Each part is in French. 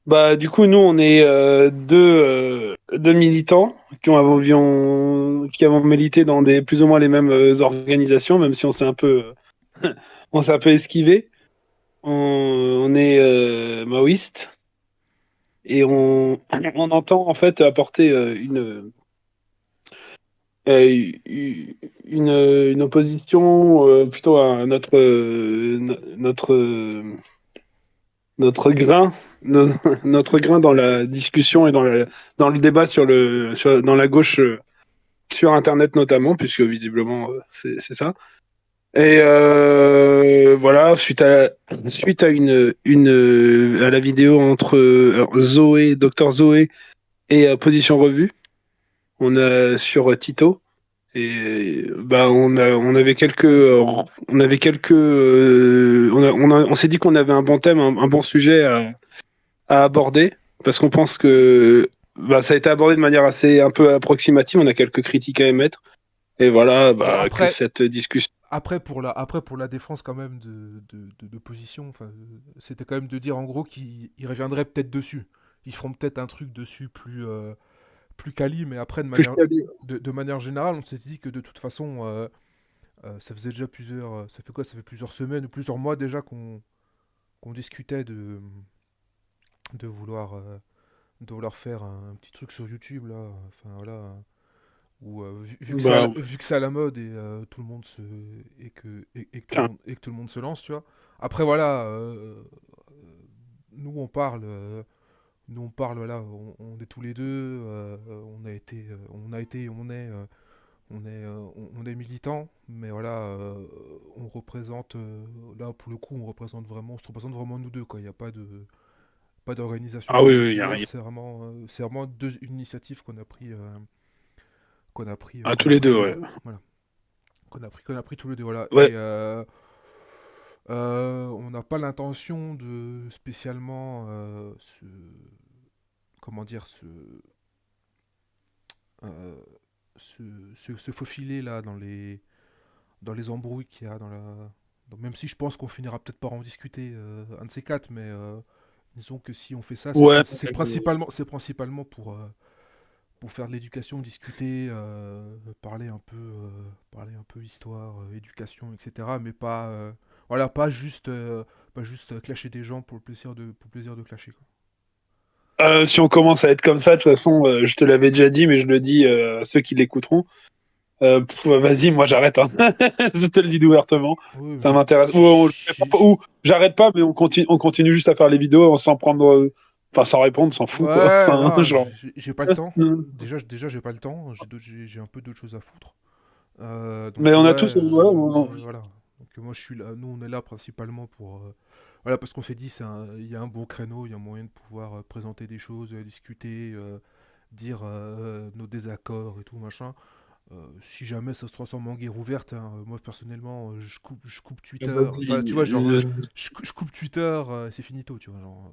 Bah, du coup, nous, on est deux militants qui avons milité dans des plus ou moins les mêmes organisations, même si on s'est un peu esquivé. On est maoïste et on entend en fait apporter une opposition plutôt à notre grain, notre grain dans la discussion et dans le débat dans la gauche, sur Internet notamment, puisque visiblement c'est ça. Et voilà, suite à à la vidéo entre Docteur Zoé et Position Revue, on a sur Tito. Et bah on s'est dit qu'on avait un bon thème, un bon sujet à aborder, parce qu'on pense que bah, ça a été abordé de manière assez un peu approximative. On a quelques critiques à émettre. Et voilà, Bon, bah, que cette discussion. après pour la défense quand même de position, enfin, c'était quand même de dire en gros qu'ils ils reviendraient peut-être dessus. Ils feront peut-être un truc dessus plus quali, mais après de manière générale, on s'est dit que de toute façon, ça faisait déjà ça fait quoi? Ça fait plusieurs semaines ou plusieurs mois déjà qu'on discutait de vouloir, euh, de vouloir faire un petit truc sur YouTube là. Enfin voilà, où Bah, vu que c'est à la mode et tout le monde et que tout le tiens. monde et que tout le monde se lance, tu vois. Après voilà, nous on parle, voilà, on est tous les deux, on est militants, mais voilà, on représente, là pour le coup, on se représente vraiment nous deux, quoi. Il n'y a pas d'organisation Ah oui, oui, y a particulière, rien. c'est vraiment une initiative À tous qu'on a les pris deux, tous les ouais. deux, voilà, qu'on a pris tous les deux, voilà. Ouais. On n'a pas l'intention de spécialement comment dire, euh, se faufiler là dans les embrouilles qu'il y a même si je pense qu'on finira peut-être par en discuter un de ces quatre, mais disons que si on fait ça, Ouais. c'est principalement pour faire de l'éducation, discuter, parler un peu histoire, éducation, etc. Mais pas, voilà, pas juste clasher des gens pour le plaisir de clasher, quoi. Si on commence à être comme ça, de toute façon, je te l'avais déjà dit, mais je le dis à ceux qui l'écouteront. Vas-y, moi j'arrête, hein. Je te le dis ouvertement. Oui, Ça m'intéresse. Ou j'arrête pas, mais on continue juste à faire les vidéos sans prendre. Enfin, sans répondre, on s'en fout, quoi. ouais, Enfin, non, genre. j'ai pas le temps. Déjà, j'ai pas le temps. J'ai un peu d'autres choses à foutre. Mais Donc on ouais, a tous. Voilà, voilà. Donc moi je suis là, nous on est là principalement pour voilà parce qu'on s'est dit il y a un bon créneau, il y a moyen de pouvoir présenter des choses, discuter, dire nos désaccords et tout machin. Si jamais ça se transforme en guerre ouverte, hein, moi personnellement je coupe Twitter. Enfin tu vois genre vas-y. je coupe Twitter, c'est finito, tu vois genre.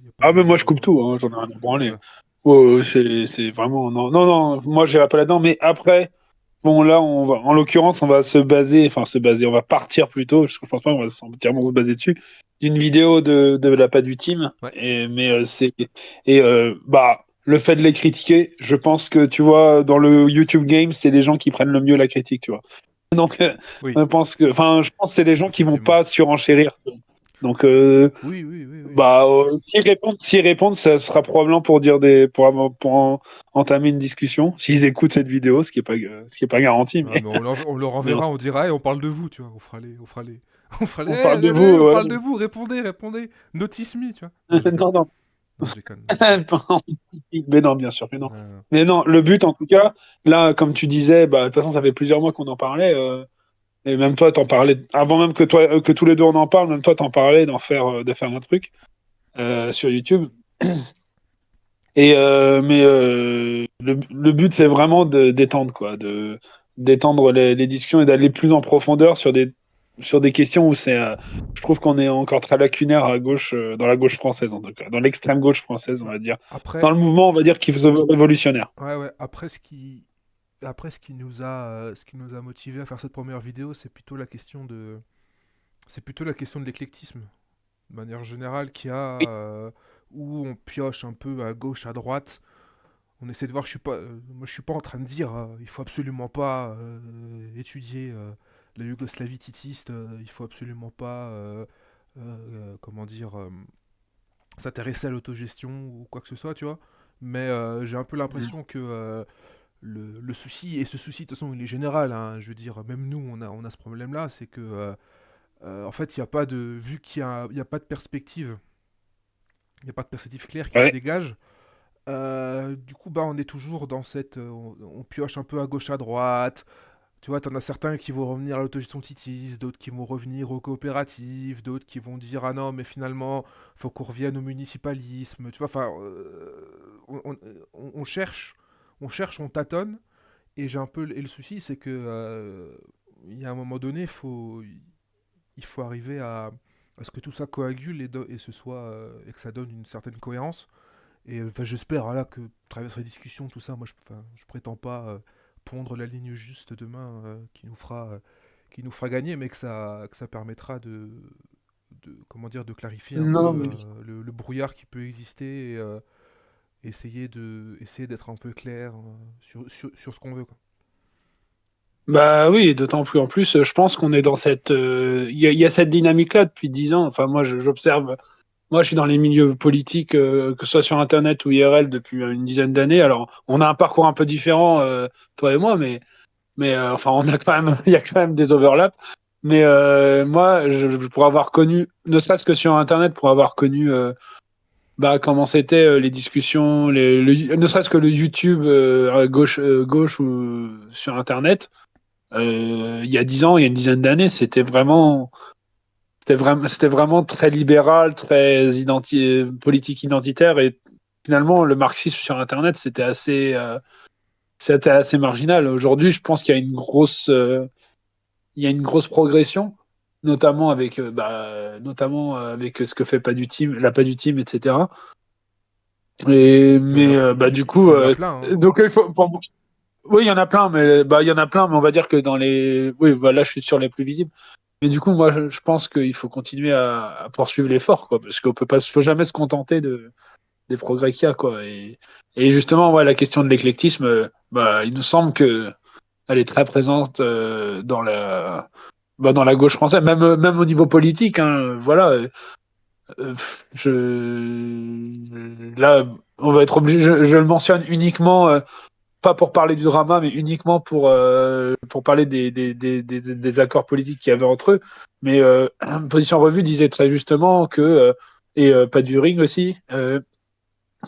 Y a pas Ah, mais de moi je coupe tout, hein, j'en ai rien à branler. voilà. Oh, c'est vraiment. Non, non, non, moi j'irai pas là-dedans, mais après. Bon, là, en l'occurrence, on va se baser, on va partir plutôt, parce que je pense pas qu'on va entièrement se baser dessus, d'une vidéo de la pas du team. Ouais, Bah, le fait de les critiquer, je pense que, tu vois, dans le YouTube game, c'est les gens qui prennent le mieux la critique, tu vois. Donc, oui, je pense que c'est les gens qui vont effectivement. pas surenchérir. Donc, Oui. bah, s'ils répondent, ça sera probablement pour entamer une discussion. S'ils écoutent cette vidéo, ce qui est pas garanti, Ah, mais, mais on leur mais enverra, on dira, hey, on parle de vous, tu vois. On fera les, on hey, parle de allez, vous, on ouais. parle de vous, répondez. Notice me, tu vois. Non, je déconne. Non, non. Non, je déconne, je déconne. Mais non, bien sûr que non. Euh, Mais non, le but, en tout cas, là, comme tu disais, bah, de toute façon, ça fait plusieurs mois qu'on en parlait. Et même toi, t'en parlais, avant même que tous les deux on en parle, même toi, t'en parlais de faire un truc sur YouTube. Le but, c'est vraiment de d'étendre, quoi, d'étendre les discussions et d'aller plus en profondeur sur des questions où je trouve qu'on est encore très lacunaire à gauche, dans la gauche française, en tout cas, dans l'extrême gauche française, on bah, va dire. Dans après, le mouvement, on va dire, qui se veut révolutionnaire. ouais, après ce qui nous a motivé à faire cette première vidéo, c'est plutôt la question de l'éclectisme, de manière générale, qu'il y a, où on pioche un peu à gauche, à droite. On essaie de voir, moi je suis pas en train de dire il faut absolument pas étudier la Yougoslavie titiste, il faut absolument pas, comment dire, s'intéresser à l'autogestion ou quoi que ce soit, tu vois. Mais j'ai un peu Mm. l'impression que le souci, et ce souci de toute façon il est général, hein, je veux dire, même nous on a ce problème-là, c'est que en fait il n'y a pas de, vu il y a pas de perspective, il n'y a pas de perspective claire qui se Ouais. dégage. Du coup, bah, on est toujours dans cette. On pioche un peu à gauche, à droite. Tu vois, t'en as certains qui vont revenir à l'autogestion titis, d'autres qui vont revenir aux coopératives, d'autres qui vont dire ah non, mais finalement, faut qu'on revienne au municipalisme. Tu vois, enfin, on cherche, on tâtonne. Et j'ai un peu. Et le souci, c'est que il y a un moment donné, il faut arriver à ce que tout ça coagule et et que ça donne une certaine cohérence. Et enfin, j'espère voilà, que, à travers ces discussions, tout ça, moi, je prétends pas pondre la ligne juste demain qui nous fera gagner, mais que ça permettra comment dire, de clarifier un peu Non, mais le brouillard qui peut exister et essayer d'être un peu clair sur ce qu'on veut, quoi. bah oui, d'autant plus en plus, je pense qu'on est dans cette, il y a cette dynamique-là depuis 10 ans. Enfin, moi, j'observe. Moi, je suis dans les milieux politiques, que ce soit sur Internet ou IRL, depuis une dizaine d'années. Alors, on a un parcours un peu différent, toi et moi, mais enfin, on a quand même, il y a quand même des overlaps. Mais moi, pour avoir connu, ne serait-ce que sur Internet, pour avoir connu bah, comment c'était les discussions, ne serait-ce que le YouTube à gauche ou sur Internet, il y a 10 ans, il y a une dizaine d'années, c'était vraiment très libéral, très politique identitaire. Et finalement, le marxisme sur Internet, c'était assez marginal. Aujourd'hui, je pense qu'il y a il y a une grosse progression, notamment avec ce que fait pas du team, la pas du team, etc. Enfin, Mais bah du il coup, y en a plein, hein. donc oui, il y en a plein, mais bah il y en a plein, mais on va dire que oui, voilà, je suis sur les plus visibles. Mais du coup, moi, je pense qu'il faut continuer à poursuivre l'effort, quoi, parce faut jamais se contenter des progrès qu'il y a, quoi. Et justement, ouais, la question de l'éclectisme, bah, il nous semble que elle est très présente dans la gauche française, même au niveau politique, hein, voilà. Euh, là, on va être obligé. Je le mentionne uniquement, pas pour parler du drama, mais uniquement pour parler des accords politiques qu'il y avait entre eux. Mais Position Revue disait très justement et pas du ring aussi,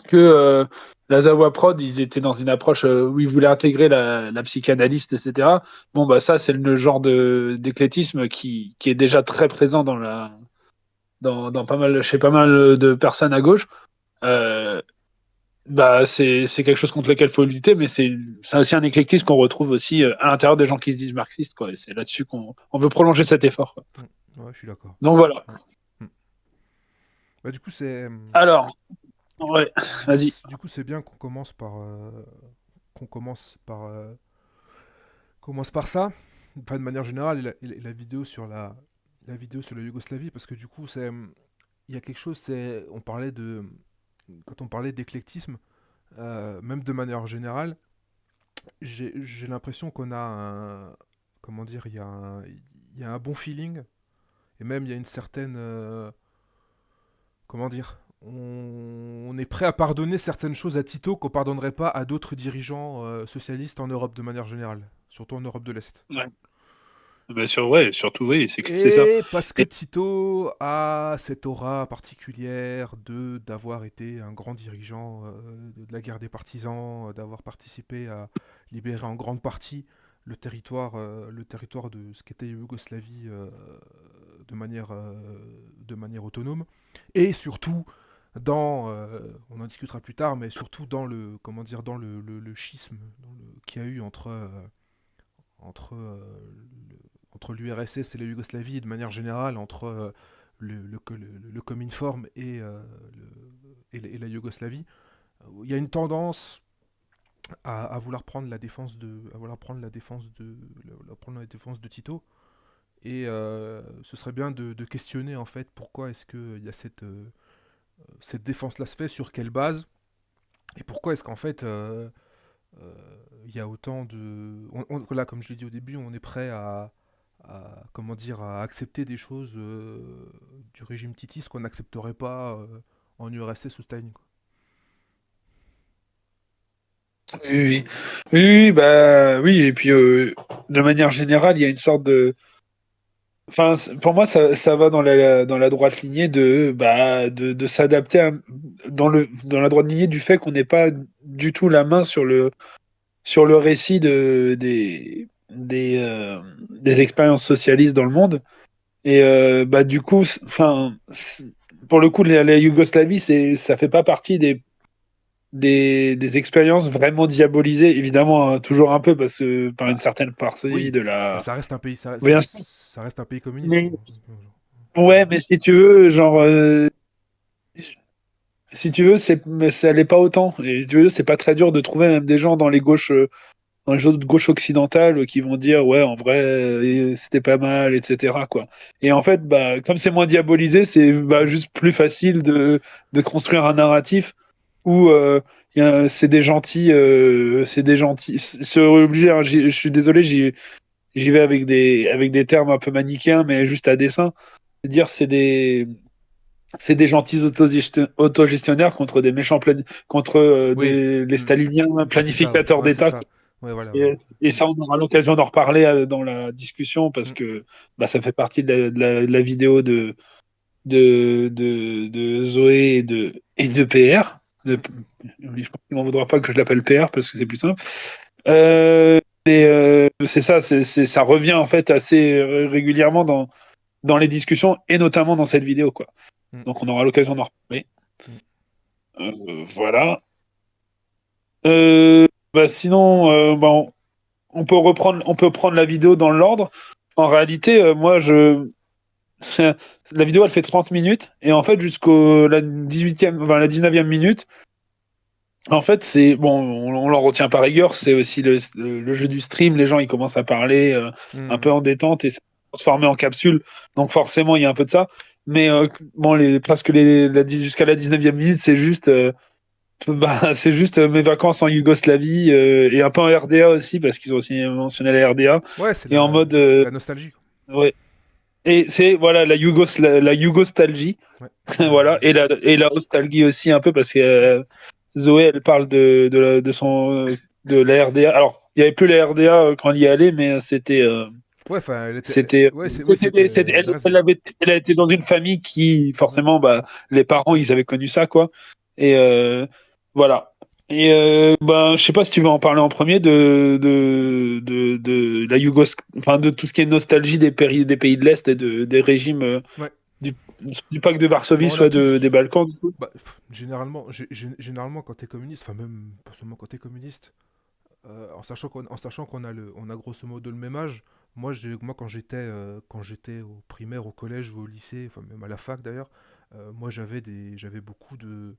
que la Zawa Prod, ils étaient dans une approche où ils voulaient intégrer la psychanalyste, etc. Bon, bah ça, c'est le genre d'éclectisme qui est déjà très présent dans pas mal, chez pas mal de personnes à gauche. Euh, Bah, c'est quelque chose contre lequel il faut lutter, mais c'est aussi un éclectisme qu'on retrouve aussi à l'intérieur des gens qui se disent marxistes, quoi. Et c'est là-dessus qu'on on veut prolonger cet effort, quoi. Ouais, je suis d'accord. Donc voilà. Ouais. Mm. Bah, du coup, c'est. Alors, ouais, vas-y. Du coup, c'est bien qu'on commence par ça, enfin, de manière générale, et la vidéo sur la vidéo sur la Yougoslavie, parce que du coup, il y a quelque chose, quand on parlait d'éclectisme, même de manière générale, j'ai l'impression qu'on a comment dire, il y a un bon feeling, et même il y a une certaine, comment dire, on est prêt à pardonner certaines choses à Tito qu'on pardonnerait pas à d'autres dirigeants socialistes en Europe de manière générale, surtout en Europe de l'Est. Ouais. Bah, ouais, surtout, oui, c'est ça. Et parce que Et, Tito a cette aura particulière d'avoir été un grand dirigeant de la guerre des partisans, d'avoir participé à libérer en grande partie le territoire de ce qu'était Yougoslavie de manière autonome, et surtout on en discutera plus tard, mais surtout dans le, comment dire, dans le schisme qu'il y a eu entre, entre l'URSS et la Yougoslavie, et de manière générale entre le Cominform et la Yougoslavie. Il y a une tendance à vouloir prendre la défense prendre la défense de Tito, et ce serait bien de questionner en fait pourquoi est-ce qu'il y a cette défense-là se fait, sur quelle base, et pourquoi est-ce qu'en fait, euh, il y a autant de... Là, comme je l'ai dit au début, on est prêt comment dire, à accepter des choses du régime Titi, ce qu'on n'accepterait pas en URSS ou Staline, quoi. Oui, oui. Oui, oui, bah oui, et puis de manière générale, il y a une sorte de. Enfin, pour moi, ça va dans la droite lignée de s'adapter dans la droite lignée du fait qu'on n'ait pas du tout la main sur le récit des expériences socialistes dans le monde. Et bah, du coup, enfin, pour le coup, la Yougoslavie, ça fait pas partie des expériences vraiment diabolisées, évidemment, hein, toujours un peu, parce que par une Bah certaine partie oui, de bah, la. ça reste un pays, Bien sûr. ça reste un pays communiste, Mais, quoi. ouais, mais si tu veux, genre, si tu veux, mais ça l'est pas autant. Et si tu veux, c'est pas très dur de trouver même des gens dans les autres gauches occidentales qui vont dire, ouais, en vrai, c'était pas mal, etc., quoi. Et en fait, bah, comme c'est moins diabolisé, c'est bah, Mm. juste plus facile de construire un narratif où c'est des gentils. C'est obligé, hein, je suis désolé, j'y vais avec des termes un peu manichéens, mais juste à dessein. C'est-à-dire, c'est des gentils autogestionnaires contre des méchants contre Oui, les mm. staliniens Ouais, c'est ça, planificateurs ouais, c'est d'État. ça. Ouais, voilà, ouais. Et ça, on aura l'occasion d'en reparler dans la discussion parce Mm. que bah, ça fait partie de la vidéo de Zoé et de PR. Mm. Je pense qu'il m'en voudra pas que je l'appelle PR parce que c'est plus simple. Et c'est ça, ça revient en fait assez régulièrement dans les discussions et notamment dans cette vidéo, quoi. Mm. Donc on aura l'occasion d'en reparler. Mm. Voilà. Bah, sinon, bah, on peut on peut prendre la vidéo dans l'ordre. En réalité, la vidéo, elle fait 30 minutes. Et en fait, jusqu'au la 18e, enfin, la 19e minute, en fait, c'est bon, on l'en retient par rigueur. C'est aussi le jeu du stream. Les gens, ils commencent à parler un Mm. peu en détente et ça transformé en capsule. Donc, forcément, il y a un peu de ça. Mais bon, jusqu'à la 19e minute, c'est juste. Bah, c'est juste mes vacances en Yougoslavie et un peu en RDA aussi, parce qu'ils ont aussi mentionné la RDA. Ouais, c'est Et en mode. la nostalgie, quoi. Ouais. Et c'est, voilà, la Yougostalgie. Ouais. Voilà. Et la nostalgie aussi, un peu, parce que Zoé, elle parle de la RDA. Alors, il n'y avait plus la RDA quand elle y allait, mais Ouais, enfin, elle était. c'était. Ouais, ouais, c'était Dresde. Elle a été dans une famille qui, Ouais. forcément, bah, les parents, ils avaient connu ça, quoi. Et voilà. Et ben, je sais pas si tu veux en parler en premier de la enfin, de tout ce qui est nostalgie des pays de l'Est et des régimes Ouais. du, du pacte de Varsovie, Bon, on a soit des tous. Balkans, du coup. Bah, généralement, quand t'es communiste, enfin, même pas seulement quand t'es communiste, en sachant on a grosso modo le même âge, moi quand j'étais au primaire, au collège ou au lycée, enfin même à la fac d'ailleurs, moi j'avais beaucoup de,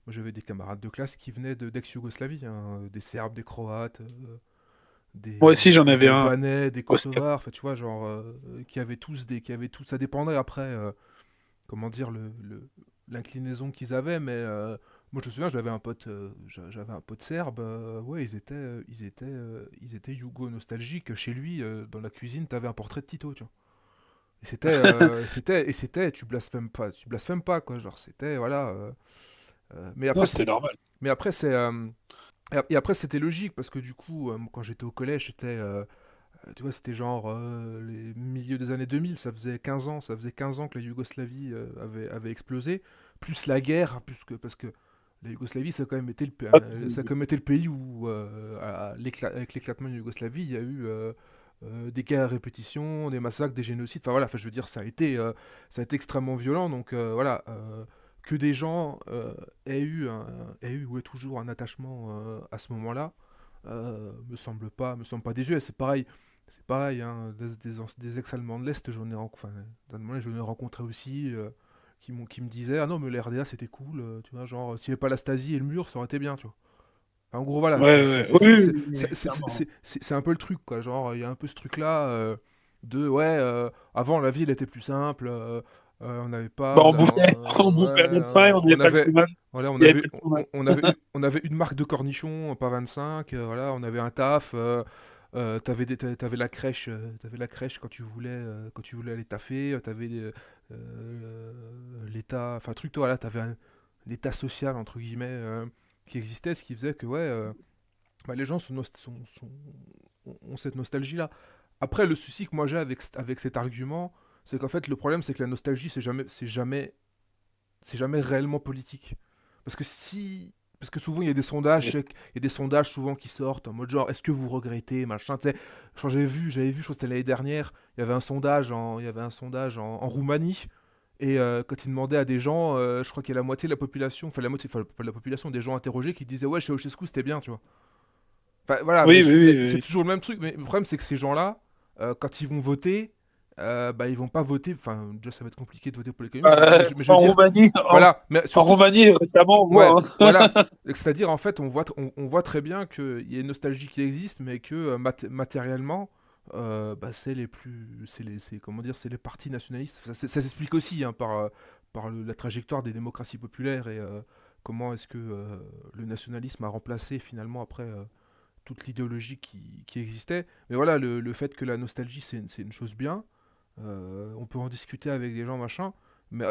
moi j'avais des camarades de classe qui venaient d'ex-Yougoslavie, hein, des Serbes, des Croates, Moi aussi, j'en des avais un Albanais, des aussi. Kosovars, enfin tu vois, genre, qui avaient tous, ça dépendait après, comment dire, l'inclinaison qu'ils avaient, mais moi je me souviens, j'avais un pote serbe, ouais, ils étaient yougo-nostalgiques. Chez lui, dans la cuisine, t'avais un portrait de Tito, tu vois. Tu blasphèmes pas, quoi, genre, c'était, voilà. Mais Non, après, c'était normal. mais après, c'est, et après, c'était logique, parce que du coup, quand j'étais au collège, tu vois, c'était genre les milieux des années 2000, ça faisait 15 ans que la Yougoslavie avait explosé, plus la guerre, parce que la Yougoslavie, ça a quand même été ça a quand même été le pays où, avec l'éclatement de la Yougoslavie, il y a eu des guerres à répétition, des massacres, des génocides, enfin voilà, enfin, je veux dire, ça a été extrêmement violent, donc voilà, que des gens aient eu ou aient toujours un attachement à ce moment-là, me semble pas désuet. C'est pareil, hein, des ex-Allemands de l'Est, j'en ai rencontré aussi qui me disaient: ah non, mais l'RDA c'était cool, tu vois, genre, s'il n'y avait pas la Stasi et le mur, ça aurait été bien, tu vois. Enfin, en gros, voilà, Ouais, ouais. Oui, oui, oui, clairement. c'est un peu le truc, quoi. Genre, il y a un peu ce truc-là de, ouais, avant la vie elle était plus simple, On n'avait pas, Bah, on bouffait à notre faim et on n'avait on pas le avait, chômage. voilà, Il n'y avait pas de chômage. on avait une marque de cornichons, pas 25, voilà, on avait un taf, t'avais la crèche quand tu voulais aller taffer, t'avais l'état, enfin truc, toi, voilà, t'avais un état social entre guillemets qui existait, ce qui faisait que ouais, bah, les gens ont cette nostalgie-là. Après, le souci que moi j'ai avec cet argument, c'est qu'en fait, le problème, c'est que la nostalgie, c'est jamais réellement politique. Parce que si. Parce que souvent, il y a des sondages, il y a des sondages souvent qui sortent en mode genre, est-ce que vous regrettez, machin, tu sais. Genre, j'avais vu, je crois que c'était l'année dernière, il y avait un sondage en Roumanie, et quand ils demandaient à des gens, je crois qu'il y a la moitié de la population, enfin, pas de la population, des gens interrogés qui disaient, ouais, chez Ceausescu, c'était bien, tu vois. Enfin, voilà, Oui, oui, mais oui, c'est oui. toujours le même truc. Mais le problème, c'est que ces gens-là, quand ils vont voter, bah, ils vont pas voter. Enfin, déjà, ça va être compliqué de voter pour les communistes, mais je veux En dire, Roumanie, voilà. Mais en surtout, Roumanie, récemment, on ouais, voit. Hein. voilà. C'est-à-dire, en fait, on voit très bien qu'il y a une nostalgie qui existe, mais que matériellement, bah, c'est les plus. Comment dire, c'est les partis nationalistes. Ça s'explique aussi hein, par la trajectoire des démocraties populaires et comment est-ce que le nationalisme a remplacé finalement après. Toute l'idéologie qui existait. Mais voilà, le fait que la nostalgie, c'est une chose bien. On peut en discuter avec des gens, machin. Mais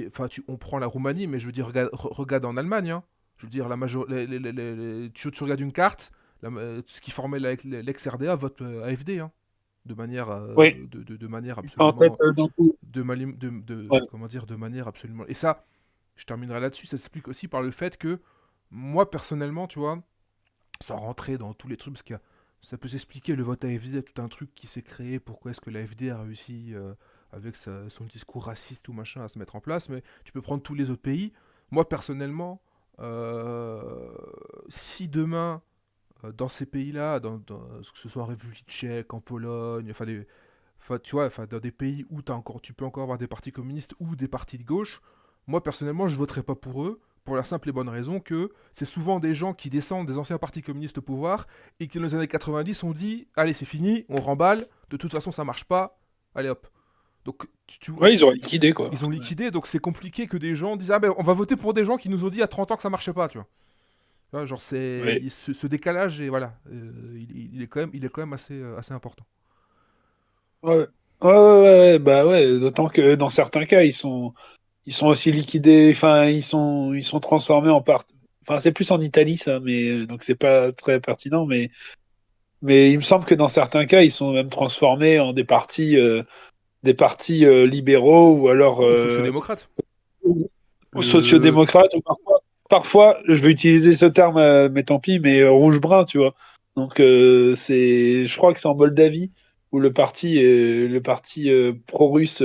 enfin, on prend la Roumanie, mais je veux dire, regarde en Allemagne. Hein. Je veux dire, tu regardes une carte, ce qui formait l'ex-RDA vote AFD. Hein, Oui, de manière ils sont en tête absolument. dans tout. Ouais. Comment dire, de manière absolument. Et ça, je terminerai là-dessus. Ça s'explique aussi par le fait que, moi, personnellement, tu vois, sans rentrer dans tous les trucs, parce que ça peut s'expliquer, le vote AFD, tout un truc qui s'est créé, pourquoi est-ce que l'AFD a réussi, avec son discours raciste ou machin, à se mettre en place, mais tu peux prendre tous les autres pays. Moi, personnellement, euh, si demain, dans ces pays-là, que ce soit en République tchèque, en Pologne, enfin, tu vois, enfin, dans des pays où tu peux encore avoir des partis communistes ou des partis de gauche, moi personnellement, je voterai pas pour eux, pour la simple et bonne raison que c'est souvent des gens qui descendent des anciens partis communistes au pouvoir et qui dans les années 90 ont dit allez c'est fini, on remballe, de toute façon ça marche pas, allez hop. Donc Ouais, ils ont liquidé, quoi. ils ont Ouais. liquidé, donc c'est compliqué que des gens disent ah ben on va voter pour des gens qui nous ont dit à 30 ans que ça marchait pas, tu vois. Tu vois, genre Ouais. ce décalage et voilà, il est quand même assez important. Ouais. Ouais, ouais, ouais, bah ouais, d'autant que dans certains cas, ils sont aussi liquidés, enfin, ils sont transformés en part. Enfin, c'est plus en Italie, ça, mais donc c'est pas très pertinent, mais il me semble que dans certains cas, ils sont même transformés en des partis libéraux ou alors Oh, sociodémocrate. ou Le sociodémocrates, ou parfois, je vais utiliser ce terme, mais tant pis, mais rouge-brun, tu vois. Donc, je crois que c'est en Moldavie où le parti pro-russe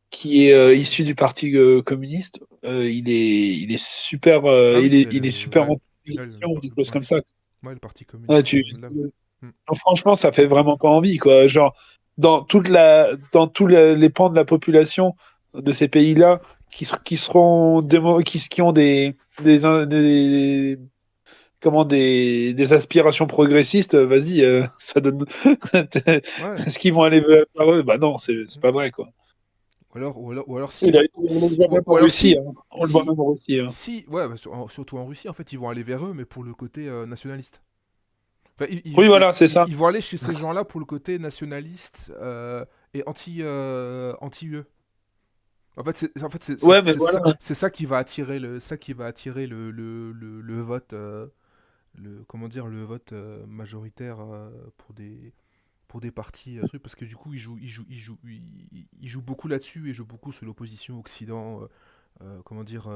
qui est issu du parti communiste, il est super, Ah oui, c'est il est le super ouais, en opposition, des choses ouais, comme ça. ouais, le parti Ouais, communiste moldave. Hmm. franchement, ça fait vraiment pas envie, quoi. Genre, dans tous les pans de la population de ces pays-là, qui seront qui ont comment des aspirations progressistes, vas-y, ça donne. Ouais. Est-ce qu'ils vont aller vers eux? Bah non, c'est pas vrai, quoi. Ou alors Et si, d'ailleurs, on le voit même en ou alors Russie, si, hein. On le voit si, même en Russie, hein. si, ouais, bah, surtout en Russie, en fait, ils vont aller vers eux, mais pour le côté nationaliste. Enfin, Oui, voilà, c'est ça. ils vont aller chez ces gens-là pour le côté nationaliste et anti-UE. En fait, Ouais, mais voilà. c'est ça qui va attirer le vote, comment dire, le vote majoritaire pour des partis trucs, parce que du coup ils jouent beaucoup là-dessus et jouent beaucoup sur l'opposition Occident, comment dire,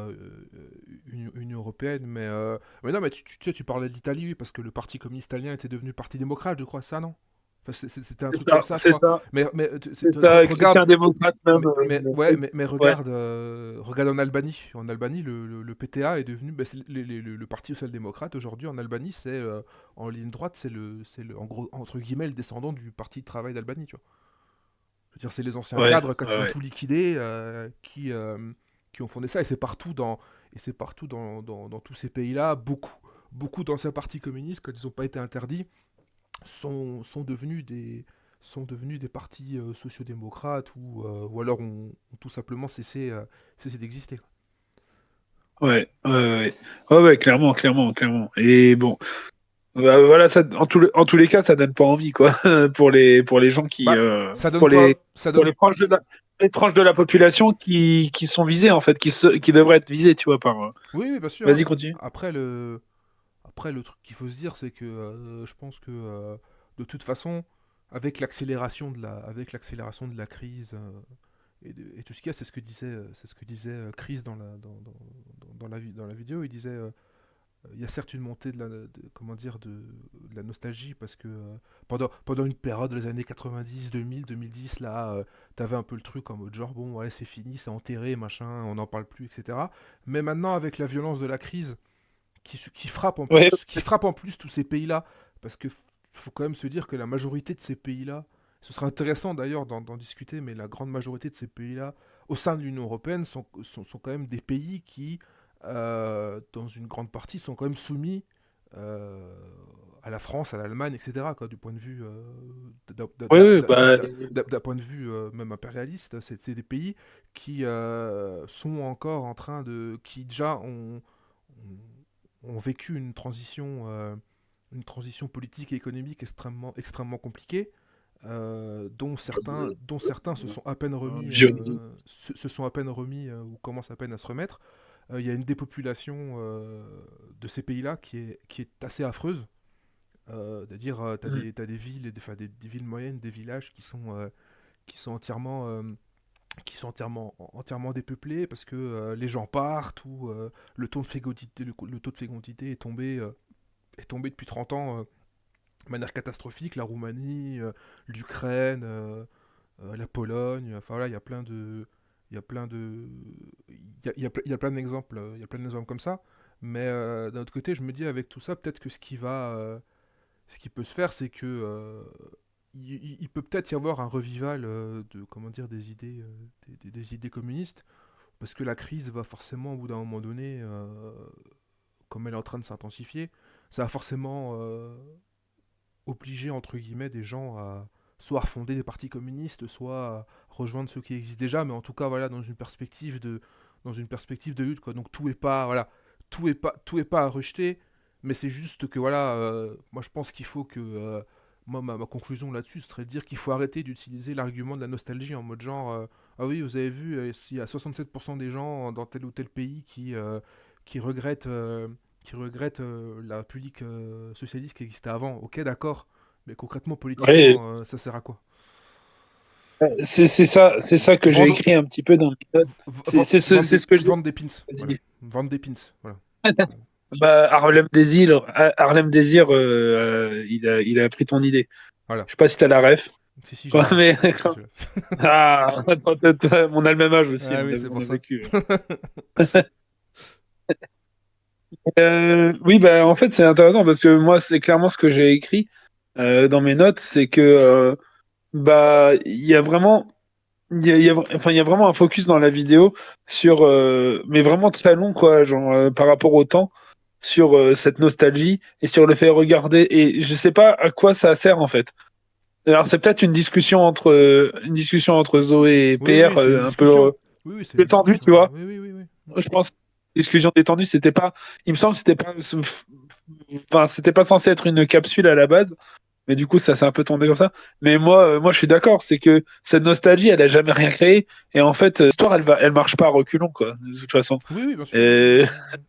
Union européenne, mais non, mais tu sais, tu parlais de l'Italie, oui, parce que le parti communiste italien était devenu parti démocrate, je crois, ça, non? Enfin, c'était un truc comme ça, je C'est crois. ça. Tu C'est ça. regarde, Chrétien démocrate, même. ouais, mais Ouais. regarde, regarde en Albanie. En Albanie, le PTA est devenu, bah, c'est le parti social-démocrate aujourd'hui en Albanie, c'est en ligne droite, en gros, entre guillemets, le descendant du parti de travail d'Albanie, tu vois. Je veux dire, c'est les anciens Ouais. cadres, quand Ouais. ils ont Ouais. tout liquidé, qui ont fondé ça, et c'est partout dans tous ces pays-là, beaucoup d'anciens partis communistes, quand ils n'ont pas été interdits, sont devenus sont devenus des partis sociodémocrates ou alors ont tout simplement cessé d'exister. Ouais, ouais, ouais. Ouais, ouais, clairement, clairement, clairement. Et bon, bah, voilà, ça, en tous les cas, ça donne pas envie, quoi, pour les gens qui, Bah, ça donne pour pas, ça pour donne. les franges de la population qui sont visées, en fait, qui devraient être visées, tu vois, Oui, oui, bien sûr, Vas-y, hein. continue. Après le truc qu'il faut se dire, c'est que je pense que de toute façon, avec l'accélération de la crise et tout ce qu'il y a, c'est ce que disait Chris dans la vidéo. Il disait il y a certes une montée comment dire, de la nostalgie parce que pendant une période des années 90, 2000, 2010, là, t'avais un peu le truc en mode genre bon, ouais, c'est fini, c'est enterré, machin, on n'en parle plus, etc. Mais maintenant, avec la violence de la crise qui frappe en Ouais, plus, qui frappe en plus tous ces pays-là, parce que faut quand même se dire que la majorité de ces pays-là, ce serait intéressant d'ailleurs d'en discuter, mais la grande majorité de ces pays-là, au sein de l'Union européenne, sont quand même des pays qui, dans une grande partie, sont quand même soumis euh, à la France, à l'Allemagne, etc. Quoi, du point de vue, ouais, ouais, bah, d'un point de vue même impérialiste, c'est des pays qui sont encore en train qui déjà ont vécu une transition politique et économique extrêmement, extrêmement compliquée, dont certains se sont à peine remis, je- se sont à peine remis ou commencent à peine à se remettre. Il y a une dépopulation de ces pays-là qui est assez affreuse. C'est-à-dire, t'as des villes, enfin, des villes moyennes, des villages qui sont entièrement dépeuplés parce que les gens partent ou le taux de fécondité, le taux de fécondité est tombé depuis 30 ans de manière catastrophique. La Roumanie, l'Ukraine, la Pologne, enfin voilà, il y a plein de. Il y a plein de. Il y a plein d'exemples, il y a plein d'exemples comme ça. Mais d'un autre côté, je me dis avec tout ça, peut-être que ce qui peut se faire, c'est que il peut peut-être y avoir un revival de comment dire des idées communistes, parce que la crise va forcément au bout d'un moment donné, comme elle est en train de s'intensifier, ça va forcément obliger entre guillemets des gens à soit à refonder des partis communistes, soit à rejoindre ceux qui existent déjà, mais en tout cas voilà dans une perspective de lutte, quoi. Donc tout est pas voilà, tout est pas à rejeter, mais c'est juste que voilà, moi je pense qu'il faut que moi ma conclusion là-dessus ce serait de dire qu'il faut arrêter d'utiliser l'argument de la nostalgie en mode genre ah oui vous avez vu il y a 67% des gens dans tel ou tel pays qui regrettent la République socialiste qui existait avant. Ok, d'accord, mais concrètement, ouais, politiquement, ça sert à quoi? c'est ça que j'ai Vendre, écrit un petit peu dans le code. vendre C'est ce que j'ai. vendre des pins, voilà. Vas-y. Vendre des pins, voilà. Bah, Harlem Désir, il a pris ton idée. Voilà. Je sais pas si t'as la ref. Si, si, j'ai Quoi, la ref. mais Si, j'ai la ref. ah, on a le même âge aussi, Ah oui, c'est on pour a ça. vécu. Oui, bah en fait c'est intéressant parce que moi c'est clairement ce que j'ai écrit dans mes notes, c'est que bah il y a vraiment enfin il y a vraiment un focus dans la vidéo sur mais vraiment très long quoi, genre par rapport au temps sur cette nostalgie et sur le fait de regarder et je sais pas à quoi ça sert en fait. Alors c'est peut-être une discussion entre Zoé et Oui, PR oui, c'est une un peu discussion. Oui, oui, c'est une détendue, discussion. tu vois. Oui, oui, oui, oui. Je pense que la discussion détendue, c'était pas, il me semble que c'était pas, enfin, c'était pas censé être une capsule à la base, mais du coup, ça s'est un peu tombé comme ça. Mais moi, je suis d'accord, c'est que cette nostalgie, elle a jamais rien créé, et en fait, l'histoire, elle marche pas à reculons, quoi, de toute façon. Oui, oui, bien sûr. Oui, oui, Et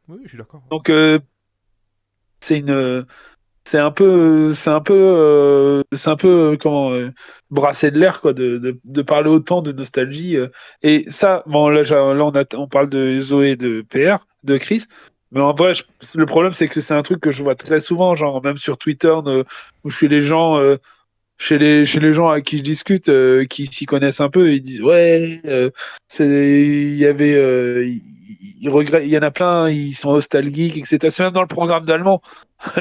oui, oui, je suis d'accord. donc, c'est une, c'est un peu comment brasser de l'air quoi, de parler autant de nostalgie. Et ça, bon là on parle de Zoé et de PR, de Chris, mais en vrai, le problème c'est que c'est un truc que je vois très souvent, genre même sur Twitter, où chez les gens, chez les gens à qui je discute, qui s'y connaissent un peu, ils disent ouais, il y avait, ils regrettent, il y en a plein, ils sont nostalgiques, etc. C'est même dans le programme d'allemand.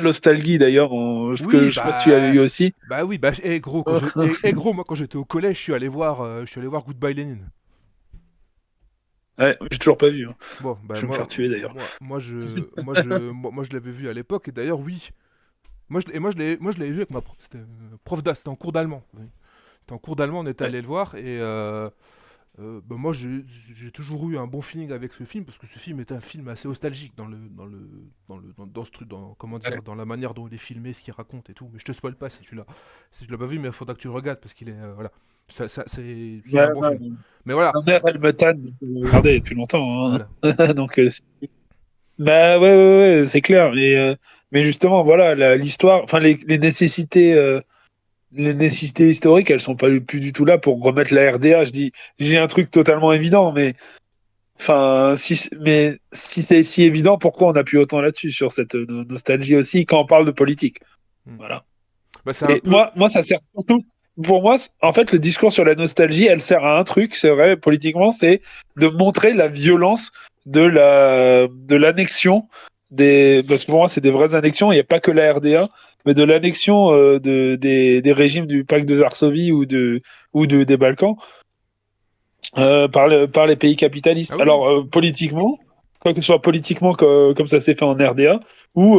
Nostalgie d'ailleurs, ce que Oui, je sais pas si tu avais eu aussi. bah oui, gros, gros, moi quand j'étais au collège, je suis allé voir Goodbye Lenin. Ouais, j'ai toujours pas vu, hein. Bon, bah Je vais me faire moi, tuer d'ailleurs. moi, je l'avais vu à l'époque, et d'ailleurs, oui. Moi, je l'avais vu avec ma prof. C'était prof d'A, c'était en cours d'allemand. Oui. C'était en cours d'allemand, on était allé le voir et bah, moi j'ai toujours eu un bon feeling avec ce film parce que ce film est un film assez nostalgique dans ce truc, comment Ouais. dire, dans la manière dont il est filmé, ce qu'il raconte et tout. Mais je te spoil pas si tu l'as pas vu, mais il faudra que tu le regardes parce qu'il est voilà, c'est Ouais, un bon ouais. film. Mais voilà, Ma mère, elle me tanne de regarder depuis longtemps, voilà. hein. Donc, bah ouais, ouais, ouais, c'est clair. Mais justement, voilà, l'histoire, enfin les nécessités historiques, elles sont pas plus du tout là pour remettre la RDA. J'ai un truc totalement évident, mais enfin, si c'est si évident, pourquoi on appuie autant là-dessus sur cette nostalgie aussi quand on parle de politique? Hmm. Voilà. Bah, c'est un Et peu. moi, ça sert surtout. Pour moi, en fait, le discours sur la nostalgie, elle sert à un truc, c'est vrai, politiquement, c'est de montrer la violence de l'annexion parce que pour moi, c'est des vraies annexions. Il n'y a pas que la RDA, mais de l'annexion des régimes du pacte de Varsovie des Balkans par les pays Ah capitalistes. oui, oui. Alors, politiquement, quoi que ce soit politiquement comme ça s'est fait en RDA, ou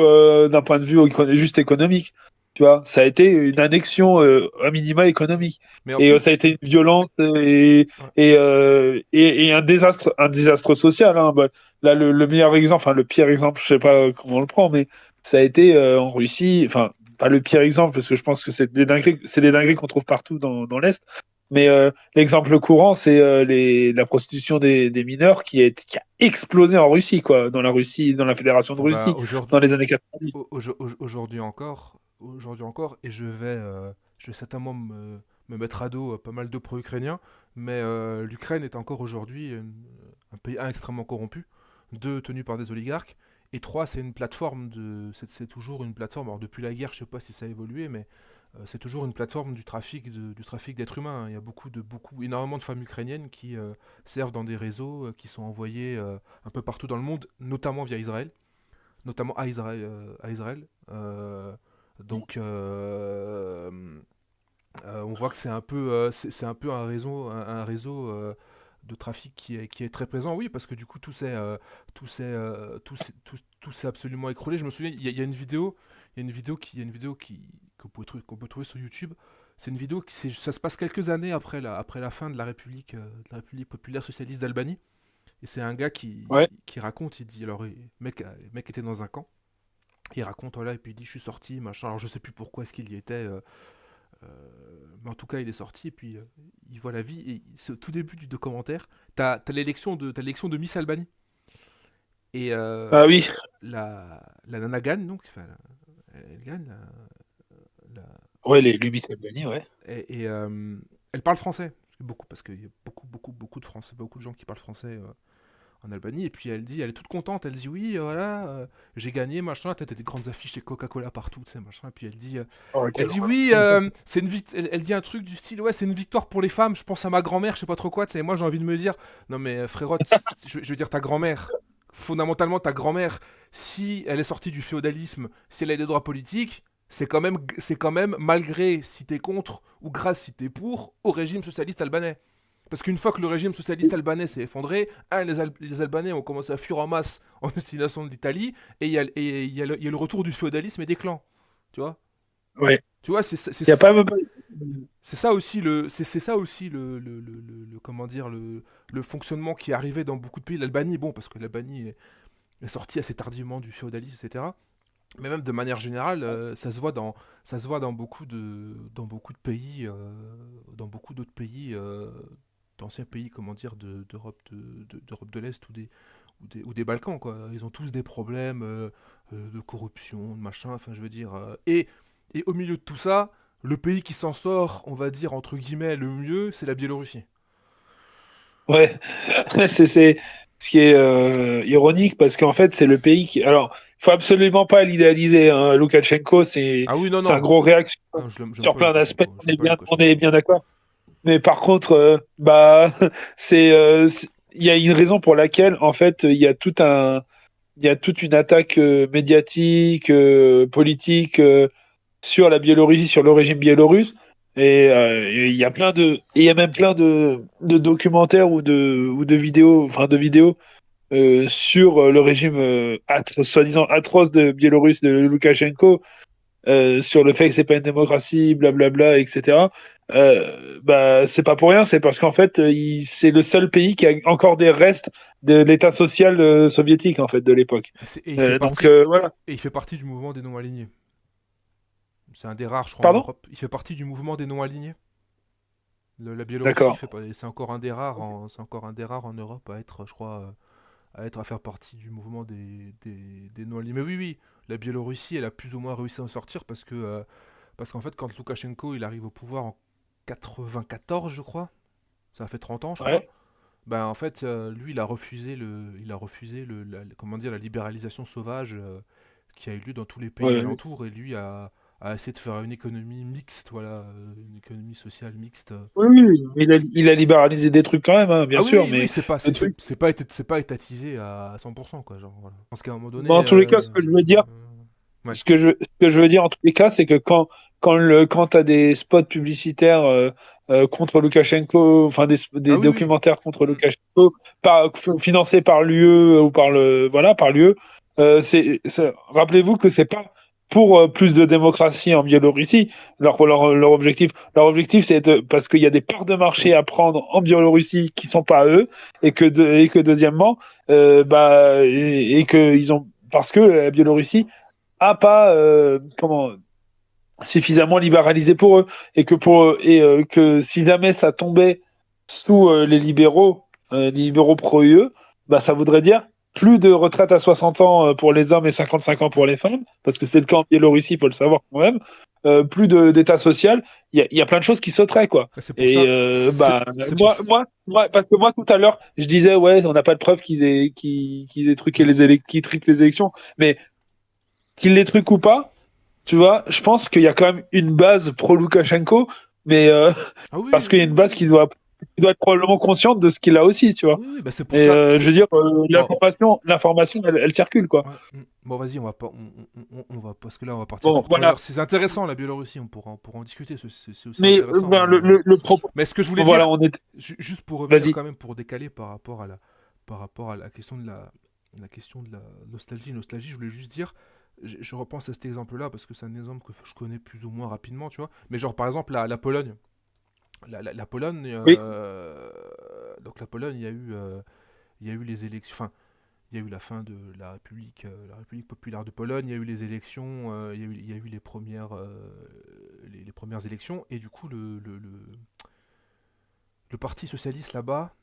d'un point de vue juste économique. Tu vois, ça a été une annexion à minima économique. Mais en Et ça a plus, été une violence ouais. et un désastre social. Hein. Bah, là, le meilleur exemple, enfin le pire exemple, je sais pas comment on le prend, mais ça a été en Russie, enfin, pas le pire exemple, parce que je pense que c'est des dingueries qu'on trouve partout dans l'Est. Mais l'exemple courant, c'est la prostitution des mineurs qui a explosé en Russie, quoi, dans la Russie, dans la Fédération de Ah bah, Russie, dans les années 90. aujourd'hui encore, et je vais certainement me mettre à dos pas mal de pro-ukrainiens, mais l'Ukraine est encore aujourd'hui un pays, un, extrêmement corrompu, deux, tenu par des oligarques, et trois, c'est toujours une plateforme, alors depuis la guerre, je sais pas si ça a évolué, mais c'est toujours une plateforme du trafic d'êtres humains, hein. Il y a énormément de femmes ukrainiennes qui servent dans des réseaux qui sont envoyés un peu partout dans le monde, notamment via Israël, notamment à Israël. Donc, on voit que c'est un peu un réseau de trafic qui est très présent. Oui, parce que du coup, tout s'est absolument écroulé. Je me souviens, il y a une vidéo, qu'on peut trouver sur YouTube. C'est une vidéo ça se passe quelques années après la fin de la République populaire socialiste d'Albanie. Et c'est un gars Ouais. qui raconte, il dit, alors, le mec était dans un camp, il raconte, voilà, et puis il dit, je suis sorti, machin, alors je sais plus pourquoi est-ce qu'il y était, mais en tout cas, il est sorti, et puis il voit la vie, et c'est au tout début du documentaire, t'as l'élection de Miss Albanie, et Ah oui, la nana gagne, donc, enfin, elle gagne, la- ouais, les Lubis Albanie, ouais. elle parle français, parce qu'il y a beaucoup de Français, beaucoup de gens qui parlent français en Albanie. Et puis elle est toute contente. Elle dit oui, voilà, j'ai gagné, machin. T'as des grandes affiches et Coca-Cola partout, tu sais, machin. Et puis Oh, elle quelle dit horreur. oui, elle dit un truc du style ouais, c'est une victoire pour les femmes. Je pense à ma grand-mère, je sais pas trop quoi. Tu sais, moi j'ai envie de me dire non mais frérot, je veux dire ta grand-mère. Fondamentalement, ta grand-mère, si elle est sortie du féodalisme, si elle a des droits politiques, c'est quand même malgré si t'es contre ou grâce si t'es pour au régime socialiste albanais. Parce qu'une fois que le régime socialiste albanais s'est effondré, les Albanais ont commencé à fuir en masse en destination de l'Italie, et il y a le retour du féodalisme et des clans. Tu vois. Ouais. Tu vois, Il y a pas même. c'est ça aussi c'est ça aussi comment dire, le fonctionnement qui est arrivé dans beaucoup de pays. L'Albanie, bon, parce que l'Albanie est sortie assez tardivement du féodalisme, etc. Mais même de manière générale, ça se voit dans beaucoup de pays, dans beaucoup d'autres pays, d'anciens pays, comment dire, d'Europe de l'Est ou des Balkans, quoi. Ils ont tous des problèmes de corruption, de machin, enfin, je veux dire. Et au milieu de tout ça, le pays qui s'en sort, on va dire, entre guillemets, le mieux, c'est la Biélorussie. Ouais. C'est ce qui est ironique parce qu'en fait, c'est le pays qui. Alors, il faut absolument pas l'idéaliser, hein. Loukachenko, Ah oui, non, c'est un non. gros réaction Ah non, j'aime sur pas plein d'aspects. Loukachenko. J'aime pas On est Loukachenko. bien d'accord. Mais par contre, bah, il y a une raison pour laquelle, en fait, il y a toute une attaque médiatique, politique sur la Biélorussie, sur le régime biélorusse. Et il y a même plein de documentaires ou de vidéos, enfin de vidéos sur le régime soi-disant atroce de Biélorusse de Loukachenko, sur le fait que c'est pas une démocratie, blablabla, etc. Bah, c'est pas pour rien, c'est parce qu'en fait, c'est le seul pays qui a encore des restes de l'état social soviétique en fait de l'époque. Et il fait Donc partie, voilà. et il fait partie du mouvement des non-alignés. C'est un des rares, je crois, en Pardon? Europe. Il fait partie du mouvement des non-alignés. La Biélorussie D'accord. fait pas, c'est encore un des rares, c'est encore un des rares en Europe à être, je crois, à faire partie du mouvement des non-alignés. Mais oui, oui, la Biélorussie, elle a plus ou moins réussi à en sortir parce qu'en fait, quand Loukachenko il arrive au pouvoir en 94, je crois, ça a fait 30 ans, je crois. Ouais. Ben en fait, lui, il a refusé comment dire, la libéralisation sauvage qui a eu lieu dans tous les pays Ouais. alentours, et lui a essayé de faire une économie mixte, voilà, une économie sociale mixte. Oui, oui, il a libéralisé des trucs quand même, hein, bien Ah oui, sûr, oui, oui, mais le truc, c'est pas étatisé à 100%, quoi, genre, voilà. Je pense qu'à un moment donné, mais en tous les cas, ce que je veux dire, ouais. ce que je veux dire en tous les cas, c'est que quand t'as des spots publicitaires contre Loukachenko, enfin Ah des oui, oui. documentaires contre Mm. Loukachenko, financés par l'UE ou par l'UE, rappelez-vous que c'est pas pour plus de démocratie en Biélorussie. Leur objectif, parce qu'il y a des parts de marché à prendre en Biélorussie qui sont pas à eux, et que deuxièmement, que ils ont, parce que la Biélorussie a pas suffisamment libéralisé pour eux, que si jamais ça tombait sous les libéraux pro-UE, bah ça voudrait dire plus de retraite à 60 ans pour les hommes et 55 ans pour les femmes, parce que c'est le cas en Biélorussie, il faut le savoir quand même. Plus d'état social, il y a plein de choses qui sauteraient, quoi. Bah, c'est pour Et ça. C'est pour parce que moi tout à l'heure, je disais ouais, on n'a pas de preuve qu'ils aient truqué qu'ils triquent les élections, mais qu'ils les truquent ou pas, tu vois, je pense qu'il y a quand même une base pro-Loukachenko, mais Ah oui, parce oui, qu'il y a oui, une oui. base qui doit être probablement consciente de ce qu'il a aussi, tu vois. Oui, oui, bah c'est pour Et ça. je veux dire, Bon, l'information, elle circule, quoi. ouais, bon, vas-y, on va pas, on va, parce que là, on va partir Bon, pour 3 voilà. heures. C'est intéressant, la Biélorussie, on pourra en discuter, c'est aussi Mais intéressant. ben, le propos. Mais ce que je voulais Voilà, dire, on est. juste pour revenir Vas-y. quand même, pour décaler par rapport à la question de la question de la nostalgie, je voulais juste dire, je repense à cet exemple-là parce que c'est un exemple que je connais plus ou moins rapidement, tu vois. Mais genre, par exemple, la Pologne. La Pologne, Oui. donc la Pologne, il y a eu les élections, enfin, il y a eu la fin de la République populaire de Pologne, il y a eu les élections, il y a eu les premières élections, et du coup, le parti socialiste là-bas,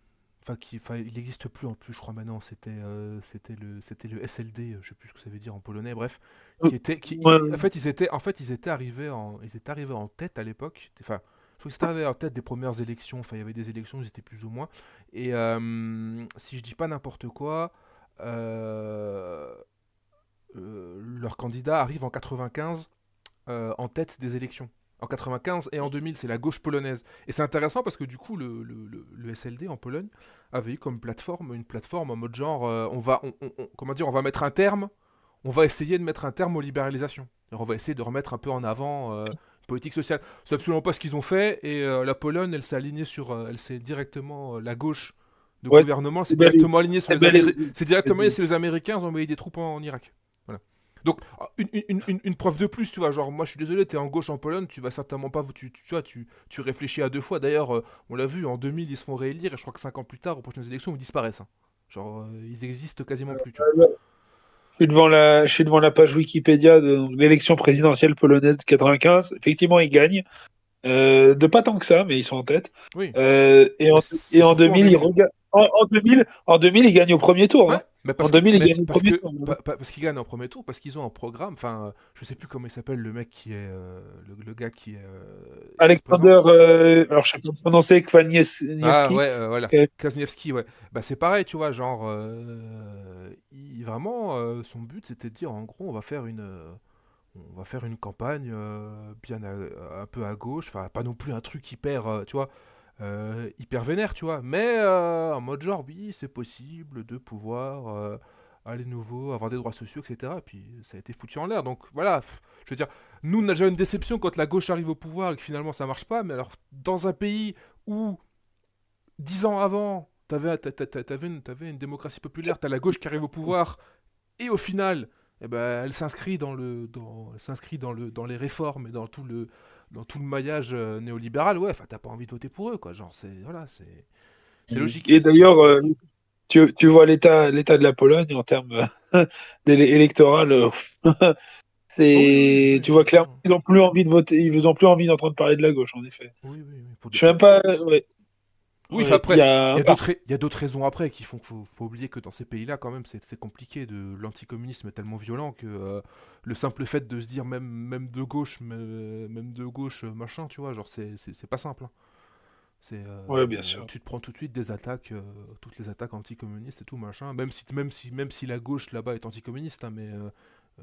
il n'existe plus en plus, je crois maintenant, c'était le SLD, je sais plus ce que ça veut dire en polonais, bref, Ouais. en fait, ils étaient arrivés en tête à l'époque, enfin, je crois qu'ils étaient arrivés en tête des premières élections, enfin, il y avait des élections, ils étaient plus ou moins, et si je dis pas n'importe quoi, euh, leur candidat arrive en 95 en tête des élections. En 95 et en 2000, c'est la gauche polonaise. Et c'est intéressant parce que du coup, le SLD en Pologne avait eu comme plateforme une plateforme en mode genre, comment dire, on va mettre un terme, on va essayer de mettre un terme aux libéralisations. Alors, on va essayer de remettre un peu en avant une politique sociale. C'est absolument pas ce qu'ils ont fait, et la Pologne, elle s'est alignée elle s'est directement, la gauche de Ouais. gouvernement, c'est C'est belle. directement aligné sur C'est belle. c'est directement aligné sur les Américains, ils ont envoyé des troupes en Irak. Voilà. Donc, une preuve de plus, tu vois, genre, moi je suis désolé, t'es en gauche en Pologne, tu vas certainement pas, tu vois, tu réfléchis à deux fois. D'ailleurs, on l'a vu, en 2000, ils se font réélire, et je crois que 5 ans plus tard, aux prochaines élections, ils disparaissent, hein. Genre, ils existent quasiment plus, tu vois. Je suis devant la page Wikipédia de l'élection présidentielle polonaise de 95. Effectivement, ils gagnent. De pas tant que ça, mais ils sont en tête. Oui, Et mais en, et c'est en surtout en 2000, 2000. en 2000, ils gagnent au premier tour, Ouais, hein. En 2000, ils gagnent au premier tour, hein. parce qu'ils gagnent en premier tour, parce qu'ils ont un programme, enfin, je sais plus comment il s'appelle, le mec qui est, le gars qui se présente. Alexander, alors je sais pas prononcer, Ah Kwaniewski. ouais, voilà. Ok. Krasniewski, ouais. Bah c'est pareil, tu vois, genre, vraiment, son but c'était de dire, en gros, on va faire une campagne un peu à gauche, enfin pas non plus un truc hyper, tu vois, hyper vénère, tu vois, mais en mode genre, oui, c'est possible de pouvoir aller nouveau, avoir des droits sociaux, etc. Et puis ça a été foutu en l'air, donc voilà, je veux dire, nous on a déjà une déception quand la gauche arrive au pouvoir et que finalement ça marche pas, mais alors dans un pays où 10 ans avant, t'avais une démocratie populaire, t'as la gauche qui arrive au pouvoir, et au final, eh ben, elle s'inscrit dans les réformes et dans tout le maillage néolibéral. Ouais, enfin, t'as pas envie de voter pour eux, quoi. Genre, c'est logique. Et d'ailleurs, tu vois l'état de la Pologne en termes électoral. Ah oui, oui, oui, Tu vois clairement clairement. qu'ils ont plus envie de voter, ils ont plus envie d'entendre parler de la gauche, en effet. Oui, oui, oui. Je sais même pas. Ouais, Oui, enfin ouais, il y après, a il y un a parti. d'autres raisons après qui font qu'il faut oublier que dans ces pays-là, quand même, c'est compliqué. L'anticommunisme est tellement violent que le simple fait de se dire même de gauche, machin, tu vois, genre c'est pas simple, hein. Ouais, bien sûr. Tu te prends tout de suite des attaques, toutes les attaques anticommunistes et tout machin. Même si la gauche là-bas est anticommuniste, hein, mais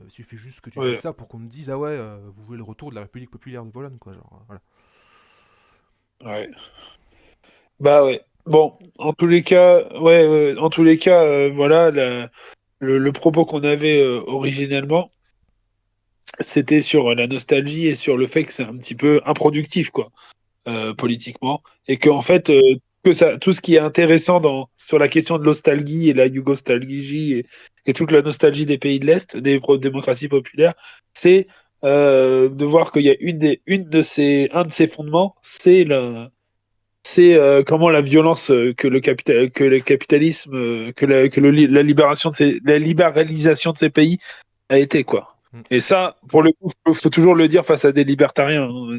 il suffit juste que tu dises Ouais, ça pour qu'on me dise ah ouais, vous voulez le retour de la République populaire de Pologne, quoi, genre voilà. ouais. Bah ouais. Bon, en tous les cas, en tous les cas, voilà, le propos qu'on avait originellement, c'était sur la nostalgie et sur le fait que c'est un petit peu improductif, quoi, politiquement, et que en fait, tout ce qui est intéressant sur la question de l'ostalgie et la yougostalgie et toute la nostalgie des pays de l'Est, des démocraties populaires, c'est de voir qu'il y a un de ces fondements, c'est comment la violence que le capitalisme, la la libéralisation de ces pays a été, quoi. Mm. Et ça, pour le coup, faut toujours le dire face à des libertariens, hein.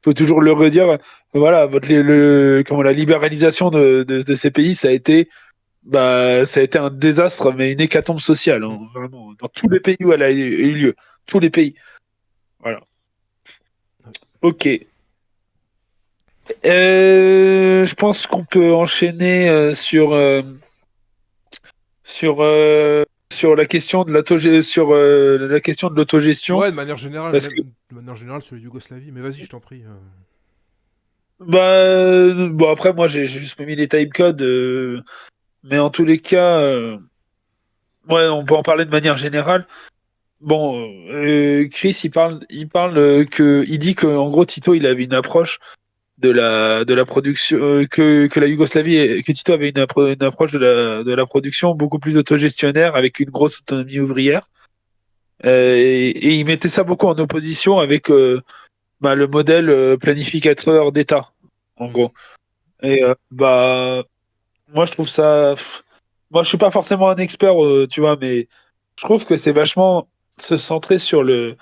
Faut toujours le redire. Voilà, comment la libéralisation de ces pays, ça a été un désastre, mais une hécatombe sociale, Mm. hein, vraiment, dans tous les pays où elle a eu lieu, tous les pays. Voilà. Ouais. Ok. Je pense qu'on peut enchaîner sur, euh, sur la question de l'autogestion, Ouais, de manière générale, parce que même de manière générale sur la Yougoslavie, mais vas-y, je t'en prie. bon, après moi j'ai juste mis les timecodes, mais en tous les cas, ouais, on peut en parler de manière générale. Bon, Chris il dit que en gros Tito il avait une approche de la production, que la que Tito avait une approche de la production beaucoup plus autogestionnaire avec une grosse autonomie ouvrière. Et il mettait ça beaucoup en opposition avec le modèle planificateur d'État, en Mm. gros. Et moi, je trouve ça. Moi, je suis pas forcément un expert, tu vois, mais je trouve que c'est vachement se centrer sur le.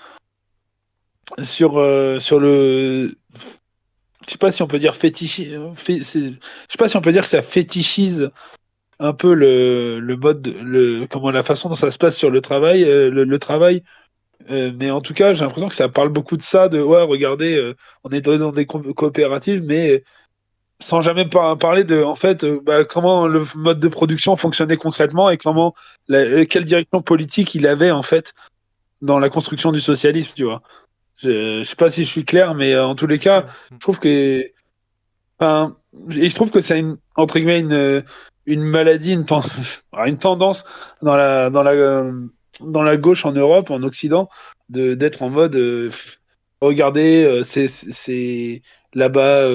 Je sais pas si on peut dire je sais pas si on peut dire que ça fétichise un peu le mode, comment la façon dont ça se passe sur le travail, le travail. Mais en tout cas, j'ai l'impression que ça parle beaucoup de ça, de ouais, regardez, on est dans des coopératives, mais sans jamais parler de, en fait, comment le mode de production fonctionnait concrètement et quelle direction politique il avait en fait dans la construction du socialisme, tu vois. Je sais pas si je suis clair, mais en tous les Si, si. cas, je trouve que, enfin, et je trouve que c'est entre guillemets une maladie, une tendance dans la gauche en Europe, en Occident, d'être en mode, regardez, c'est là-bas,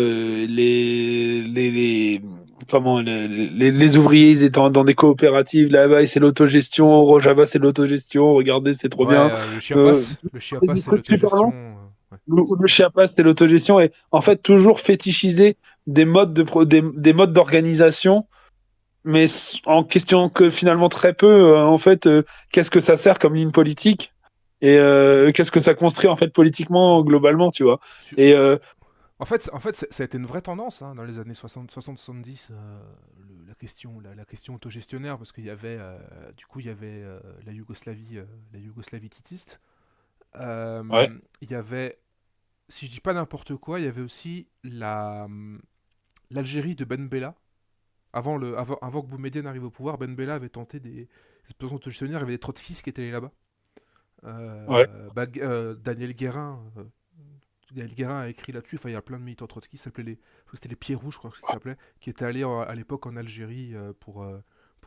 les ouvriers, ils étaient dans des coopératives là-bas, et c'est l'autogestion, Rojava, c'est l'autogestion, regardez, c'est trop Ouais, bien. Euh, Le des Chiapas, c'est trucs super l'autogestion. longs. Ouais. Le Chiapas, c'était l'autogestion, et en fait, toujours fétichiser des modes d'organisation, mais en question que finalement très peu, en fait, qu'est-ce que ça sert comme ligne politique et qu'est-ce que ça construit en fait politiquement globalement, tu vois. Su- Et su- En fait, ça a été une vraie tendance, hein, dans les années 60-70, la question autogestionnaire, parce qu'il y avait, il y avait la Yougoslavie titiste. ouais, Il y avait, si je dis pas n'importe quoi, il y avait aussi l'Algérie de Ben Bella. Avant que Boumedienne arrive au pouvoir, Ben Bella avait tenté des explosions autogestionnaires, il y avait des trotskistes qui étaient allés là-bas. ouais, Daniel Guérin a écrit là-dessus. Enfin, il y a plein de militants trotskistes, c'était les Pieds Rouges, je crois que ça s'appelait, qui étaient allés à l'époque en Algérie pour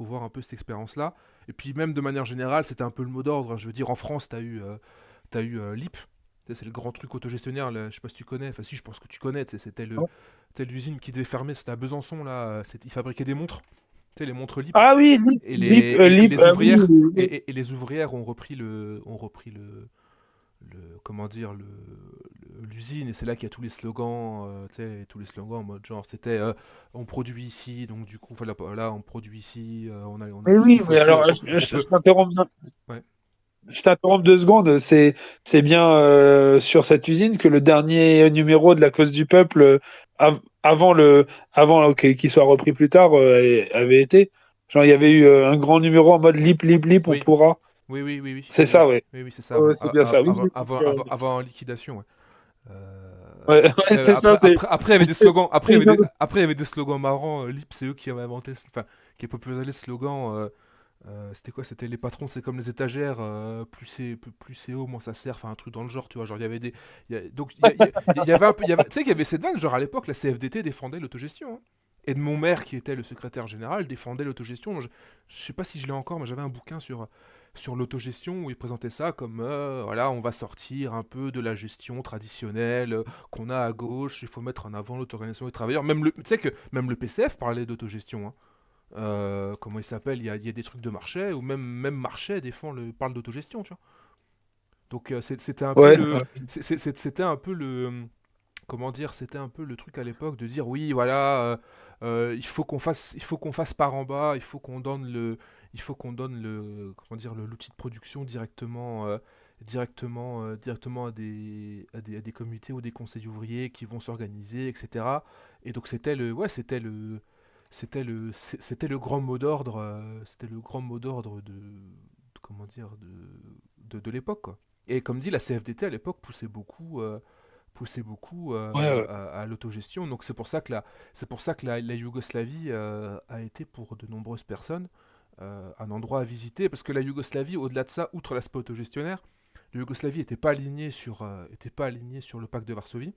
voir un peu cette expérience-là. Et puis même de manière générale, c'était un peu le mot d'ordre, hein. Je veux dire, en France, t'as eu LIP. C'est le grand truc autogestionnaire, là, je sais pas si tu connais, enfin si, je pense que tu connais, c'était l'usine qui devait fermer, c'était à Besançon, là, ils fabriquaient des montres. Tu sais, les montres LIP. Ah oui, Et Lip, et Lip, les oui, ouvrières, oui, oui. et les ouvrières ont repris comment dire, l'usine, et c'est là qu'il y a tous les slogans, tu sais, tous les slogans en mode genre, c'était on produit ici, donc du coup, voilà, on produit ici, on a Mais tout ce qu'il oui, faut mais ici, alors, on peut. je t'interromps. Ouais. Je t'interromps 2 secondes. C'est bien sur cette usine que le dernier numéro de La Cause du Peuple, avant qu'il soit repris plus tard, avait été. Genre, il y avait eu un grand numéro en mode lip, lip, lip, on Oui, pourra. oui, oui, oui, oui, C'est oui, ça, ouais. oui, oui, c'est ça, Ouais, c'est bien ça. Oui, oui, avant liquidation, ouais. ouais, ouais, Après, c'est ça. après, il y avait des slogans. Après, il y avait Non, après, il y avait des slogans marrants. Lip, c'est eux qui avaient inventé, enfin, qui a popularisé le slogan. C'était quoi? C'était les patrons, c'est comme les étagères. Plus c'est haut, moins ça sert. Enfin, un truc dans le genre, tu vois. Genre, il y avait des. Donc, il y avait un peu. Tu sais qu'il y avait cette vanne. Genre, à l'époque, la CFDT défendait l'autogestion, hein. Edmond Maire, qui était le secrétaire général, défendait l'autogestion. Je sais pas si je l'ai encore, mais j'avais un bouquin sur l'autogestion où il présentait ça comme voilà, on va sortir un peu de la gestion traditionnelle qu'on a à gauche, il faut mettre en avant l'auto-organisation des travailleurs. Tu sais que même le PCF parlait d'autogestion, hein. Comment il s'appelle, il y a des trucs de Marchais, ou même Marchais parle d'autogestion, tu vois. Donc c'était un peu ouais, c'était un peu comment dire, c'était un peu le truc à l'époque de dire oui, voilà, il faut qu'on fasse par en bas, il faut qu'on donne comment dire, l'outil de production directement à des comités ou des conseils ouvriers qui vont s'organiser, etc. Et donc c'était le grand mot d'ordre, comment dire, de l'époque, quoi. Et comme dit, la CFDT à l'époque poussait beaucoup ouais. à l'autogestion. Donc c'est pour ça que la Yougoslavie a été pour de nombreuses personnes un endroit à visiter, parce que la Yougoslavie, au-delà de ça, outre l'aspect autogestionnaire, la Yougoslavie n'était pas alignée sur le pacte de Varsovie.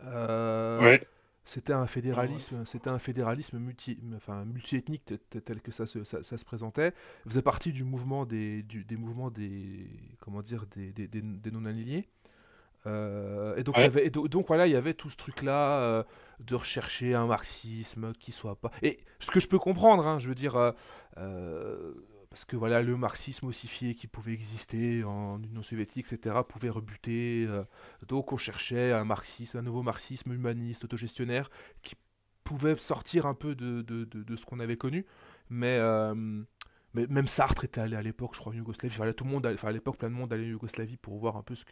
Euh, Ouais. c'était un fédéralisme multiethnique tel que ça se présentait. Il faisait partie du mouvement des mouvements comment dire, des non-alignés. Et donc, Ouais. donc voilà, il y avait tout ce truc-là de rechercher un marxisme qui soit pas. Et ce que je peux comprendre, hein, je veux dire, parce que voilà, le marxisme ossifié qui pouvait exister en Union soviétique, etc., pouvait rebuter. Donc on cherchait un nouveau marxisme humaniste, autogestionnaire, qui pouvait sortir un peu de ce qu'on avait connu. Mais, mais même Sartre était allé à l'époque, je crois, en Yougoslavie. Enfin, tout le monde, à l'époque, plein de monde allait en Yougoslavie pour voir un peu ce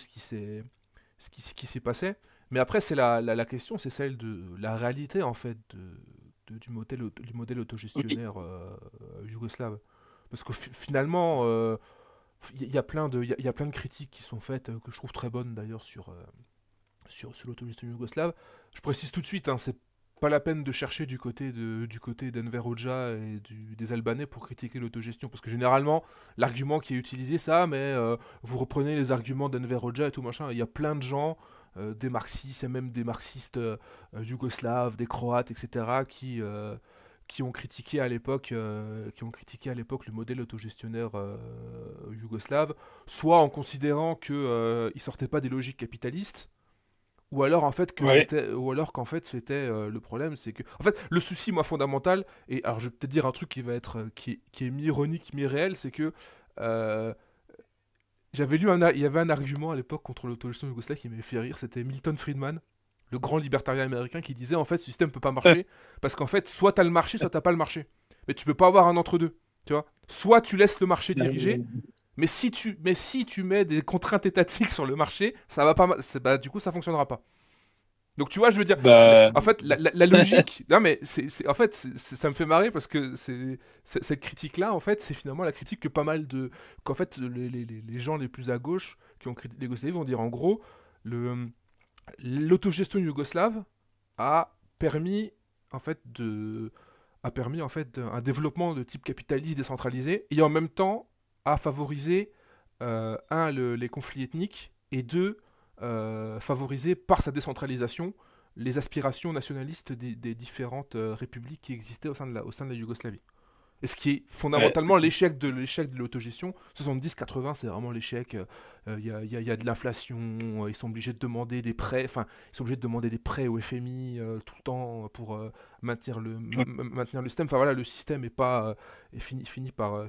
qui s'y passait. Mais après, c'est la question, c'est celle de la réalité, en fait, du modèle Oui. autogestionnaire yougoslave. Parce que finalement, il y a plein de critiques qui sont faites, que je trouve très bonnes d'ailleurs, sur l'autogestion yougoslave. Je précise tout de suite, hein, c'est pas la peine de chercher du côté d'Enver Hoxha et des Albanais pour critiquer l'autogestion, parce que généralement, l'argument qui est utilisé, ça, mais vous reprenez les arguments d'Enver Hoxha et tout machin, il y a plein de gens, des marxistes, et même des marxistes yougoslaves, des croates, etc., qui ont critiqué à l'époque le modèle autogestionnaire yougoslave, soit en considérant que il sortait pas des logiques capitalistes, Ouais. ou alors qu'en fait c'était le problème, c'est que en fait le souci, moi, fondamental, et alors je vais peut-être dire un truc qui va être qui est mi-ironique mi-réel, c'est que euh, il y avait un argument à l'époque contre l'autogestion yougoslave qui m'avait fait rire, c'était Milton Friedman, le grand libertarien américain, qui disait en fait ce système peut pas marcher parce qu'en fait soit t'as le marché, soit t'as pas le marché, mais tu peux pas avoir un entre-deux, tu vois. Soit tu laisses le marché diriger, mais si tu mets des contraintes étatiques sur le marché, ça va pas, bah, du coup ça fonctionnera pas. Donc tu vois, je veux dire, Bah, en fait, la logique, non mais en fait, ça me fait marrer parce que cette critique-là, en fait, c'est finalement la critique qu'en fait, les gens les plus à gauche qui ont critiqué les Yougoslavie vont dire en gros, l'autogestion yougoslave a permis, en fait, un développement de type capitaliste décentralisé, et en même temps a favorisé, les conflits ethniques, et deux, favoriser par sa décentralisation les aspirations nationalistes des différentes républiques qui existaient au sein de la Yougoslavie. Et ce qui est fondamentalement l'échec de l'autogestion. 70-80, c'est vraiment l'échec. Il y a de l'inflation, ils sont obligés de demander des prêts, enfin, ils sont obligés de demander des prêts au FMI tout le temps pour maintenir le système. Enfin voilà, le système est pas finit par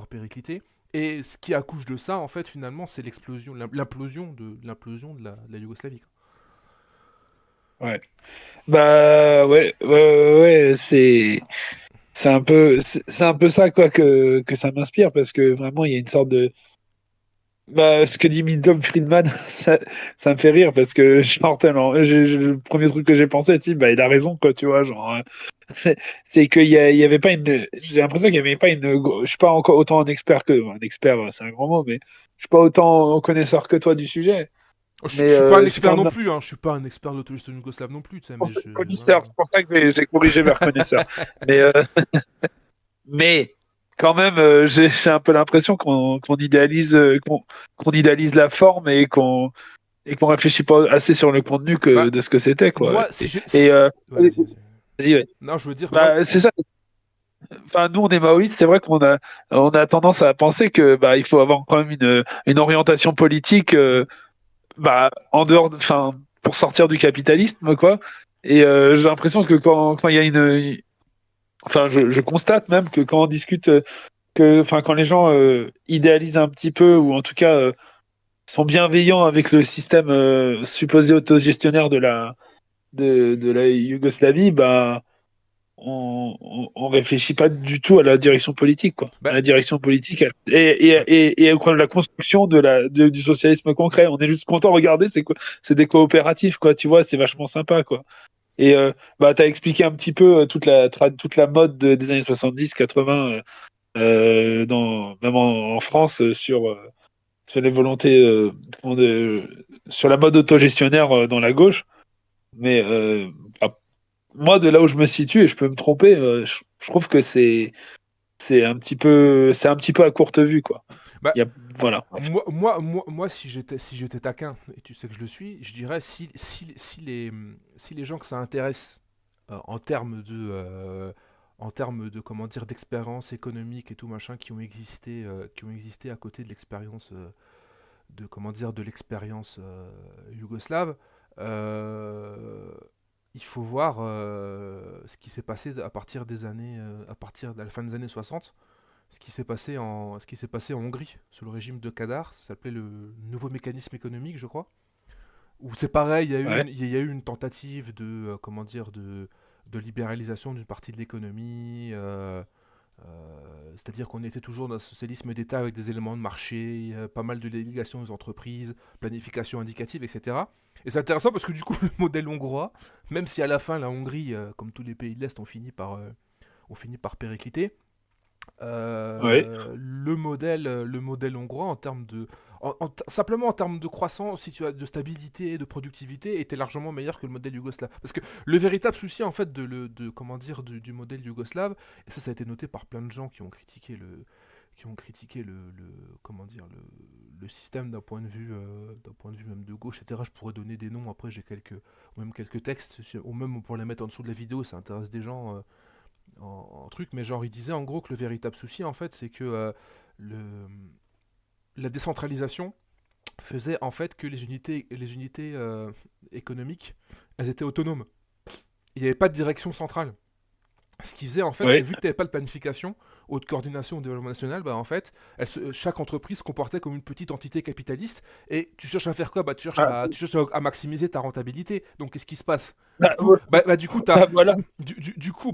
péricliter. Et ce qui accouche de ça, en fait, finalement, c'est l'implosion de la Yougoslavie. Ouais. Bah ouais, c'est un peu ça quoi que ça m'inspire parce que vraiment il y a une sorte de bah ce que dit Milton Friedman ça me fait rire parce que genre tellement le premier truc que j'ai pensé bah il a raison quoi tu vois genre c'est qu'il y avait pas une j'ai l'impression qu'il y avait pas je suis pas encore autant un expert c'est un grand mot mais je suis pas autant connaisseur que toi du sujet Je mais suis pas un j'ai expert quand non même plus, hein. Je suis pas un expert de l'autogestion yougoslave non plus, tu sais, mais voilà. connaisseur c'est pour ça que j'ai corrigé vers connaisseur mais mais quand même, j'ai un peu l'impression qu'on idéalise la forme et qu'on réfléchit pas assez sur le contenu que Bah, de ce que c'était quoi. moi, si j'ai. Et Ouais, vas-y, vas-y. vas-y, ouais. Non, je veux dire, moi. Bah, c'est ça. Enfin, nous on est maoïstes, c'est vrai on a tendance à penser que bah il faut avoir quand même une orientation politique bah en dehors, enfin pour sortir du capitalisme quoi. Et j'ai l'impression que quand il y a enfin je constate même que quand on discute enfin, quand les gens idéalisent un petit peu, ou en tout cas sont bienveillants avec le système supposé autogestionnaire de la Yougoslavie, bah, on réfléchit pas du tout à la direction politique, quoi. À Bah, la direction politique ouais. et à la construction du socialisme concret. On est juste content, regardez, c'est quoi? C'est des coopératives, quoi, tu vois, c'est vachement sympa, quoi. Et bah, tu as expliqué un petit peu toute la mode des années 70-80 même en France sur les volontés sur la mode autogestionnaire dans la gauche. Mais bah, moi, de là où je me situe, et je peux me tromper, je trouve que c'est un petit peu à courte vue, quoi. Bah, Il y a, voilà. Bref. moi, si j'étais taquin, et tu sais que je le suis, je dirais si les gens que ça intéresse en termes de comment dire d'expérience économique et tout machin qui ont existé à côté de l'expérience de comment dire de l'expérience yougoslave. euh, il faut voir ce qui s'est passé à partir de la fin des années 60, ce qui s'est passé en Hongrie sous le régime de Kadar. Ça s'appelait le nouveau mécanisme économique, je crois. Où c'est pareil, Ouais. il y a eu une tentative comment dire, de libéralisation d'une partie de l'économie. C'est-à-dire qu'on était toujours dans un socialisme d'État avec des éléments de marché, pas mal de délégations aux entreprises, planification indicative, etc. Et c'est intéressant parce que du coup, le modèle hongrois, même si à la fin la Hongrie, comme tous les pays de l'Est, ont fini par péricliter, Ouais. le modèle hongrois en termes simplement en termes de croissance, de stabilité, de productivité, était largement meilleur que le modèle yougoslave. Parce que le véritable souci en fait comment dire du modèle yougoslave, et ça a été noté par plein de gens comment dire le système d'un point de vue même de gauche, etc. Je pourrais donner des noms après, j'ai quelques textes, ou même pour les mettre en dessous de la vidéo, ça intéresse des gens. En truc, mais genre il disait en gros que le véritable souci en fait c'est que le, la décentralisation faisait en fait que les unités économiques, elles étaient autonomes. Il n'y avait pas de direction centrale. Ce qui faisait en fait que Ouais. vu que tu n'avais pas de planification ou de coordination au développement national, bah en fait, chaque entreprise se comportait comme une petite entité capitaliste. Et tu cherches à faire quoi? Bah Ah, tu cherches à maximiser ta rentabilité. Donc qu'est-ce qui se passe? bah, Du coup, du coup, bah, voilà. du coup,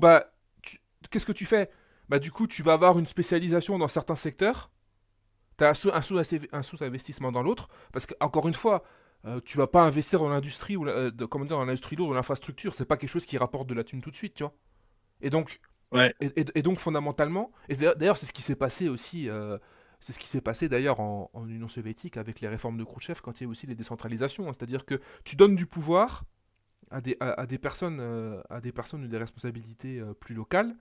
qu'est-ce que tu fais? Bah du coup, tu vas avoir une spécialisation dans certains secteurs. Tu as un sous-investissement dans l'autre, parce que encore une fois, tu vas pas investir dans l'industrie comment dire, dans l'industrie lourde ou l'infrastructure, c'est pas quelque chose qui rapporte de la thune tout de suite, tu vois. Et donc, Ouais. et donc fondamentalement, et d'ailleurs c'est ce qui s'est passé aussi, c'est ce qui s'est passé d'ailleurs en Union soviétique avec les réformes de Khrouchtchev quand il y a eu aussi les décentralisations, hein. C'est-à-dire que tu donnes du pouvoir à des personnes ou des responsabilités plus locales.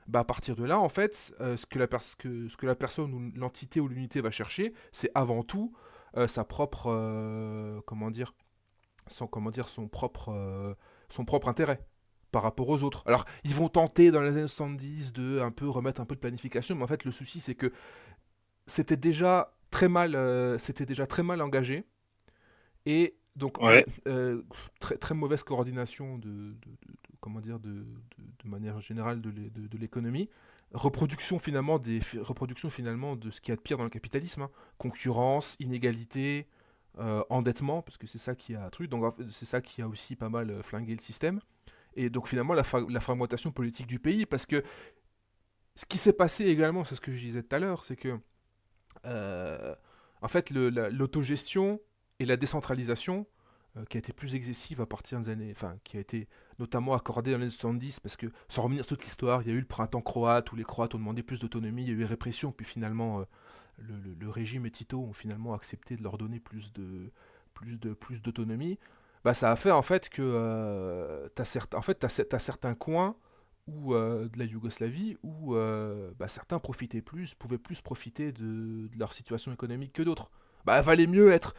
Bah à partir de là, en fait, ce que la personne ou l'entité ou l'unité va chercher, c'est avant tout sa propre, comment dire, son propre intérêt. par rapport aux autres. Alors, ils vont tenter dans les années 70 de un peu remettre un peu de planification, mais en fait, le souci, c'est que c'était déjà très mal engagé, et donc Ouais. très, très mauvaise coordination comment dire, de manière générale de l'économie. Reproduction finalement de ce qu'il y a de pire dans le capitalisme, hein. Concurrence, inégalité, endettement, parce que c'est ça qui a truc, donc c'est ça qui a aussi pas mal flingué le système. Et donc finalement la fragmentation politique du pays, parce que ce qui s'est passé également, c'est ce que je disais tout à l'heure, c'est que euh, en fait l'autogestion et la décentralisation, qui a été plus excessive à partir des années, enfin qui a été notamment accordée dans les années 70, parce que sans revenir sur toute l'histoire, il y a eu le printemps croate où les Croates ont demandé plus d'autonomie, il y a eu répression, puis finalement le régime et Tito ont finalement accepté de leur donner plus d'autonomie. Bah, ça a fait en fait que t'as certains coins de la Yougoslavie où bah, certains pouvaient plus profiter de leur situation économique que d'autres. Bah, valait mieux être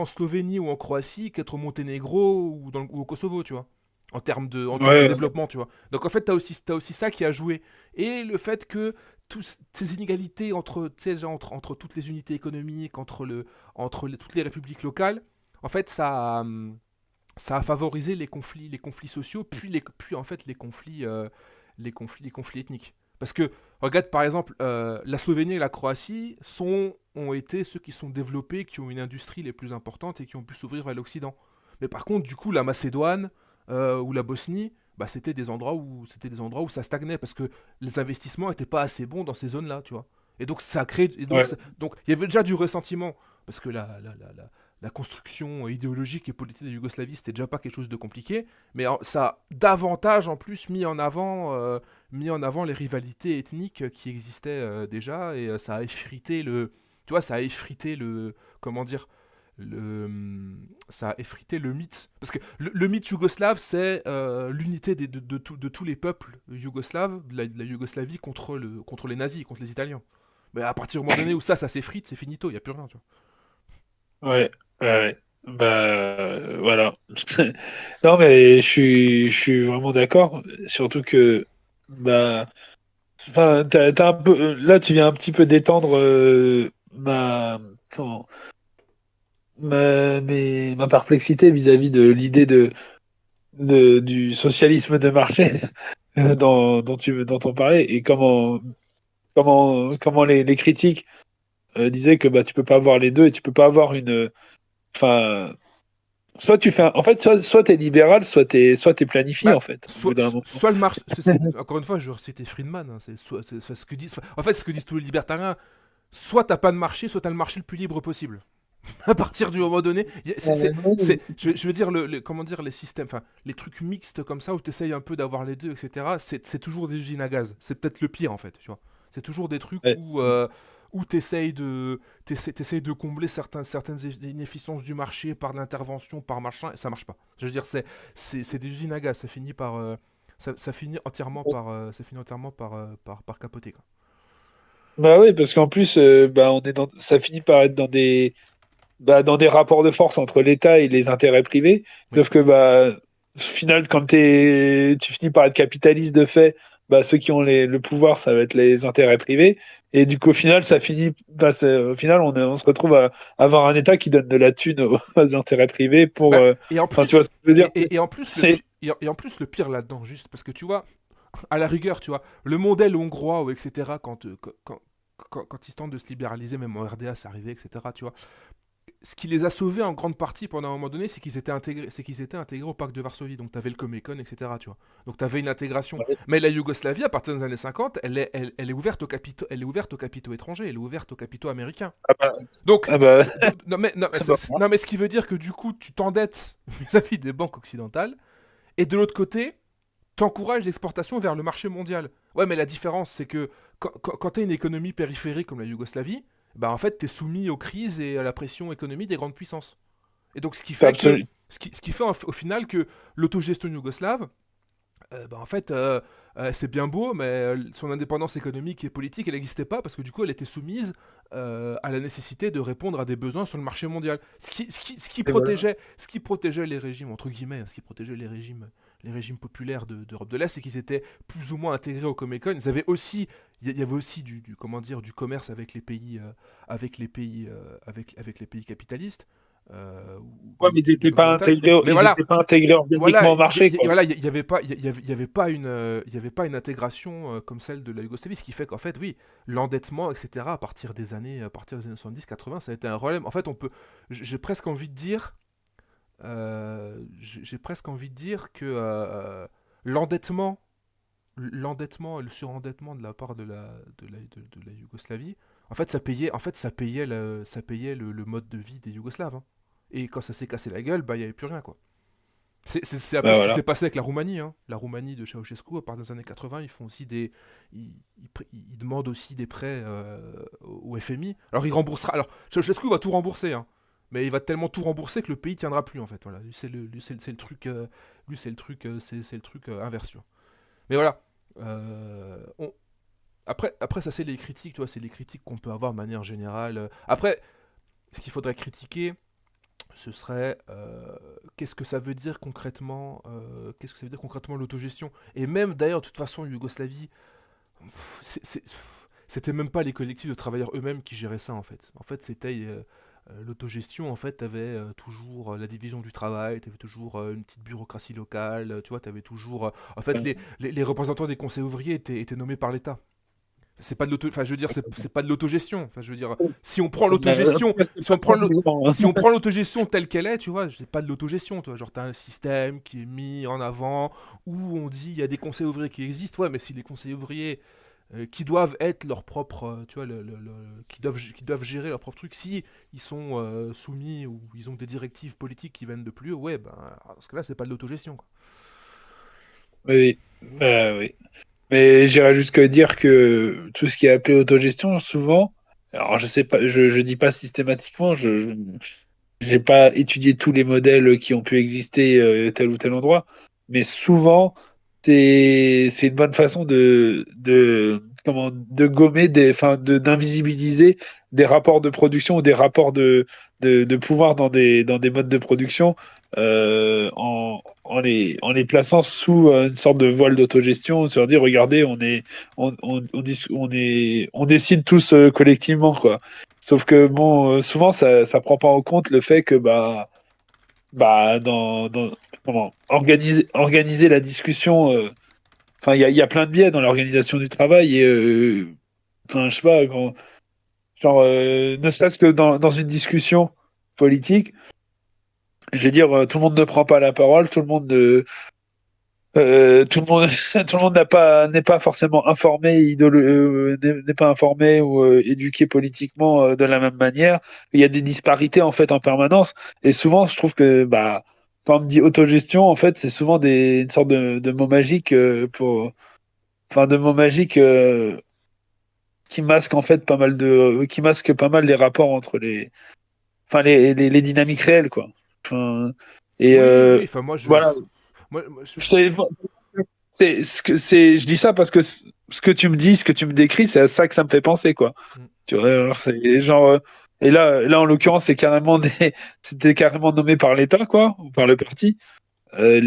en Slovénie ou en Croatie qu'être au Monténégro ou au Kosovo, tu vois. En termes de Ouais. développement, tu vois. Donc en fait, t'as aussi ça qui a joué. Et le fait que toutes ces inégalités entre toutes les unités économiques, toutes les républiques locales, en fait, ça a favorisé les conflits sociaux, puis en fait les conflits ethniques. Parce que, regarde par exemple, la Slovénie et la Croatie ont été ceux qui sont développés, qui ont une industrie les plus importantes et qui ont pu s'ouvrir vers l'Occident. Mais par contre, du coup, la Macédoine ou la Bosnie, bah, c'était des endroits où ça stagnait parce que les investissements n'étaient pas assez bons dans ces zones-là, tu vois. Et donc ça crée, et Ouais. donc il y avait déjà du ressentiment parce que la construction idéologique et politique de la Yougoslavie, c'était déjà pas quelque chose de compliqué, mais ça a davantage en plus mis en avant les rivalités ethniques qui existaient déjà, et ça a effrité tu vois, ça a effrité comment dire, ça a effrité le mythe. Parce que le mythe yougoslave, c'est l'unité de tous les peuples yougoslaves, de la Yougoslavie contre les nazis, contre les Italiens. Mais à partir du moment donné où ça s'effrite, c'est finito, il n'y a plus rien, tu Ouais. Ouais. Bah voilà. Non mais je suis vraiment d'accord. Surtout que bah enfin, t'as un peu là tu viens un petit peu d'étendre comment ma perplexité vis-à-vis de l'idée du socialisme de marché dont on parlait et comment les critiques disaient que bah tu peux pas avoir les deux et tu peux pas avoir une enfin soit tu fais en fait soit t'es libéral soit t'es planifié Bah, en fait au bout d'un moment. soit le marché. Encore une fois, je citais Friedman. Hein, c'est ce que disent. En fait, ce que disent tous les libertariens. Soit t'as pas de marché, soit t'as le marché le plus libre possible. À partir du moment donné, je veux dire, comment dire, les systèmes, enfin, les trucs mixtes comme ça où tu essayes un peu d'avoir les deux, etc. C'est toujours des usines à gaz. C'est peut-être le pire en fait, tu vois. C'est toujours des trucs Ouais. où t'essayes de combler certaines inefficiences du marché par l'intervention, par machin, et ça marche pas. Je veux dire, c'est des usines à gaz. Ça finit entièrement par capoter, quoi. Bah oui, parce qu'en plus, bah, ça finit par être dans des rapports de force entre l'État et les intérêts privés. Oui. Sauf que, bah, au final, quand tu finis par être capitaliste de fait, bah, ceux qui ont le pouvoir, ça va être les intérêts privés. Et du coup, au final, au final, on se retrouve à avoir un État qui donne de la thune aux intérêts privés pour. Bah, et en Enfin, tu vois plus, ce que je veux dire? et en plus C'est. et en plus le pire là-dedans, juste parce que tu vois, à la rigueur, tu vois, le modèle hongrois ou etc. Quand ils tentent de se libéraliser, même en RDA, c'est arrivé, etc. Tu vois, ce qui les a sauvés en grande partie pendant un moment donné, c'est qu'ils étaient intégrés au pacte de Varsovie. Donc tu avais le Comecon, etc. Tu vois. Donc tu avais une intégration. Mais la Yougoslavie, à partir des années 50, elle est ouverte aux capitaux étrangers, elle est ouverte aux capitaux américains. Ah bah, Donc, ah bah, ah bah, non, mais ce qui veut dire que du coup, tu t'endettes vis-à-vis des banques occidentales, et de l'autre côté, t'encourages l'exportation vers le marché mondial. Ouais, mais la différence, c'est que quand tu as une économie périphérique comme la Yougoslavie, bah en fait, tu es soumis aux crises et à la pression économique des grandes puissances. Et donc, t'as absolument. ce qui fait au final que l'autogestion yougoslave, bah, en fait, c'est bien beau, mais son indépendance économique et politique, elle n'existait pas parce que du coup, elle était soumise à la nécessité de répondre à des besoins sur le marché mondial. Ce qui protégeait les régimes, entre guillemets, ce qui protégeait les régimes populaires d'Europe de l'Est, c'est qu'ils étaient plus ou moins intégrés au Comecon. Ils avaient aussi, il y avait aussi comment dire, du commerce avec les pays, avec les pays capitalistes Ouais, mais du continental. Mais ils voilà, étaient pas intégrés organiquement voilà, au marché, quoi. voilà, il y avait pas, il y avait pas une, il y avait pas une intégration comme celle de la Yougoslavie, ce qui fait qu'en fait, oui, l'endettement, etc. À partir des années 70-80, ça a été un problème. En fait, j'ai presque envie de dire, j'ai presque envie de dire que l'endettement, l'endettement et le surendettement de la part de la Yougoslavie, ça payait le mode de vie des Yougoslaves, hein. Et quand ça s'est cassé la gueule, bah il y avait plus rien, quoi. C'est un peu Bah ce qui voilà. s'est passé avec la Roumanie, hein. La Roumanie de Ceausescu, à partir des années 80, ils font aussi ils demandent aussi des prêts au FMI. Alors il remboursera. Alors Ceausescu va tout rembourser, hein. Mais il va tellement tout rembourser que le pays tiendra plus, en fait. Voilà. C'est le truc. C'est le truc inverse, tu vois. Mais voilà. Après, ça c'est les critiques, tu vois, c'est les critiques qu'on peut avoir de manière générale. Après, ce qu'il faudrait critiquer, ce serait qu'est-ce que ça veut dire concrètement l'autogestion. Et même d'ailleurs, de toute façon, en Yougoslavie, c'était même pas les collectifs de travailleurs eux-mêmes qui géraient ça, en fait. En fait, c'était l'autogestion. En fait, t'avais toujours la division du travail, t'avais toujours une petite bureaucratie locale, tu vois, t'avais toujours en fait les représentants des conseils ouvriers étaient nommés par l'État. C'est pas de l'auto, enfin je veux dire, c'est pas de l'autogestion. Enfin je veux dire, si on prend l'autogestion, C'est pas trop si on prend l'autogestion telle qu'elle est, tu vois, c'est pas de l'autogestion, tu vois. Genre t'as un système qui est mis en avant où on dit il y a des conseils ouvriers qui existent, ouais, mais si les conseils ouvriers qui doivent être leur propre, tu vois, qui doivent gérer leur propre truc, si ils sont soumis ou ils ont des directives politiques qui viennent de plus haut, ouais, ben dans ce cas-là c'est pas de l'autogestion, quoi. Oui, oui. Mais j'irais jusqu'à dire que tout ce qui est appelé autogestion, souvent, alors je sais pas, je dis pas systématiquement, j'ai pas étudié tous les modèles qui ont pu exister tel ou tel endroit, mais souvent c'est une bonne façon de gommer enfin d'invisibiliser des rapports de production ou des rapports de pouvoir dans des modes de production en les plaçant sous une sorte de voile d'autogestion, se dire regardez on décide tous collectivement, quoi. Sauf que bon, souvent ça prend pas en compte le fait que organiser la discussion. Enfin, il y a plein de biais dans l'organisation du travail et enfin, je sais pas, genre ne serait-ce que dans une discussion politique, je veux dire, tout le monde ne prend pas la parole, tout le monde, tout le monde n'est pas forcément informé, n'est pas informé ou éduqué politiquement de la même manière. Il y a des disparités en fait en permanence. Et souvent, je trouve que quand on me dit autogestion, en fait, c'est souvent une sorte de mot magique enfin, de mots magiques qui masquent en fait qui masquent pas mal les rapports entre enfin, les dynamiques réelles, quoi. Enfin, et Oui, oui, enfin voilà. C'est je dis ça parce que ce que tu me dis, ce que tu me décris, c'est à ça que ça me fait penser, quoi. Mm. Tu vois, alors c'est genre, et là, en l'occurrence, c'était carrément nommé par l'État, quoi, ou par le parti. Ouais,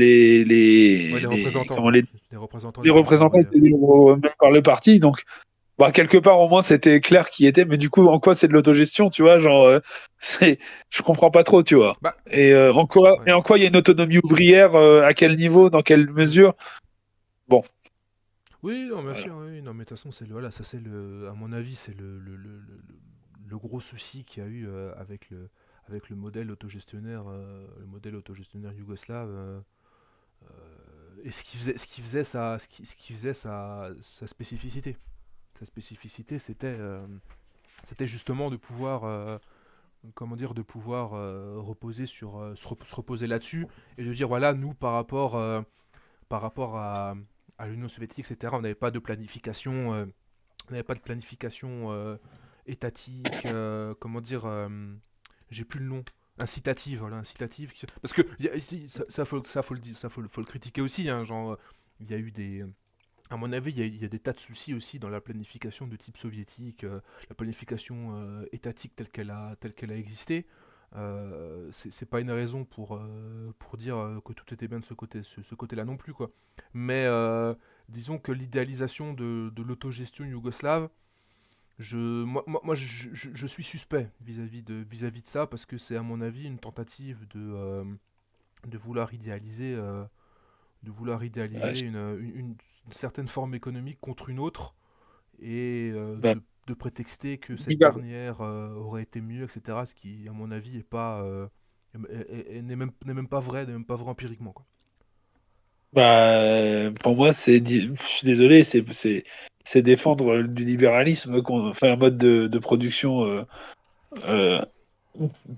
Comment les représentants les des conseils représentants ouvriers. étaient élus même par le parti, donc, quelque part, au moins, c'était clair qui était, mais du coup, en quoi c'est de l'autogestion, tu vois, genre, je comprends pas trop, tu vois. Bah, Et ouais. en quoi il y a une autonomie ouvrière, à quel niveau, dans quelle Mm. mesure? Bon, Oui, non, bien voilà. sûr, oui, non, mais de toute façon, voilà, ça c'est à mon avis, c'est le gros souci qu'il y a eu avec le modèle autogestionnaire yougoslave, et ce qui faisait sa spécificité. Sa spécificité, c'était justement de pouvoir, comment dire, de pouvoir reposer se reposer là-dessus et de dire voilà, nous par rapport à l'Union soviétique, etc. On n'avait pas de planification, étatique, comment dire, j'ai plus le nom. Incitative, voilà, incitative. Parce que faut le critiquer aussi, hein, genre, il y a eu des, à mon avis, il y a des tas de soucis aussi dans la planification de type soviétique, la planification étatique telle qu'elle a existé. C'est pas une raison pour dire que tout était bien de ce côté-là non plus, quoi. Mais disons que l'idéalisation de l'autogestion yougoslave, je suis suspect vis-à-vis de ça, parce que c'est à mon avis une tentative de vouloir idéaliser, Ouais, une certaine forme économique contre une autre, et bah, de prétexter que cette divers. dernière aurait été mieux, etc. Ce qui, à mon avis, est pas, n'est même pas vrai, n'est même pas vrai empiriquement, quoi. Pour moi, je suis désolé, c'est défendre du libéralisme, enfin un mode de production euh,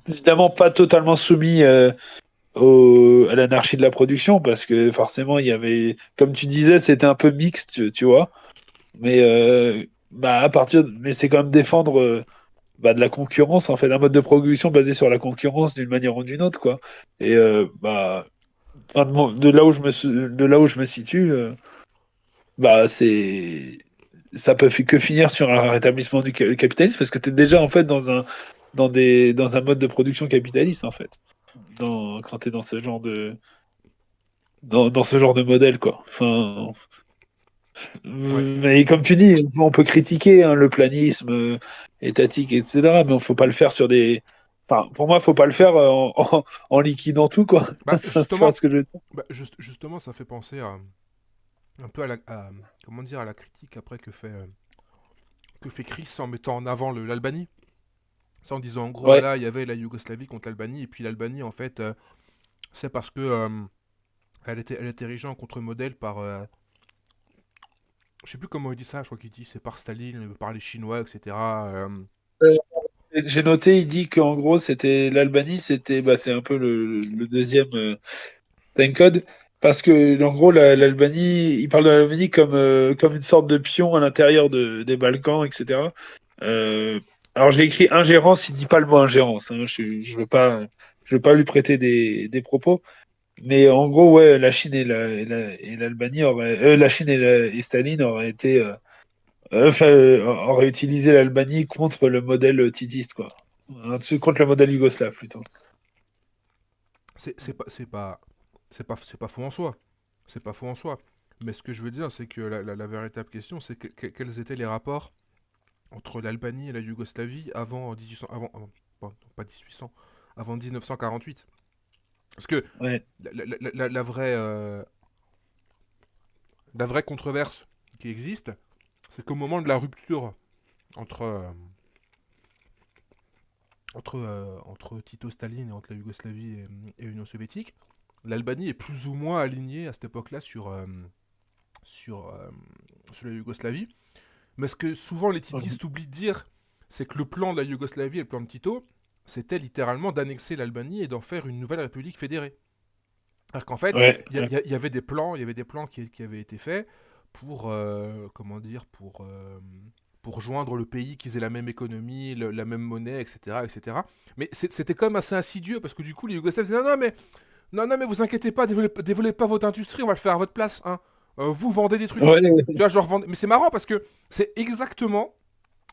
évidemment pas totalement soumis à l'anarchie de la production, parce que forcément, il y avait, comme tu disais, c'était un peu mixte, tu vois. Mais mais c'est quand même défendre de la concurrence, en fait, un mode de production basé sur la concurrence d'une manière ou d'une autre, quoi. Et enfin, de là où je me situe, c'est ça peut que finir sur un rétablissement du capitalisme, parce que tu es déjà en fait dans un mode de production capitaliste, en fait, quand tu es dans ce genre dans ce genre de modèle, quoi. Enfin, Ouais. mais comme tu dis, on peut critiquer, hein, le planisme étatique, etc. Mais il faut pas le faire sur des. Enfin, pour moi, il faut pas le faire en liquidant tout, quoi. Bah, Tu vois justement, ce que je veux dire? justement, ça fait penser un peu comment dire, à la critique après que fait Chris en mettant en avant l'Albanie. Ça, en disant en gros, Ouais. voilà, il y avait la Yougoslavie contre l'Albanie, et puis l'Albanie, en fait, c'est parce que elle était érigée en contre-modèle par. Je sais plus comment il dit ça, je crois qu'il dit c'est par Staline, par les Chinois, etc. Euh, J'ai noté, il dit qu'en gros, c'était l'Albanie, c'est un peu le deuxième time code, parce que en gros, l'Albanie, il parle de l'Albanie comme une sorte de pion à l'intérieur des Balkans, etc. Euh, alors j'ai écrit ingérence, il dit pas le mot ingérence, hein, je veux pas lui prêter des propos, mais en gros, ouais, la Chine et l'Albanie la Chine et Staline auraient auraient utilisé l'Albanie contre le modèle titiste, quoi. Contre le modèle yougoslave, plutôt. C'est pas, c'est pas, c'est pas faux en soi. C'est pas faux en soi. Mais ce que je veux dire, c'est que la véritable question, c'est quels étaient les rapports entre l'Albanie et la Yougoslavie avant 1800, bon, pas 1800, avant 1948. Parce que Ouais. la la vraie controverse qui existe, c'est qu'au moment de la rupture entre, entre Tito Staline et entre la Yougoslavie et l'Union soviétique, l'Albanie est plus ou moins alignée à cette époque-là sur, euh, sur la Yougoslavie. Mais ce que souvent les titistes oublient de dire, c'est que le plan de la Yougoslavie et le plan de Tito, c'était littéralement d'annexer l'Albanie et d'en faire une nouvelle république fédérée. Alors qu'en fait, Ouais. y avait des plans, il y avait des plans qui avaient été faits pour, comment dire, pour joindre le pays, qu'ils aient la même économie, la même monnaie, etc., etc. Mais c'était quand même assez insidieux, parce que du coup, les Yougoslaves disaient non, mais vous inquiétez pas, développez pas votre industrie, on va le faire à votre place, hein. Vous vendez des trucs. Ouais, ouais. Tu vois, genre vendre. Mais c'est marrant parce que c'est exactement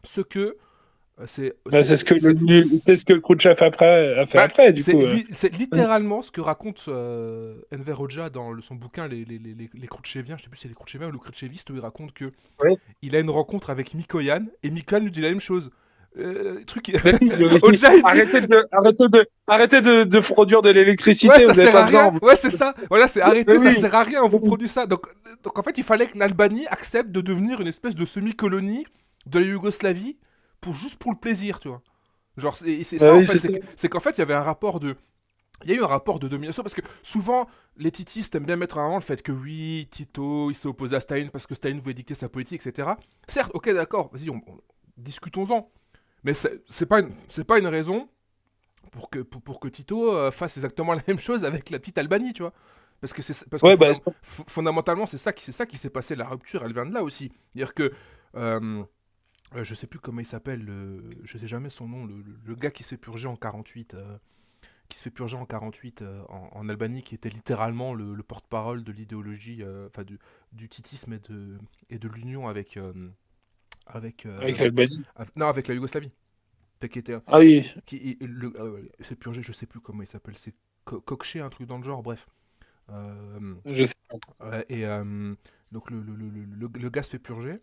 ce que C'est ce que Khrouchtchev a fait bah, après, du coup. c'est littéralement ce que raconte Enver Hoxha dans son bouquin les Khrouchtcheviens, je sais plus si c'est les Khrouchtcheviens ou le Khrouchtcheviste, où il raconte que Ouais. il a une rencontre avec Mikoyan et Mikoyan lui dit la même chose. Truc, Mais oui, Hoxha il dit arrêtez de produire de ouais, l'électricité, ça vous n'avez sert pas à besoin. rien. Ouais, c'est ça. Voilà, c'est Mais arrêté, ça oui. sert à rien, vous produisez ça. Donc en fait, il fallait que l'Albanie accepte de devenir une espèce de semi-colonie de la Yougoslavie juste pour le plaisir, tu vois. Genre, c'est Bah ça en oui, fait, c'est ça. c'est qu'en fait, il y avait un rapport de. Il y a eu un rapport de domination parce que souvent, les titistes aiment bien mettre en avant le fait que oui, Tito, il s'est opposé à Staline parce que Staline voulait dicter sa politique, etc. Certes, ok, d'accord, vas-y, discutons-en. Mais c'est pas une raison pour que Tito fasse exactement la même chose avec la petite Albanie, tu vois. Parce que Ouais, bah, fondamentalement, c'est ça qui s'est passé, la rupture, elle vient de là aussi. C'est-à-dire que, je sais plus comment il s'appelle, je sais jamais son nom, le gars qui se fait purger en 48, qui se fait purger en 48 en Albanie, qui était littéralement le porte-parole de l'idéologie, enfin du titisme et de l'union avec, avec l'Albanie. non, avec la Yougoslavie. Qui était, Ah oui. c'est purgé, je sais plus comment il s'appelle, c'est Kokché, un truc dans le genre, bref. Je sais pas. Et donc le gaz fait purger.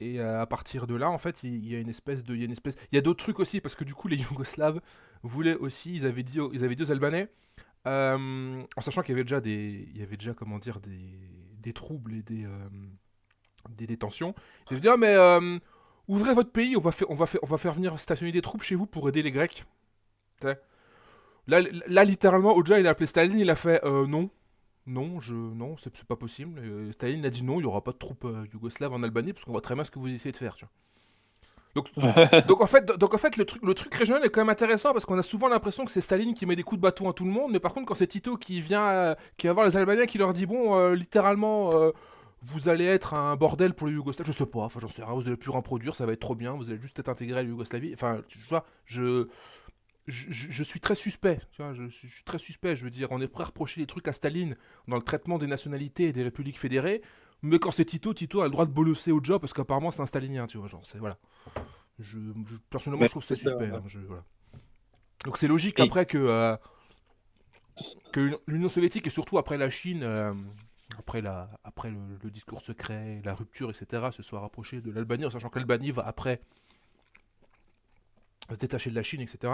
Et à partir de là, en fait, il y a une espèce de, il y a d'autres trucs aussi parce que du coup, les Yougoslaves voulaient aussi, ils avaient dit aux Albanais, en sachant qu'il y avait déjà comment dire, des troubles et des tensions. Ils avaient dit, ah mais ouvrez votre pays, on va faire venir stationner des troupes chez vous pour aider les Grecs. T'sais. Là, littéralement, Oja, il a appelé Staline, il a fait non. Non, c'est pas possible. Staline a dit non, il n'y aura pas de troupes yougoslaves en Albanie parce qu'on voit très bien ce que vous essayez de faire. Tu vois. Donc en fait le truc régional est quand même intéressant parce qu'on a souvent l'impression que c'est Staline qui met des coups de bâton à tout le monde, mais par contre quand c'est Tito qui va voir les Albaniens qui leur dit bon, littéralement, vous allez être un bordel pour les Yougoslaves, je sais pas, enfin j'en sais rien, vous allez plus rien produire, ça va être trop bien, vous allez juste être intégré à la Yougoslavie. Enfin, tu vois, je suis très suspect, tu vois, je suis très suspect, je veux dire, on est prêt à reprocher des trucs à Staline dans le traitement des nationalités et des républiques fédérées, mais quand c'est Tito a le droit de bolosser au job parce qu'apparemment c'est un stalinien, tu vois, genre, c'est, voilà. Personnellement, je trouve ça suspect. Hein, voilà. Donc c'est logique après que l'Union soviétique et surtout après la Chine, après le discours secret, la rupture, etc., se soit rapproché de l'Albanie, en sachant que l'Albanie va après se détacher de la Chine, etc.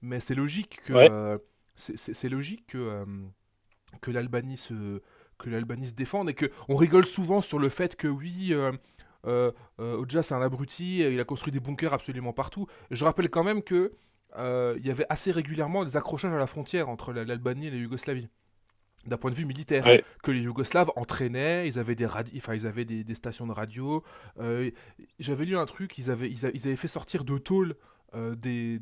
Mais c'est logique que c'est logique que l'Albanie se défende et que on rigole souvent sur le fait que oui. Oja c'est un abruti, il a construit des bunkers absolument partout. Je rappelle quand même que il y avait assez régulièrement des accrochages à la frontière entre l'Albanie et la Yougoslavie, d'un point de vue militaire, que les Yougoslaves entraînaient, ils avaient des stations de radio. J'avais lu un truc, ils avaient fait sortir de tôle des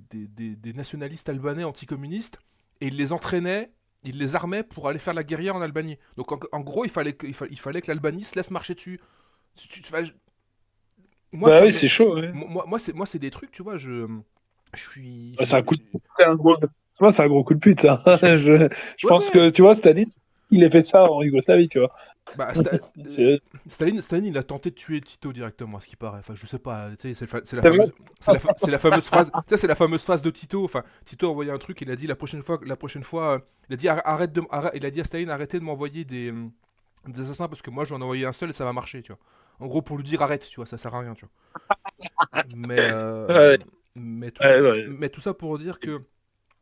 nationalistes albanais anticommunistes et ils les entraînaient. Ils les armaient pour aller faire la guérilla en Albanie. Donc en gros, il fallait que l'Albanie se laisse marcher dessus. Moi, oui, c'est chaud. Ouais. Moi, c'est des trucs, tu vois, je suis. C'est un coup de... c'est un gros coup de pute, ça. Je pense que, tu vois, Staline, il a fait ça en Yougoslavie, tu vois. Bah, Staline, il a tenté de tuer Tito directement, à ce qui paraît. Enfin, je sais pas, tu sais, c'est la fameuse phrase. Tu sais, c'est la fameuse phrase de Tito. Enfin, Tito a envoyé un truc, il a dit la prochaine fois, il a dit il a dit à Staline arrêtez de m'envoyer des assassins parce que moi je vais en envoyer un seul et ça va marcher, tu vois. En gros, pour lui dire arrête, tu vois, ça sert à rien, tu vois. Mais tout ça pour dire que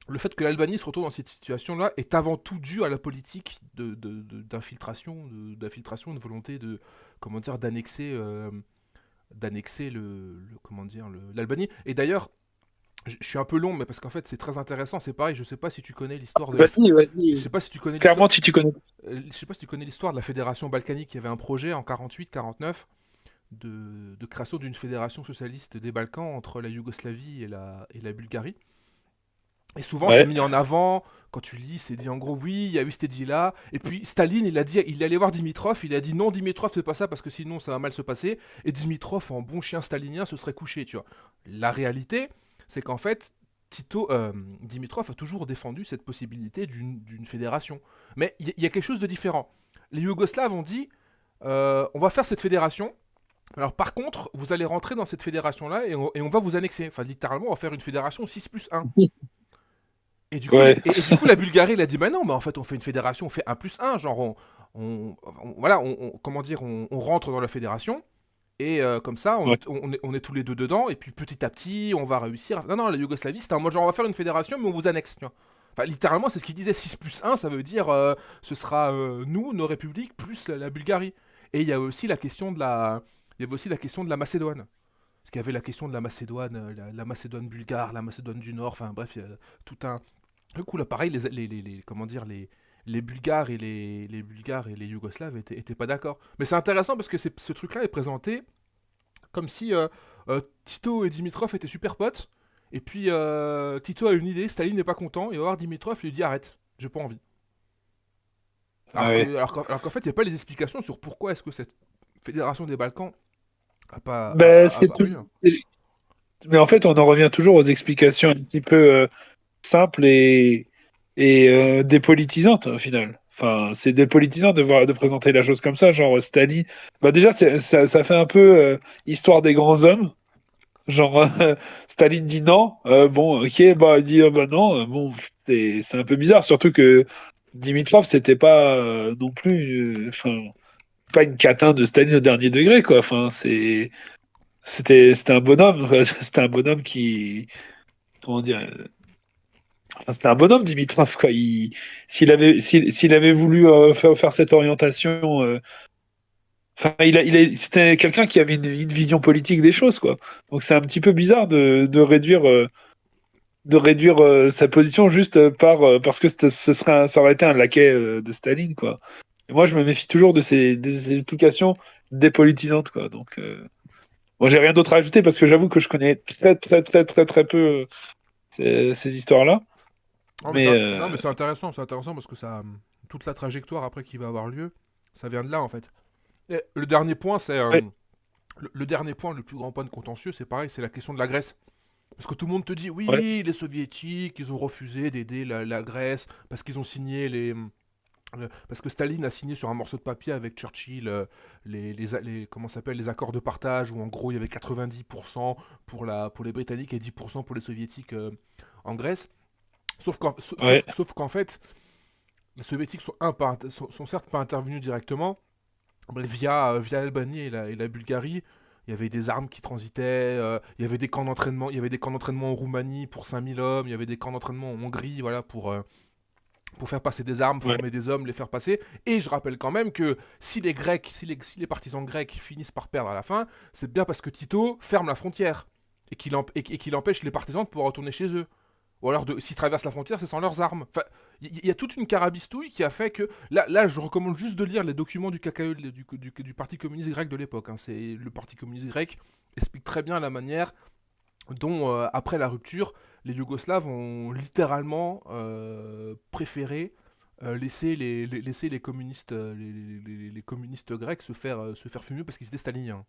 le fait que l'Albanie se retrouve dans cette situation-là est avant tout dû à la politique d'infiltration, une volonté de, comment dire, d'annexer l'Albanie. Et d'ailleurs, je suis un peu long, mais parce qu'en fait c'est très intéressant. C'est pareil, je sais pas si tu connais l'histoire de. Vas-y. Je sais pas si tu connais. Clairement, si tu connais. Je sais pas si tu connais l'histoire de la fédération balkanique. Il y avait un projet en 48-49 de création d'une fédération socialiste des Balkans entre la Yougoslavie et la Bulgarie. Et souvent c'est mis en avant, quand tu lis, c'est dit en gros oui, il y a eu cette idée-là. Et puis Staline, il est allé voir Dimitrov, il a dit non Dimitrov c'est pas ça parce que sinon ça va mal se passer. Et Dimitrov en bon chien stalinien se serait couché, tu vois. La réalité, c'est qu'en fait, Dimitrov a toujours défendu cette possibilité d'une fédération. Mais il y a quelque chose de différent. Les Yougoslaves ont dit on va faire cette fédération. Alors par contre, vous allez rentrer dans cette fédération-là et on va vous annexer. Enfin, littéralement, on va faire une fédération 6+1. Et du coup, la Bulgarie, elle a dit bah non, mais en fait, on fait une fédération, on fait 1+1. Genre, comment dire, on rentre dans la fédération. Et comme ça, on est tous les deux dedans. Et puis petit à petit, on va réussir. Non, la Yougoslavie, c'était en mode genre, on va faire une fédération, mais on vous annexe. Tu vois. Enfin, littéralement, c'est ce qu'il disait 6+1. Ça veut dire ce sera nous, nos républiques, plus la Bulgarie. Et il y a aussi la question de la Macédoine. Parce qu'il y avait la question de la Macédoine, la Macédoine bulgare, la Macédoine du Nord. Enfin bref, il y a tout un. Du coup, là, pareil, les Bulgares et les Yougoslaves étaient pas d'accord. Mais c'est intéressant parce que ce truc-là est présenté comme si Tito et Dimitrov étaient super potes. Et puis Tito a une idée, Staline n'est pas content, et va voir Dimitrov lui dit arrête, j'ai pas envie. Alors qu'en fait, il n'y a pas les explications sur pourquoi est-ce que cette fédération des Balkans a pas. Mais en fait, on en revient toujours aux explications un petit peu simples et dépolitisantes au final. Enfin, c'est dépolitisant de présenter la chose comme ça, genre Staline. Bah déjà, ça fait un peu histoire des grands hommes. Genre, Staline dit non, bon, ok, bah, il dit bah non, bon, c'est un peu bizarre, surtout que Dimitrov, c'était pas non plus, enfin, pas une catin de Staline au dernier degré, quoi. Enfin, c'était un bonhomme, quoi. C'était un bonhomme qui, comment dire, enfin, c'était un bonhomme, Dimitrov, quoi. S'il avait voulu faire cette orientation, enfin, c'était quelqu'un qui avait une vision politique des choses, quoi. Donc c'est un petit peu bizarre de réduire sa position juste parce que ça aurait été un laquais de Staline, quoi. Et moi, je me méfie toujours des implications dépolitisantes, quoi. Donc, moi, j'ai rien d'autre à ajouter parce que j'avoue que je connais très, très, très, très, très peu ces histoires-là. Non, mais Mais non, mais c'est intéressant parce que ça, toute la trajectoire après qui va avoir lieu, ça vient de là en fait. Et le dernier point, c'est ouais, le dernier point, le plus grand point de contentieux, c'est pareil, c'est la question de la Grèce. Parce que tout le monde te dit, ouais, oui, les soviétiques, ils ont refusé d'aider la Grèce parce qu'ils ont signé parce que Staline a signé sur un morceau de papier avec Churchill comment ça s'appelle, les accords de partage où en gros il y avait 90% pour les Britanniques et 10% pour les Soviétiques en Grèce. ouais, Sauf qu'en fait, les Soviétiques sont certes pas intervenus directement, mais via l'Albanie et la Bulgarie. Il y avait des armes qui transitaient, il y avait des camps d'entraînement, il y avait des camps d'entraînement en Roumanie pour 5000 hommes, il y avait des camps d'entraînement en Hongrie, voilà, pour faire passer des armes, ouais, former des hommes, les faire passer. Et je rappelle quand même que si les Grecs, si les partisans grecs finissent par perdre à la fin, c'est bien parce que Tito ferme la frontière et qu'il empêche les partisans de pouvoir retourner chez eux. Ou alors, s'ils traversent la frontière, c'est sans leurs armes. Enfin, il y a toute une carabistouille qui a fait que. Là, je recommande juste de lire les documents du KKE, du Parti communiste grec de l'époque. Hein. C'est le Parti communiste grec explique très bien la manière dont, après la rupture, les Yougoslaves ont littéralement préféré laisser les communistes, les communistes grecs se faire fumer parce qu'ils étaient staliniens.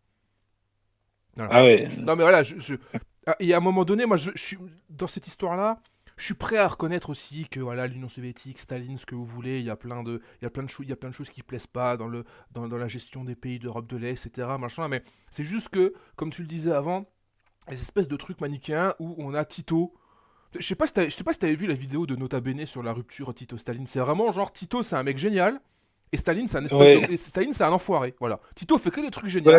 Voilà. ah ouais, Non mais voilà, et à un moment donné, moi, je suis dans cette histoire-là, je suis prêt à reconnaître aussi que voilà, l'Union soviétique, Staline, ce que vous voulez, il y a plein de choses qui plaisent pas dans la gestion des pays d'Europe de l'Est, etc. Machin, mais c'est juste que, comme tu le disais avant, les espèces de trucs manichéens où on a Tito. Je sais pas si t'avais vu la vidéo de Nota Bene sur la rupture Tito-Staline. C'est vraiment genre Tito, c'est un mec génial. Et Staline, c'est un espèce de. ouais, Et Staline, c'est un enfoiré. Voilà. Tito fait que des trucs ouais, géniaux.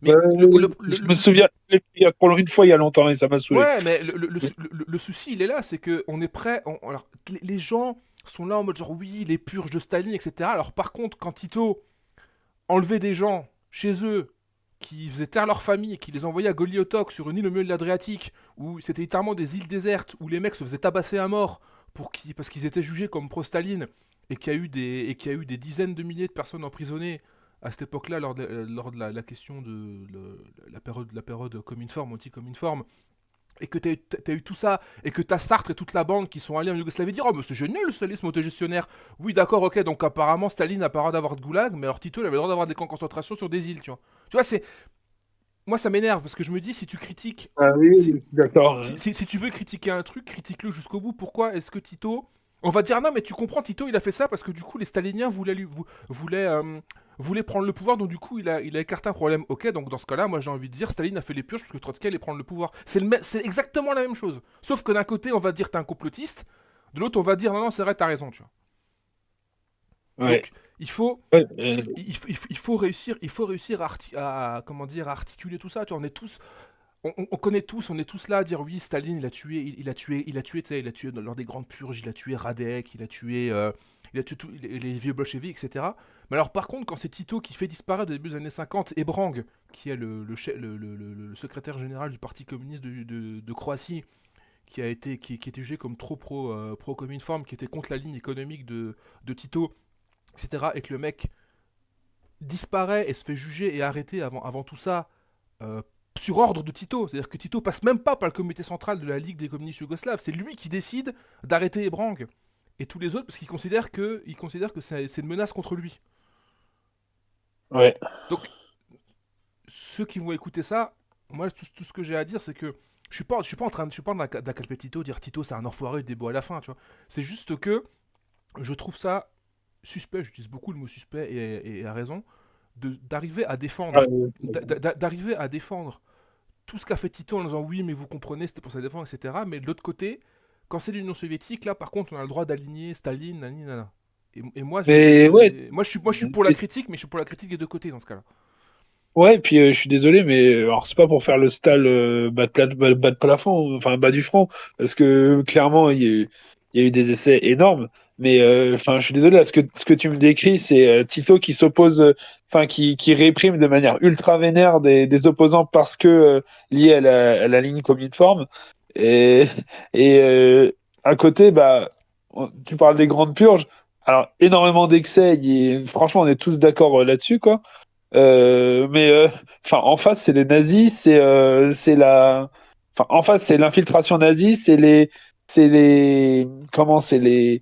Mais je me souviens, pour une fois il y a longtemps et ça m'a saoulé. ouais, mais le souci, il est là, c'est que on est prêt. Alors, les gens sont là en mode genre oui, les purges de Staline, etc. Alors, par contre, quand Tito enlevait des gens chez eux qui faisaient taire leur famille et qui les envoyaient à Goliotok sur une île au milieu de l'Adriatique, où c'était littéralement des îles désertes, où les mecs se faisaient tabasser à mort parce qu'ils étaient jugés comme pro-Staline, et qu'il y a eu des dizaines de milliers de personnes emprisonnées à cette époque-là lors de la question de la période Cominform, anti-Cominform, et que t'as eu tout ça, et que t'as Sartre et toute la bande qui sont allés en Yougoslavie dire oh mais c'est génial le stalinisme autogestionnaire. Oui d'accord, ok, donc apparemment Staline n'a pas le droit d'avoir de goulag, mais alors Tito il avait le droit d'avoir des camps de concentration sur des îles, tu vois. Tu vois, moi ça m'énerve parce que je me dis si tu critiques, Ah oui, si, d'accord. si tu veux critiquer un truc, critique-le jusqu'au bout. Pourquoi est-ce que Tito, on va dire non mais tu comprends, Tito il a fait ça parce que du coup les staliniens voulaient prendre le pouvoir, donc du coup il a écarté un problème. Ok, donc dans ce cas-là, moi j'ai envie de dire Staline a fait les purges parce que Trotsky allait prendre le pouvoir. C'est exactement la même chose. Sauf que d'un côté on va dire t'es un complotiste, de l'autre on va dire non non c'est vrai t'as raison, tu vois. Ouais, Donc il faut ouais, il faut réussir comment dire, à articuler tout ça. Tu vois, on connaît tous, on est tous là à dire oui, Staline, il a tué, tu sais, il a tué lors des grandes purges, il a tué Radek, il a tué les vieux bolcheviks, etc. Mais alors par contre, quand c'est Tito qui fait disparaître au début des années 50 Ebrang, qui est le secrétaire général du Parti communiste de Croatie, qui était jugé comme trop pro-Cominform, qui était contre la ligne économique de Tito, etc. Et que le mec disparaît et se fait juger et arrêter avant tout ça, euh, sur ordre de Tito. C'est-à-dire que Tito passe même pas par le comité central de la Ligue des communistes yougoslaves. C'est lui qui décide d'arrêter Ebrang. Et tous les autres, parce qu'il considère que c'est une menace contre lui. ouais, Donc, ceux qui vont écouter ça, moi, tout ce que j'ai à dire, c'est que je suis pas en train d'accalper Tito, dire Tito c'est un enfoiré, des beaux à la fin, tu vois. C'est juste que je trouve ça suspect, j'utilise beaucoup le mot suspect et à raison, d'arriver à ah, défendre, d'arriver à défendre tout ce qu'a fait Tito en disant oui, mais vous comprenez, c'était pour sa défense, etc. Mais de l'autre côté, quand c'est l'Union soviétique, là, par contre, on a le droit d'aligner Staline, nani, nana. Et moi, Mais ouais, moi, je suis pour la critique, mais je suis pour la critique des deux côtés dans ce cas-là. ouais, et puis je suis désolé, mais alors c'est pas pour faire le style bas de plafond, enfin bas du front, parce que clairement il y a eu des essais énormes, mais enfin je suis désolé, là, ce que tu me décris, c'est Tito qui s'oppose, enfin qui réprime de manière ultra vénère des opposants parce que lié à la ligne communeforme, et et à côté, bah tu parles des grandes purges, alors énormément d'excès, franchement on est tous d'accord là-dessus quoi. Mais enfin, en face, c'est les nazis, c'est la, enfin, en face, c'est l'infiltration nazie, comment, Les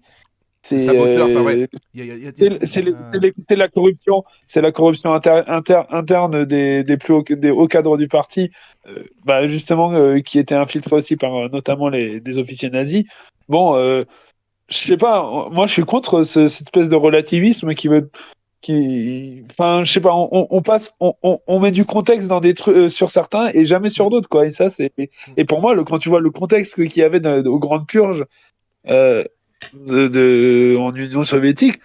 c'est, saboteurs, enfin, ouais. euh, Il y a tout. c'est la corruption interne des hauts cadres du parti, bah, justement, qui était infiltrée aussi par notamment des officiers nazis. Bon, je sais pas, moi, je suis contre cette espèce de relativisme enfin, je sais pas, on passe, on met du contexte dans des trucs sur certains et jamais sur Mm, d'autres, quoi. Et ça, mm. et pour moi, quand tu vois le contexte qu'il y avait aux grandes purges euh, en Union soviétique,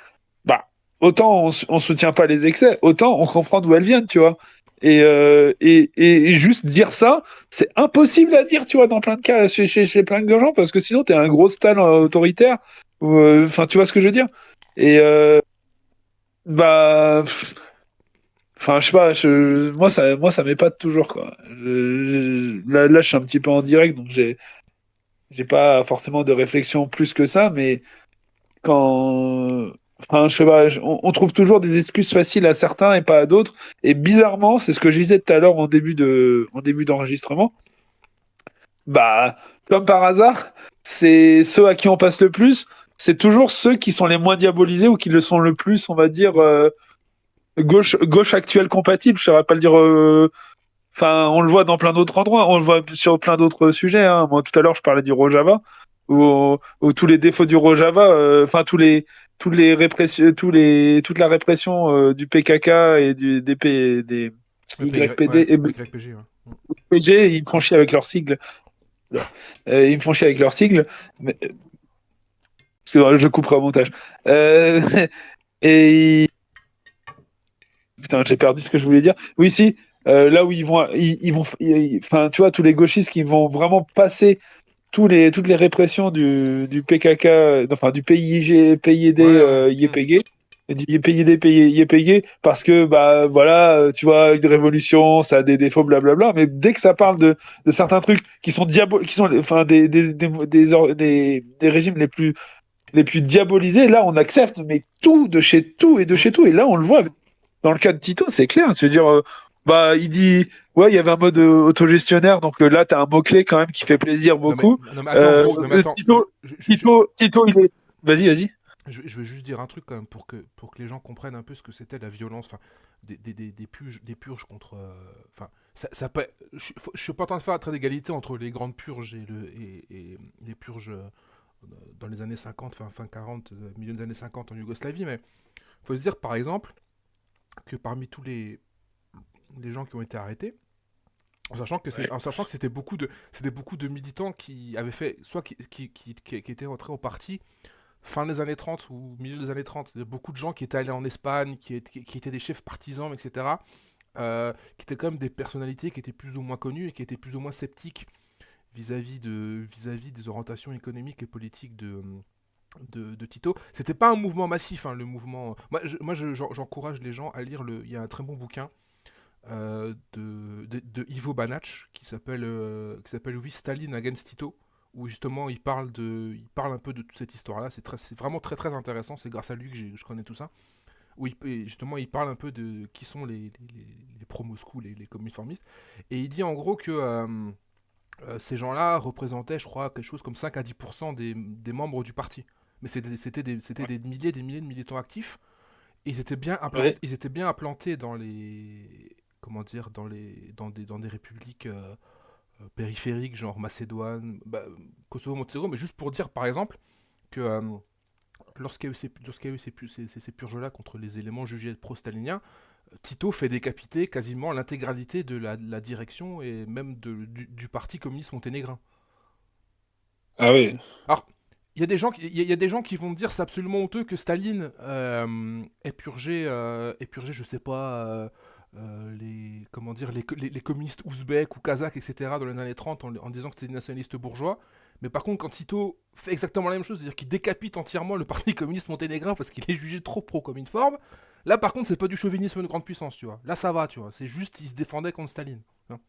bah, autant on soutient pas les excès, autant on comprend d'où elles viennent, tu vois. Et juste dire ça, c'est impossible à dire, tu vois, dans plein de cas, chez plein de gens, parce que sinon, t'es un gros stan autoritaire. Enfin, tu vois ce que je veux dire? Et bah, enfin, je sais pas, moi, ça m'épate toujours, quoi. Là, je suis un petit peu en direct, donc j'ai pas forcément de réflexion plus que ça, mais quand, enfin, je sais pas, on trouve toujours des excuses faciles à certains et pas à d'autres. Et bizarrement, c'est ce que je disais tout à l'heure en début d'enregistrement. Bah, comme par hasard, c'est ceux à qui on passe le plus, c'est toujours ceux qui sont les moins diabolisés ou qui le sont le plus, on va dire, gauche actuelle compatible. Je saurais pas le dire. Enfin, on le voit dans plein d'autres endroits, on le voit sur plein d'autres sujets. Hein. Moi, tout à l'heure, je parlais du Rojava, où tous les défauts du Rojava, enfin toutes les répressions, toute la répression du PKK et des Le ouais, YPD et YPG, ouais. Mm. PG, ils me font chier avec leurs sigles. Ils me font chier avec leurs sigles, mais, parce que je couperai au montage. Euh, et putain, j'ai perdu ce que je voulais dire. Oui, si. Là où enfin, tu vois, tous les gauchistes qui vont vraiment passer toutes les répressions du PKK, enfin du PIG, PID, Ouais, ouais. Mm. YPG, et du PID, YPG, parce que, bah, voilà, tu vois, une révolution, ça a des défauts, blablabla, mais dès que ça parle de certains trucs qui sont, enfin, des régimes les plus diabolisés, là, on accepte, mais tout, de chez tout et de Mm. chez tout, et là, on le voit, dans le cas de Tito, c'est clair, tu veux dire, bah, il dit, ouais, il y avait un mode autogestionnaire, donc là, tu as un mot-clé quand même qui fait plaisir beaucoup. Non, mais attends, gros, non, mais attends. Tito, il est. Vas-y, vas-y. Je vais juste dire un truc quand même pour que les gens comprennent un peu ce que c'était la violence, enfin, des purges contre. Enfin, ça peut, je suis pas en train de faire un trait d'égalité entre les grandes purges et les purges dans les années 50, fin 40, milieu des années 50 en Yougoslavie, mais faut se dire par exemple que parmi tous les gens qui ont été arrêtés, Ouais. en sachant que c'était beaucoup de militants qui avaient fait, soit qui étaient rentrés au parti fin des années 30 ou milieu des années 30, il y a beaucoup de gens qui étaient allés en Espagne, qui étaient des chefs partisans, etc., qui étaient quand même des personnalités qui étaient plus ou moins connues et qui étaient plus ou moins sceptiques vis-à-vis des orientations économiques et politiques de Tito. C'était pas un mouvement massif, hein, le mouvement. J'encourage les gens à lire il y a un très bon bouquin de Ivo Banac qui s'appelle Oui Staline Against Tito, où justement il parle un peu de toute cette histoire-là. C'est vraiment très très intéressant. C'est grâce à lui que je connais tout ça. Où justement il parle un peu de qui sont les pro-Moscou, les communistes. Et il dit en gros que ces gens-là représentaient, je crois, quelque chose comme 5 à 10% des membres du parti. Mais c'était des milliers de militants actifs. Et Ouais. ils étaient bien implantés dans les, comment dire, dans des républiques périphériques, genre Macédoine, Kosovo, Monténégro, mais juste pour dire, par exemple, que lorsqu'il y a eu ces purges-là contre les éléments jugés pro-staliniens, Tito fait décapiter quasiment l'intégralité de la direction et même du parti communiste monténégrin. Ah oui. Alors, il y a des gens il y a des gens qui vont me dire c'est absolument honteux que Staline ait purgé, je sais pas, les comment dire les communistes ouzbeks ou kazakhs, etc. dans les années 30 en disant que c'était des nationalistes bourgeois. Mais par contre, quand Tito fait exactement la même chose, c'est-à-dire qu'il décapite entièrement le parti communiste monténégrin parce qu'il est jugé trop pro-Cominform, là par contre, c'est pas du chauvinisme de grande puissance, tu vois. Là, ça va, tu vois. C'est juste, il se défendait contre Staline. Tu vois.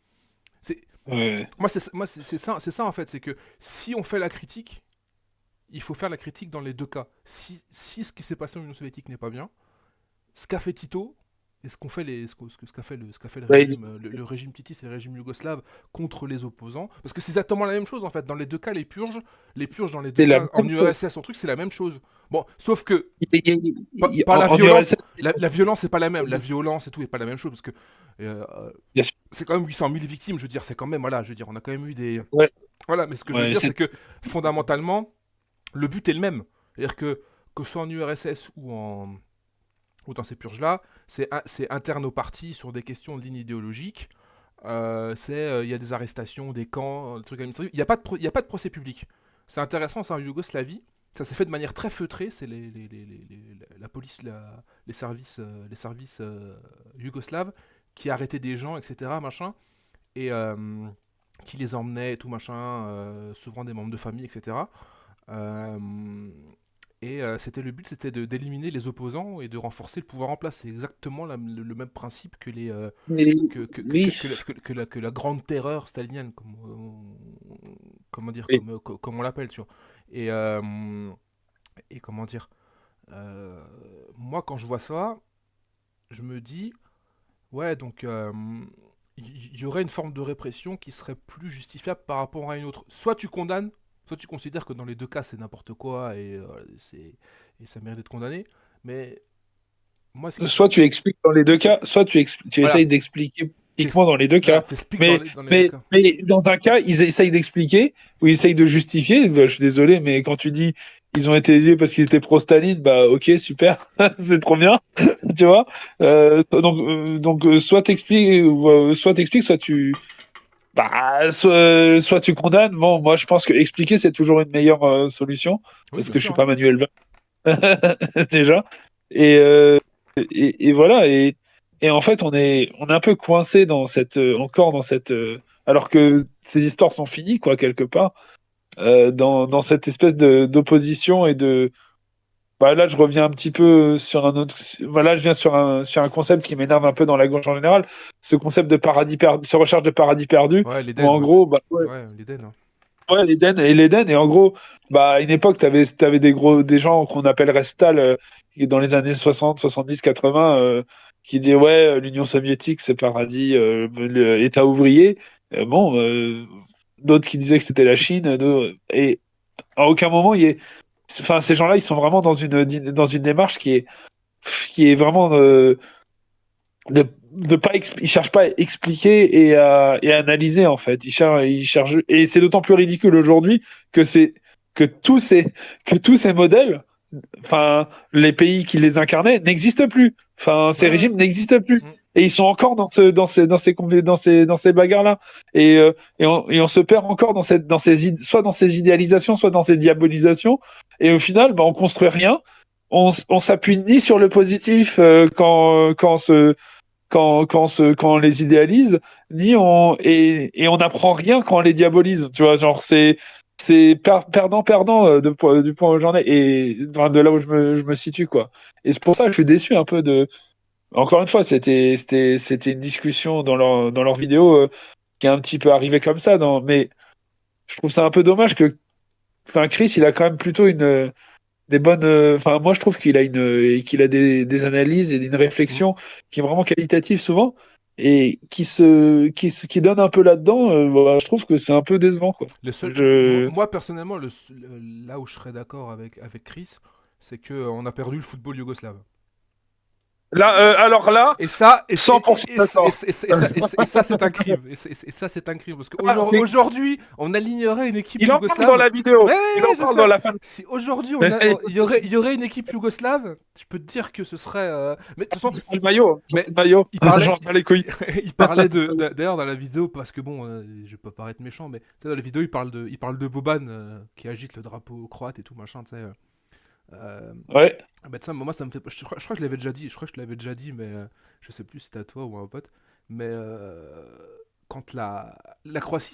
C'est, Ouais. c'est ça en fait, c'est que si on fait la critique, il faut faire la critique dans les deux cas. Si ce qui s'est passé en Union soviétique n'est pas bien, ce qu'a fait Tito et ce qu'a fait le Ouais, régime, le régime Titi, c'est le régime yougoslave contre les opposants, parce que c'est exactement la même chose en fait. Dans les deux cas, les purges dans les deux c'est la cas, en même chose. URSS, en truc, c'est la même chose. Bon, sauf que En, par la en violence, URSS, la violence c'est pas la même, la violence et tout est pas la même chose parce que euh, bien sûr. c'est quand même 800 000 victimes, je veux dire, c'est quand même, voilà, je veux dire, on a quand même eu des, Ouais. voilà, mais ce que je veux Ouais, dire, c'est que fondamentalement, le but est le même. C'est-à-dire que ce soit en URSS ou dans ces purges-là, c'est interne au parti sur des questions de ligne idéologique. Il y a des arrestations, des camps, des trucs administratifs. Il y a pas de procès public. C'est intéressant, ça, en Yougoslavie. Ça s'est fait de manière très feutrée. C'est la police, les services yougoslaves qui arrêtaient des gens, etc. Machin, et qui les emmenaient et tout machin, souvent des membres de famille, etc. Euh, c'était le but, c'était d'éliminer les opposants et de renforcer le pouvoir en place. C'est exactement le même principe que mais- oui. que la grande terreur stalinienne, comment dire, Oui. comme on l'appelle, tu vois. Et, et comment dire, moi quand je vois ça, je me dis, ouais, donc il y aurait une forme de répression qui serait plus justifiable par rapport à une autre. Soit tu condamnes, soit tu considères que dans les deux cas c'est n'importe quoi et ça mérite d'être condamné. Mais moi, Soit tu expliques dans les deux cas, soit tu voilà, essayes d'expliquer uniquement dans les deux voilà, cas. t'expliques Mais, dans les deux cas. mais dans un cas, ils essayent d'expliquer ou ils essayent de justifier. Bah, je suis désolé, mais quand tu dis ils ont été élus parce qu'ils étaient pro-Staline, bah ok, super, c'est trop bien, tu vois. Soit t'expliques, soit tu, bah, soit tu condamnes. Bon, moi je pense que expliquer c'est toujours une meilleure solution Oui, parce bien que je suis sûr, hein. pas Manuel Valls déjà. Et, euh, et voilà. Et en fait, on est un peu coincé dans encore dans cette, alors que ces histoires sont finies, quoi, quelque part, dans cette espèce d'opposition et de. Bah, là, je reviens un petit peu sur un autre. Voilà, je viens sur un concept qui m'énerve un peu dans la gauche en général, ce concept de paradis perdu, ce recherche de paradis perdu, Ouais, où l'Éden, en ouais. gros, bah, ouais, Ouais, l'Éden, hein. ouais, l'Éden, et en gros, bah, à une époque, t'avais des gens qu'on appellerait Stal, qui, dans les années 60, 70, 80, qui disaient, ouais, l'Union soviétique, c'est paradis, État ouvrier. Bon, d'autres qui disaient que c'était la Chine, et à aucun moment, enfin, ces gens-là, ils sont vraiment dans une démarche qui est vraiment, de pas ils cherchent pas à expliquer et à analyser en fait ils cherchent et c'est d'autant plus ridicule aujourd'hui que c'est que tous ces que tous ces modèles, enfin les pays qui les incarnaient n'existent plus, enfin Ouais, ces ouais. régimes n'existent plus, Mm. et ils sont encore dans ces bagarres là, et on se perd encore soit dans ces idéalisations, soit dans ces diabolisations, et au final bah, on construit rien, on s'appuie ni sur le positif, quand on les idéalise, et on n'apprend rien quand on les diabolise. Tu vois, genre, perdant-perdant, du point où j'en ai, et enfin, de là où je me situe, quoi. Et c'est pour ça que je suis déçu un peu de. Encore une fois, c'était une discussion dans leur vidéo, qui est un petit peu arrivée comme ça. Mais je trouve ça un peu dommage que. Enfin, Chris, il a quand même plutôt des bonnes. Enfin, moi, je trouve qu'il a des analyses et une Mm. réflexion qui est vraiment qualitative souvent, et qui donne un peu là-dedans. Voilà, je trouve que c'est un peu décevant, quoi. Je. Moi personnellement, là où je serais d'accord avec Chris, c'est que on a perdu le football yougoslave. Là, alors là, Et ça, 100% d'accord. et ça, c'est un crime. Et ça, c'est un crime. Parce qu'aujourd'hui, on alignerait une équipe Il en parle yougoslave. dans la vidéo. Ouais, Il en je parle sais. dans la fin. Si aujourd'hui, il y aurait une équipe yougoslave, je peux te dire que ce serait. Mais de toute façon, Le maillot. mais Le maillot. il parlait, J'en bats les couilles. il parlait d'ailleurs dans la vidéo, parce que bon, je vais pas paraître méchant, mais tu sais, dans la vidéo, il parle de Boban qui agite le drapeau croate et tout machin, tu sais. Ouais. Bah, ça, moi, ça me fait. Je crois que je l'avais déjà dit. Je crois que je l'avais déjà dit, mais je sais plus si c'était à toi ou à un pote. Mais quand la Croatie,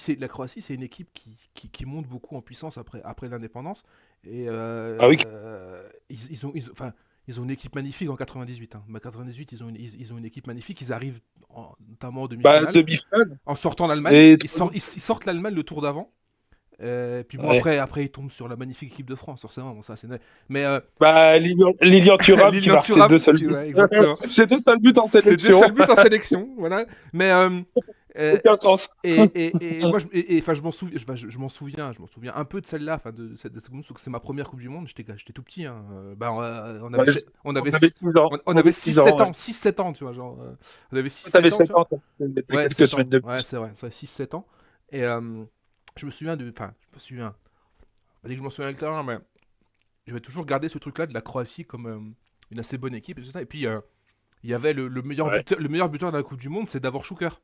c'est une équipe qui monte beaucoup en puissance après l'indépendance. Et Ah oui. enfin, ils ont une équipe magnifique en 98. Hein. Mais 98, ils ont une équipe magnifique. Ils arrivent notamment en Bah, demi-finale demi-finale. en sortant l'Allemagne. Et Ils sortent l'Allemagne le tour d'avant. Puis bon, ouais. après, ils tombent sur la magnifique équipe de France, forcément. Bon, ça, c'est. Mais Bah, Lilian Thuram qui Lilian marque ses Thuram, 2 seuls buts. ouais, exactement. Ses 2 seuls buts en C'est deux sélection. seuls buts en sélection, voilà. Mais Aucun sens. et moi, enfin, je m'en souviens un peu de celle-là, enfin de cette seconde, parce que c'est ma première Coupe du Monde. J'étais tout petit, hein. Bah, on avait, Ouais, on avait, 6 ans. on avait 6-7 ouais. ans, 6-7 ans, tu vois, genre. On avait 6-7 T'avais ans, 7 tu vois. ans. T'avais Ouais, quelques 7 ans. semaines de Ouais, plus. c'est vrai, 6-7 ans. Et je me souviens enfin, dès que je m'en souviens avec mais je vais toujours garder ce truc-là de la Croatie comme une assez bonne équipe et tout ça. Et puis il y avait le meilleur Ouais. buteur de la Coupe du Monde, c'est Davor Šuker.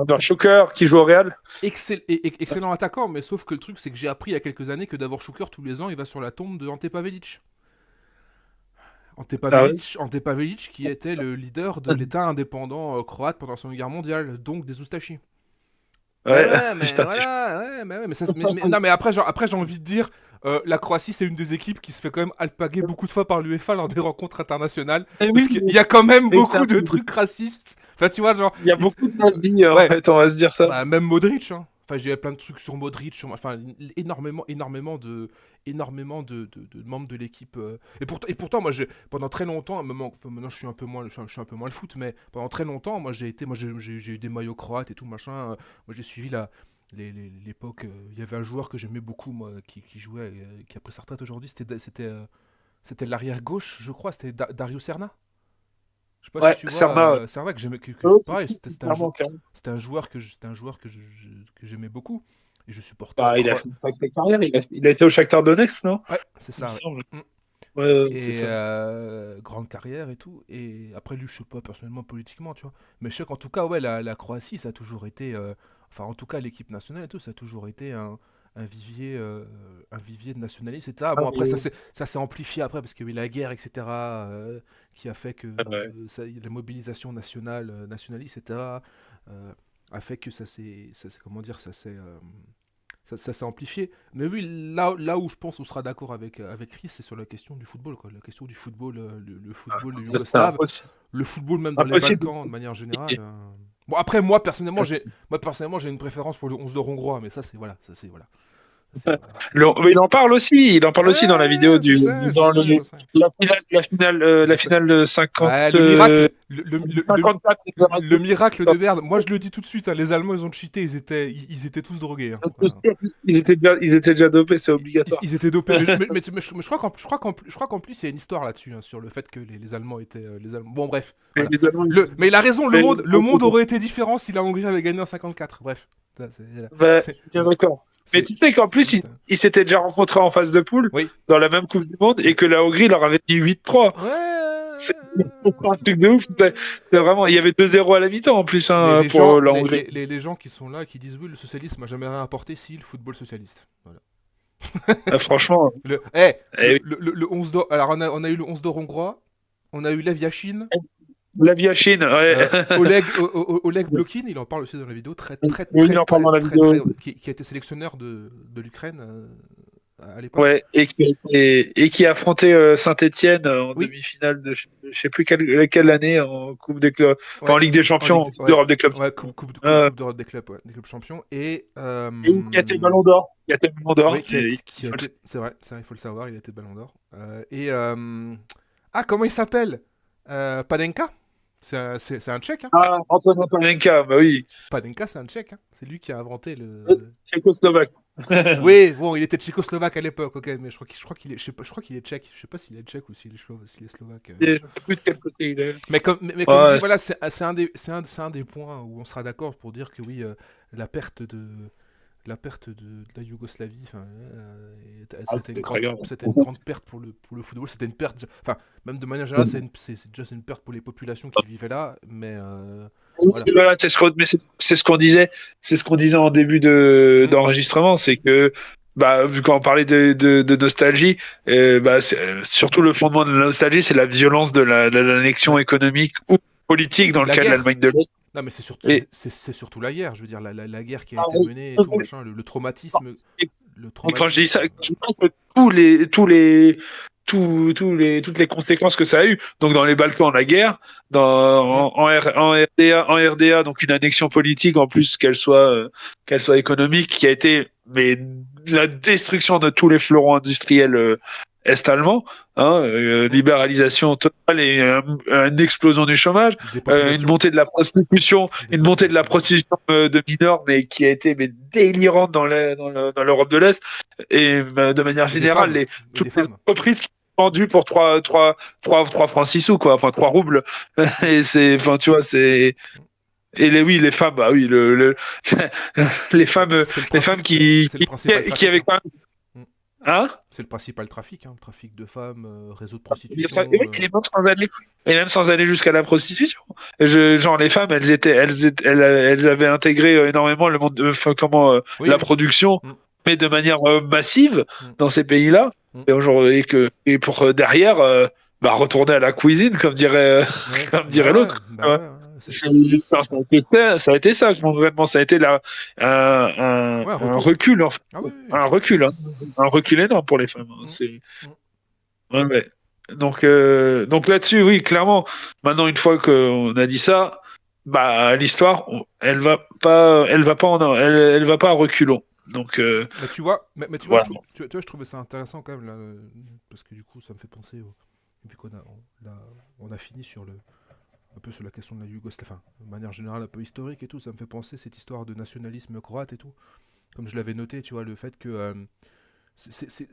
Dans Shoker qui joue au Real. Excellent attaquant, mais sauf que le truc, c'est que j'ai appris il y a quelques années que Davor Šuker, tous les ans, il va sur la tombe de Ante Pavelic. Ante Pavelic qui était le leader de l'État indépendant croate pendant la Seconde Guerre mondiale, donc des Oustachis. Ouais, Mais putain, voilà, non, mais après, j'ai envie de dire, la Croatie, c'est une des équipes qui se fait quand même alpaguer beaucoup de fois par l'UEFA lors des rencontres internationales. oui, Parce qu'il y a quand même mais beaucoup ça- de trucs racistes. Enfin, tu vois, genre. il y a beaucoup de nazis, en Ouais. fait, on va se dire ça. Bah, même Modric, hein. Enfin, j'ai plein de trucs sur Modric, enfin, énormément de membres de l'équipe. Et pourtant, moi, pendant très longtemps, maintenant, je suis un peu moins le foot, mais pendant très longtemps, moi, j'ai eu des maillots croates et tout machin. Moi, j'ai suivi l'époque. Il y avait un joueur que j'aimais beaucoup, moi, qui jouait, qui a pris sa retraite aujourd'hui. C'était l'arrière gauche, je crois. C'était Dario Serna. Je sais pas Ouais, si tu vois, Serna. Serna que j'aimais, Ouais, pareil, clairement. c'était un joueur que j'aimais beaucoup et je supportais la Bah, il a Croatie. fait une sacrée carrière. Il a été au Shakhtar Donetsk, non? Ouais, c'est Il me ça. Ouais. semble. Mm. Ouais, c'est Et ça. grande carrière et tout. Et après, lui, je sais pas personnellement politiquement, tu vois. Mais je sais qu'en tout cas, ouais, la Croatie, ça a toujours été, enfin, en tout cas, l'équipe nationale et tout, ça a toujours été un vivier de nationalistes, etc. Ah, Bon, après, mais- ça s'est amplifié après parce qu'il y a eu la guerre, etc., qui a fait que Ouais. la mobilisation nationale, nationaliste, etc., a fait que comment dire, ça s'est amplifié. Mais oui, là où je pense qu'on sera d'accord avec Chris, c'est sur la question du football, quoi. La question du football, le football Ça, c'est yougoslave, impossible. le football même dans les Impossible. Balkans de manière générale. Bon, après, moi personnellement, j'ai une préférence pour le 11 d'or hongrois, mais ça, c'est voilà. Ça, c'est, voilà. Mais il en parle aussi. Il en parle aussi dans la vidéo Je sais, dans je sais. la finale de 50. Ouais, le miracle, le 54. miracle de merde. Moi, je le dis tout de suite, hein, les Allemands, ils ont cheaté, ils étaient tous drogués. Hein. Voilà. Ils étaient déjà dopés, c'est obligatoire. Ils étaient dopés. Mais je crois qu'en plus, il y a une histoire là-dessus, hein, sur le fait que les Allemands étaient. Les Allemands... Bon, bref. Voilà. Les Allemands, Mais il a raison, le monde aurait été différent si la Hongrie avait gagné en 54. Bref. Ça, je suis bien d'accord. Mais tu sais qu'en plus, ils s'étaient déjà rencontrés en phase de poule, oui, dans la même Coupe du Monde, et que la Hongrie leur avait mis 8-3. Ouais. C'est un truc de ouf. C'est vraiment, il y avait 2-0 à la mi-temps en plus, hein, pour la Hongrie. Les gens qui sont là, qui disent oui, le socialisme m'a jamais rien apporté, si, le football socialiste. Voilà. Franchement. Le 11 d'or. Alors, on a eu le 11 d'or hongrois, on a eu Lev Yashin. La Viachine, ouais. Oleg Blokin, il en parle aussi dans la vidéo, qui a été sélectionneur de l'Ukraine à l'époque. Ouais, et qui a affronté Saint-Etienne en Oui. demi-finale de je sais plus quelle année en Coupe des clubs, enfin, en Ligue des Champions, Ligue- Coupe d'Europe des clubs. Ouais, Coupe d'Europe des clubs, ouais, des clubs champions. Et qui a été Ballon d'Or. Qui a été Ballon d'Or. oui, c'est vrai, il faut le savoir, il a été Ballon d'Or. Comment il s'appelle Panenka. C'est un Tchèque. Hein. Antonin Panenka, bah oui. Panenka, c'est un Tchèque. Hein. C'est lui qui a inventé le. Tchécoslovaque. Oui, bon, il était tchécoslovaque à l'époque, ok, mais je crois qu'il est, je crois qu'il est tchèque. Je sais pas s'il est tchèque ou s'il est slovaque. Je sais plus de quel côté il est. Mais comme dit, Ouais, voilà, c'est un des points où on sera d'accord pour dire que oui, la perte de la Yougoslavie, enfin, c'était très grave. c'était une grande perte pour le football. C'était une perte, enfin, même de manière générale, c'est déjà une perte pour les populations qui vivaient là, mais voilà. Voilà, c'est ce qu'on disait, c'est ce qu'on disait en début d'enregistrement, c'est que bah, vu qu'on parlait de nostalgie, bah, surtout le fondement de la nostalgie, c'est la violence de l'annexion Ouais. économique ou Oui, politique puis dans de le la cas de guerre. l'Allemagne de l'Est. Non, mais c'est surtout, Et c'est surtout la guerre. Je veux dire, la guerre qui a été menée et tout machin, le traumatisme, le quand je dis ça, traumatisme. je pense que toutes les conséquences que ça a eu. Donc dans les Balkans, la guerre, Mm. en RDA, donc une annexion politique en plus qu'elle soit économique, qui a été mais la destruction de tous les fleurons industriels est-allemands, hein, Mm. libéralisation totale et une explosion du chomage, Des une populations. montée de la prostitution, Des une montée de la populations. prostitution de mineurs, mais qui a été délirante dans l'Europe de l'Est. Et de manière Et des générale, femmes. Et toutes des les femmes. entreprises qui sont vendues pour 3 francs 6 sous, quoi, enfin 3 roubles. Et c'est, enfin, tu vois, c'est. Et oui, les femmes, bah oui, Bah, c'est le les femmes principe. C'est le principal qui trafic, avaient hein. quand même. Mm. Hein? C'est le principal trafic, hein. Trafic de femmes, réseau de Et prostitution. oui, et même sans aller jusqu'à la prostitution. Genre les femmes, elles avaient intégré énormément le monde, enfin, Oui, la oui. production, Mm. mais de manière massive Mm. dans ces pays-là. Mm. Et pour derrière, bah, retourner à la cuisine, comme dirait, Ouais, comme bah dirait ouais, l'autre. bah ouais, ouais. Ça a été ça, concrètement. Ça a été Ouais, un retour. recul, en fait. Ah oui, oui, Un recul, hein. Un recul énorme pour les femmes, hein. Mm. C'est. Mm. Ouais, ouais. Donc là-dessus, oui, clairement. Maintenant, une fois qu'on a dit ça, bah l'histoire, elle va pas elle va pas à reculons. Donc Mais tu vois, voilà. tu vois, je trouvais ça intéressant quand même, là, parce que du coup, ça me fait penser, vu on a fini sur un peu sur la question de la Yougoslavie, enfin, de manière générale un peu historique et tout, ça me fait penser cette histoire de nationalisme croate et tout, comme je l'avais noté, tu vois, le fait que c'est c'est- c'est-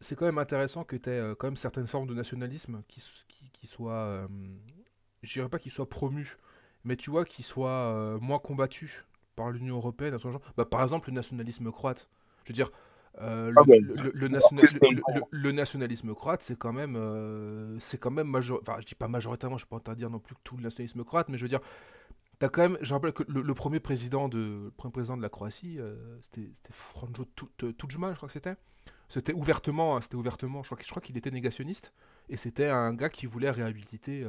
c'est quand même intéressant que tu aies quand même certaines formes de nationalisme qui soient, je dirais pas qu'ils soient promus, mais tu vois, qu'ils soient moins combattus par l'Union Européenne, à ton genre. Bah, par exemple, le nationalisme croate. Je veux dire, Ah ben, le nationalisme croate, c'est quand même enfin, je dis pas majoritairement, je peux pas dire non plus que tout le nationalisme croate, mais je veux dire, t'as quand même, je rappelle que le premier président de la Croatie, c'était Franjo Tudjman, je crois que c'était. C'était ouvertement, je crois qu'il était négationniste, et c'était un gars qui voulait réhabiliter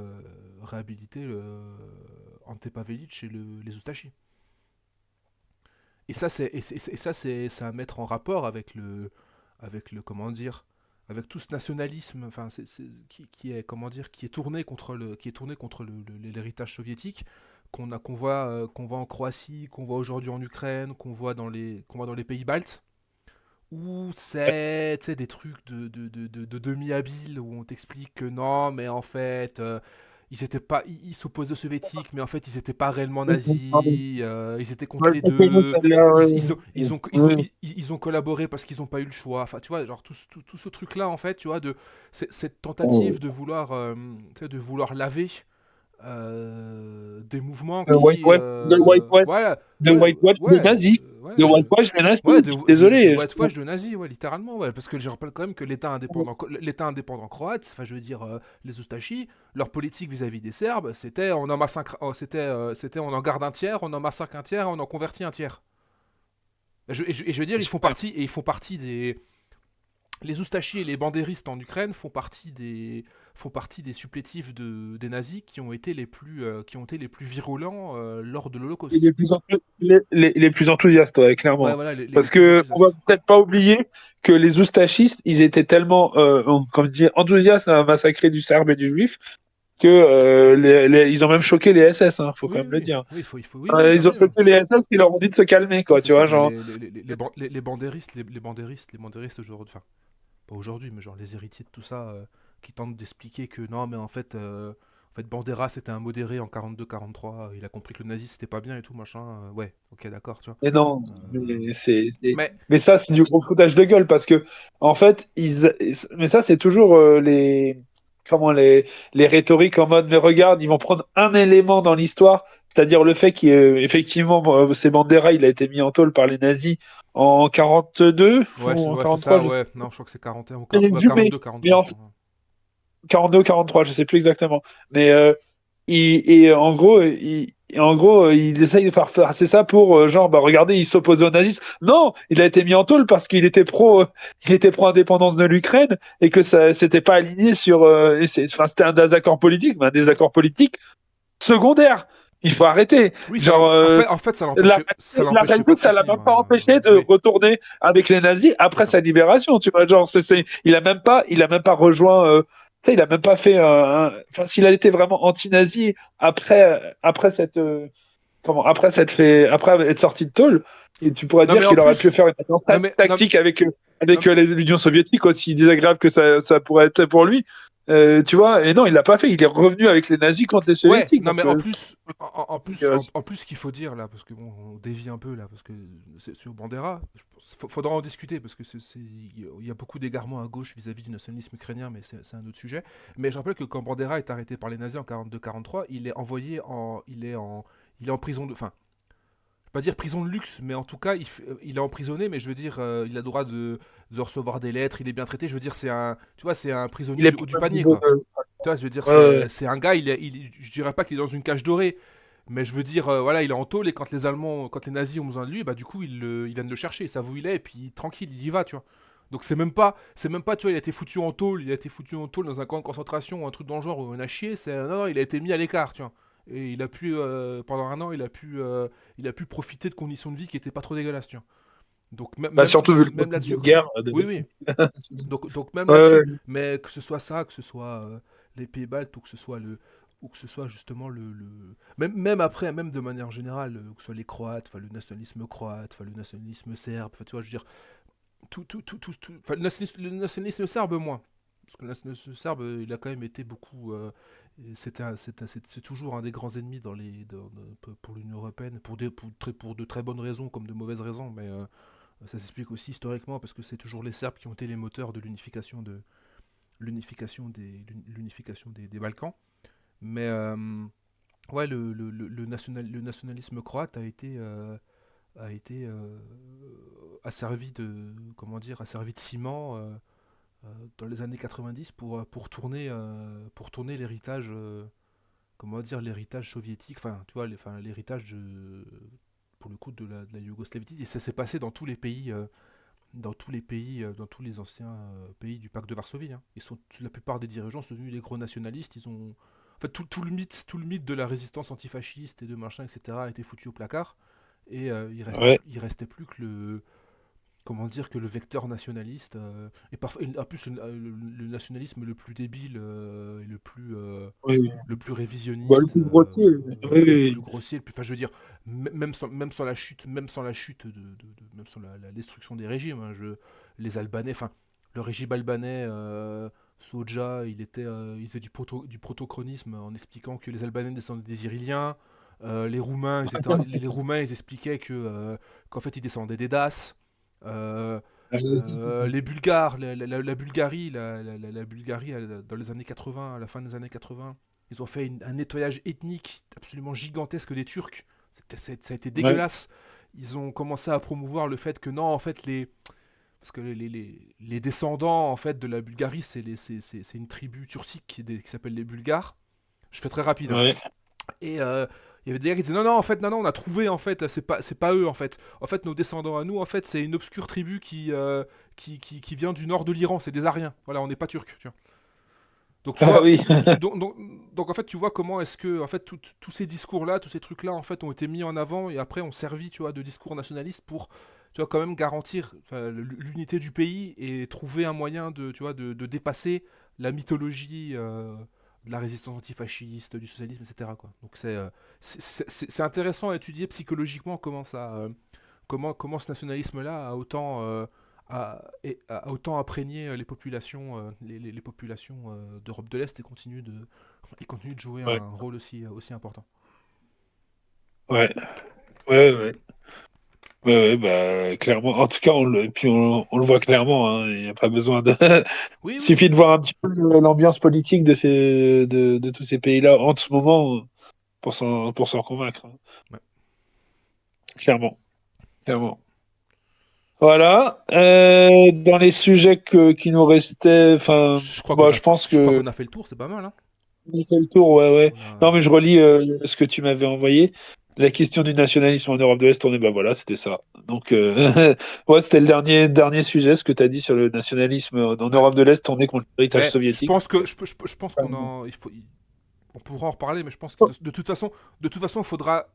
Ante Pavelic et les Ustashi. Et ça, c'est à mettre en rapport avec le, comment dire, avec tout ce nationalisme, enfin, qui est, comment dire, qui est tourné contre l'héritage soviétique, qu'on voit en Croatie, qu'on voit aujourd'hui en Ukraine, qu'on voit dans les pays baltes, où c'est, tu sais, des trucs de demi-habiles, où on t'explique que non, mais en fait, ils étaient pas, ils s'opposent aux soviétiques, mais en fait, ils étaient pas réellement nazis, ils étaient contre les deux, ils ont collaboré parce qu'ils ont pas eu le choix. Enfin, tu vois, genre tout ce truc-là, en fait, tu vois, cette tentative de vouloir, tu sais, de vouloir laver des mouvements De whitewash, voilà, de whitewash de nazi, de whitewash de nazi. ouais, de Désolé. whitewash de nazis, ouais, littéralement, ouais, parce que je rappelle quand même que l'État indépendant croate, enfin, je veux dire, les Ustashi, leur politique vis-à-vis des Serbes, c'était c'était on en garde un tiers, on en massacre un tiers, on en convertit un tiers. Et je veux dire, ils font partie des, les Ustashi et les bandéristes en Ukraine font partie des supplétifs des nazis qui ont été les plus virulents lors de l'Holocauste. Les plus enthousiastes, ouais, Ouais, clairement. voilà, les Parce plus que on va enthousiastes. peut-être pas oublier que les oustachistes, ils étaient tellement, comme dire, enthousiastes à massacrer du Serbe et du Juif que ils ont même choqué les SS, hein, faut quand Oui, même le oui, dire. oui, oui, oui, non, Ils ont mais, choqué les SS qui leur ont dit de se calmer, oui, quoi, c'est tu vois, ça. Mais genre. les bandéristes aujourd'hui, enfin, pas aujourd'hui, mais genre les héritiers de tout ça, qui tentent d'expliquer que non, mais en fait, En fait, Bandera, c'était un modéré en 42-43. Il a compris que le nazisme, c'était pas bien et tout, machin. Ouais, ok, d'accord, tu vois. Mais non, Euh, Mais, mais ça, c'est du gros foutage de gueule parce que, en fait, mais ça, c'est toujours comment les rhétoriques en mode, mais regarde, ils vont prendre un élément dans l'histoire, c'est-à-dire le fait qu'effectivement, c'est Bandera, il a été mis en tôle par les nazis en 42 ouais, ou en ouais, c'est 43, ça, je sais ouais. Non, je crois que c'est 41 ou pas. J'ai vu, mais, 42, mais 43, en je crois. 42, 43, je sais plus exactement. Mais et en gros, il essaye de faire passer ça pour genre, bah regardez, il s'oppose au nazisme. Non, il a été mis en tôle parce qu'il était il était pro indépendance de l'Ukraine et que ça, c'était pas aligné sur, enfin, c'était un désaccord politique, mais un désaccord politique secondaire. Il faut arrêter. Oui, Genre, en fait, la, ça la l'empêchait réalité, pas de ça l'a soutenir. même pas empêché de Oui, retourner avec les nazis c'est après ça. sa libération. Tu vois, genre, il a même pas rejoint. Tu sais, il a même pas fait. Enfin, s'il a été vraiment anti-nazi après cette, après être sorti de tôle, et tu pourrais Non, mais dire en qu'il aurait pu plus, faire une alliance non, mais, non, tactique avec non, l'Union soviétique, aussi désagréable que ça pourrait être pour lui. Tu vois, et non, il l'a pas fait. Il est revenu avec les nazis contre les ouais, soviétiques. non, mais Donc, en plus, euh, en plus, ce qu'il faut dire là, parce que bon, on dévie un peu là, parce que c'est sur Bandera, faudra en discuter, parce que il y a beaucoup d'égarements à gauche vis-à-vis du nationalisme ukrainien, mais c'est un autre sujet. Mais je rappelle que quand Bandera est arrêté par les nazis en 42-43, il est envoyé il est en prison de, enfin, je vais pas dire prison de luxe, mais en tout cas, il est emprisonné, mais je veux dire, il a le droit de recevoir des lettres, il est bien traité. Je veux dire, tu vois, c'est un prisonnier il est du pas haut au du même panier, niveau quoi. de. Tu vois, je veux dire, Ouais, ouais. c'est un gars, je dirais pas qu'il est dans une cage dorée, mais je veux dire, voilà, il est en tôle et quand les nazis ont besoin de lui, bah du coup, ils viennent le chercher, ils savent où il est, et puis tranquille, il y va, tu vois. Donc c'est même pas, tu vois, il a été foutu en tôle, il a été foutu en tôle dans un camp de concentration ou un truc dans le genre où on a chié, non, non, il a été mis à l'écart, tu vois. Et il a pu, pendant un an, il a pu profiter de conditions de vie qui étaient pas trop dégueulasses, tu vois. Donc Bah, surtout vu le même contexte là-dessus, de quoi. guerre. Oui, oui. Donc même Ouais, là-dessus, mais que ce soit ça, que ce soit les pays baltes ou que ce soit justement même après, même de manière générale, que ce soit les Croates, enfin le nationalisme croate, enfin le nationalisme serbe, enfin, tu vois, je veux dire, enfin, le nationalisme serbe moins. Parce que le nationalisme serbe, il a quand même été beaucoup. C'est toujours un des grands ennemis pour l'Union européenne, pour de très bonnes raisons comme de mauvaises raisons, mais ça s'explique aussi historiquement parce que c'est toujours les Serbes qui ont été les moteurs de l'unification des Balkans. Mais ouais, le nationalisme croate a été a servi de comment dire, a servi de ciment dans les années 90 pour tourner l'héritage comment dire l'héritage soviétique, enfin tu vois, l'héritage pour le coup de la Yougoslavie, et ça s'est passé dans tous les pays dans tous les anciens pays du pacte de Varsovie, hein. La plupart des dirigeants sont devenus des gros nationalistes. En fait, tout le mythe de la résistance antifasciste et de machin, etc., a été foutu au placard. Et ouais. il restait plus que comment dire, que le vecteur nationaliste. Et parfois, en plus, le nationalisme le plus débile et Ouais, ouais. le plus Bah, le révisionniste, plus grossier. Oui, le oui. plus grossier, enfin je veux dire, même sans la chute, même sans la destruction des régimes, hein, les Albanais, enfin le régime albanais, Soja, il faisait du protochronisme en expliquant que les Albanais descendaient des Iriliens, les Roumains ils expliquaient qu'en fait ils descendaient des Daces. Euh, les Bulgares, la Bulgarie, la Bulgarie dans les années 80, à la fin des années 80, ils ont fait un nettoyage ethnique absolument gigantesque des Turcs. Ça a été Ouais. dégueulasse. Ils ont commencé à promouvoir le fait que non, en fait, parce que les descendants en fait de la Bulgarie, c'est une tribu turcique qui s'appelle les Bulgares. Je fais très rapide, hein. Ouais. Et il y avait des gars qui disaient non, non, en fait, non, non, on a trouvé, en fait, c'est pas eux, en fait. En fait, nos descendants à nous, en fait, c'est une obscure tribu qui vient du nord de l'Iran, c'est des Ariens. Voilà, on n'est pas turcs, tu vois. Donc tu Ah vois, oui. en fait tu vois comment est-ce que en fait tous ces discours là, tous ces trucs là en fait ont été mis en avant et après ont servi tu vois de discours nationalistes pour tu vois quand même garantir l'unité du pays et trouver un moyen de tu vois de dépasser la mythologie de la résistance antifasciste, du socialisme, etc. quoi. Donc c'est intéressant à étudier psychologiquement comment ce nationalisme là a a autant imprégné les populations, les populations d'Europe de l'Est et il continue de jouer Ouais, un rôle aussi important. ouais, ouais, ouais. Ouais, ouais, bah, clairement. En tout cas, on le voit clairement, hein. Il n'y a pas besoin de. Oui, Il oui, suffit de voir un petit peu l'ambiance politique de tous ces pays-là en ce moment pour s'en convaincre, hein. ouais. Clairement, clairement. Voilà. Dans les sujets qui nous restaient, enfin, Je crois bah, je pense je crois que qu'on a fait le tour, c'est pas mal, hein. on a fait le tour, ouais, ouais. On Non, a... mais je relis ce que tu m'avais envoyé. La question du nationalisme en Europe de l'Est, on est, bah voilà, c'était ça. Donc, ouais, c'était le dernier sujet, ce que tu as dit sur le nationalisme en Ouais. Europe de l'Est, tourné contre l'héritage Mais soviétique. je pense qu'on en, on pourra en reparler, mais je pense que de toute façon, faudra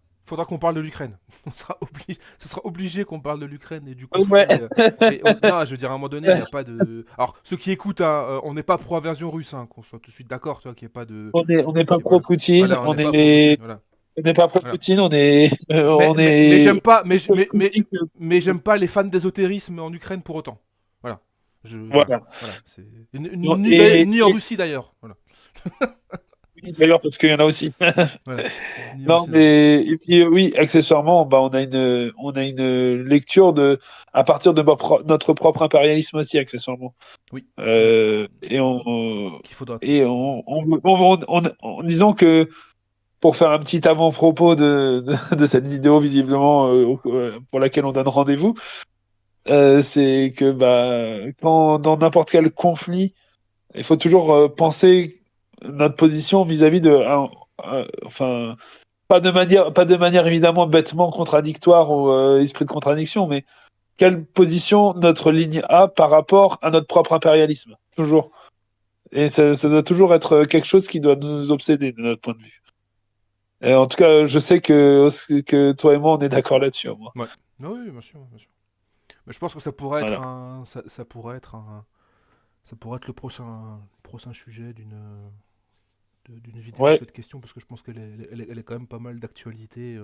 qu'on parle de l'Ukraine. Ce sera obligé qu'on parle de l'Ukraine et du Ouais, conflit. Non, je veux dire, à un moment donné, il n'y a pas de. Alors, ceux qui écoutent, hein, on n'est pas pro-invasion russe, hein, qu'on soit tout de suite d'accord, tu vois, qu'il n'y ait pas de. on n'est pas Voilà. pro-Poutine, Voilà, on n'est pas pro-Poutine, voilà. on n'est pas Voilà. pro-Poutine, Mais, on mais, mais est j'aime pas, critique. mais j'aime pas les fans d'ésotérisme en Ukraine pour autant. Voilà. Voilà. Voilà. Voilà. Et, Ni en Russie d'ailleurs. Voilà. d'ailleurs, parce qu'il y en a aussi. Voilà. Ni en Non, Russie d'ailleurs. mais et puis oui, accessoirement, bah, on a une lecture à partir de notre propre impérialisme aussi, accessoirement. Oui. Et Qu'il faudra. disons que pour faire un petit avant-propos de cette vidéo, visiblement, pour laquelle on donne rendez-vous, c'est que bah, quand dans n'importe quel conflit, il faut toujours penser notre position vis-à-vis enfin, pas de manière évidemment bêtement contradictoire ou esprit de contradiction, mais quelle position notre ligne a par rapport à notre propre impérialisme, toujours. Et ça doit toujours être quelque chose qui doit nous obséder de notre point de vue. Et en tout cas, je sais que toi et moi, on est d'accord là-dessus, au moins. Ouais. Ah oui, bien sûr, bien sûr. Mais je pense que ça pourrait être Voilà. ça pourrait être le prochain sujet d'une vidéo Ouais. cette question parce que je pense elle est quand même pas mal d'actualité.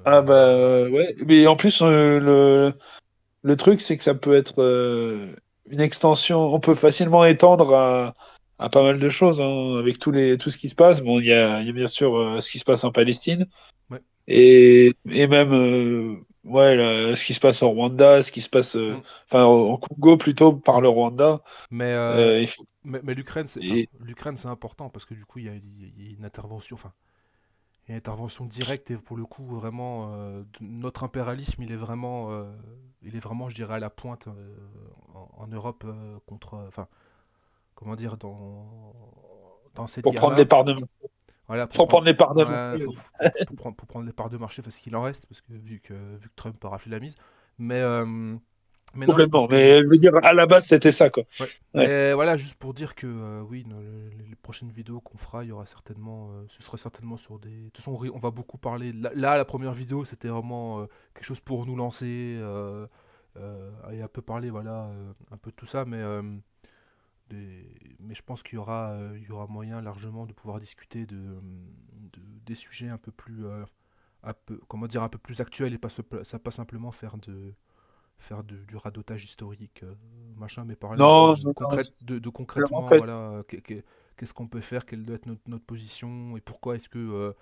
Ah Euh, bah ouais. Mais en plus, le truc, c'est que ça peut être une extension. On peut facilement étendre à pas mal de choses, hein, avec tout ce qui se passe. Bon, il y a bien sûr ce qui se passe en Palestine ouais. et même ouais, ce qui se passe au Rwanda, ce qui se passe Mm. enfin au Congo plutôt par le Rwanda. Mais, Il faut, mais et, l'Ukraine c'est important parce que du coup il y a une intervention, enfin il y a une intervention directe et pour le coup vraiment notre impérialisme il est vraiment je dirais à la pointe en Europe contre enfin comment dire dans cette pour guerre prendre les là. parts de Voilà, pour prendre les parts de ouais, pour prendre les parts de marché parce qu'il en reste, parce que vu que Trump a raflé la mise. Mais, euh, mais non, je pense complètement. que. Mais je veux dire, à la base, c'était ça, quoi. Ouais. Ouais. Mais voilà, juste pour dire que oui, les prochaines vidéos qu'on fera, il y aura certainement. Ce sera certainement sur des. De toute façon, on va beaucoup parler. Là, la première vidéo, c'était vraiment quelque chose pour nous lancer et un peu parler, voilà, un peu de tout ça. Mais je pense il y aura moyen largement de pouvoir discuter des sujets un peu plus, comment dire, un peu plus actuels et pas simplement du radotage historique, machin, mais parler Non, non, non, de en concrètement, fait, voilà, qu'est-ce qu'on peut faire, quelle doit être notre position et pourquoi est-ce que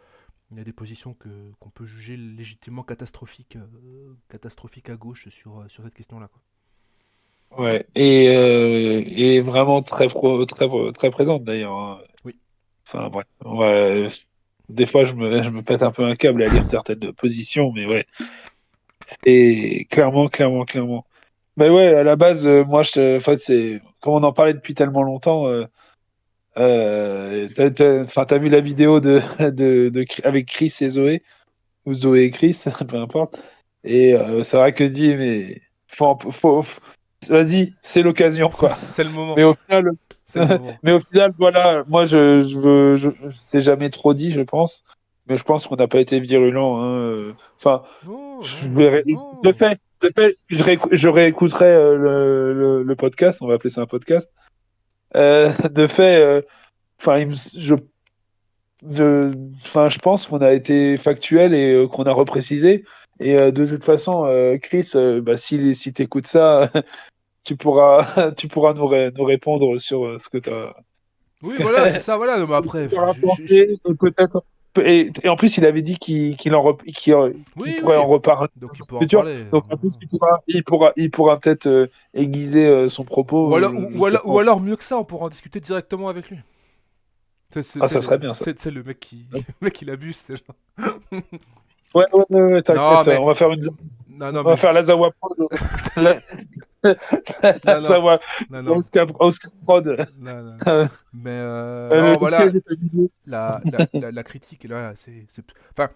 il y a des positions qu'on peut juger légitimement catastrophiques à gauche sur cette question-là, quoi. ouais. Et vraiment très présente d'ailleurs, hein. Oui. Enfin, bref. Ouais. Des fois, je me pète un peu un câble à lire certaines positions, mais ouais. C'est clairement. Mais ouais, à la base, moi, en fait, c'est, comme on en parlait depuis tellement longtemps, enfin, t'as vu la vidéo avec Chris et Zoé, ou Zoé et Chris, peu importe. Et c'est vrai que je dis, mais vas-y, c'est l'occasion, quoi. C'est le moment. Mais au final, C'est le moment. mais au final, voilà, moi, c'est jamais trop dit, je pense. Mais je pense qu'on n'a pas été virulent, hein. Enfin, Non, je non, verrai- non. de fait, je réécouterai le podcast, on va appeler ça un podcast. De fait, enfin, je pense qu'on a été factuel et qu'on a reprécisé. Et de toute façon, Chris, si t'écoutes ça, tu pourras, tu pourras nous répondre sur ce que tu as. Oui, voilà, c'est ça, voilà. Mais après, Peut-être. Et en plus, il avait dit qu'il oui, pourrait oui. en reparler Donc dans il son peut en futur. parler. Donc en plus, il pourra peut-être aiguiser son propos. Je sais pas. Ou alors, mieux que ça, on pourra en discuter directement avec lui. Ah, ça serait bien ça. C'est le mec qui, le mec, il abuse, c'est genre. Ouais, Non, t'inquiète. mais. On Non, non, va mais. faire la Zawa Prod. La, la Non, non. Zawa Non, non. Oscar Prod. Non, non. Euh, Mais. le Non, voilà. siège est aligné. La critique, là, enfin,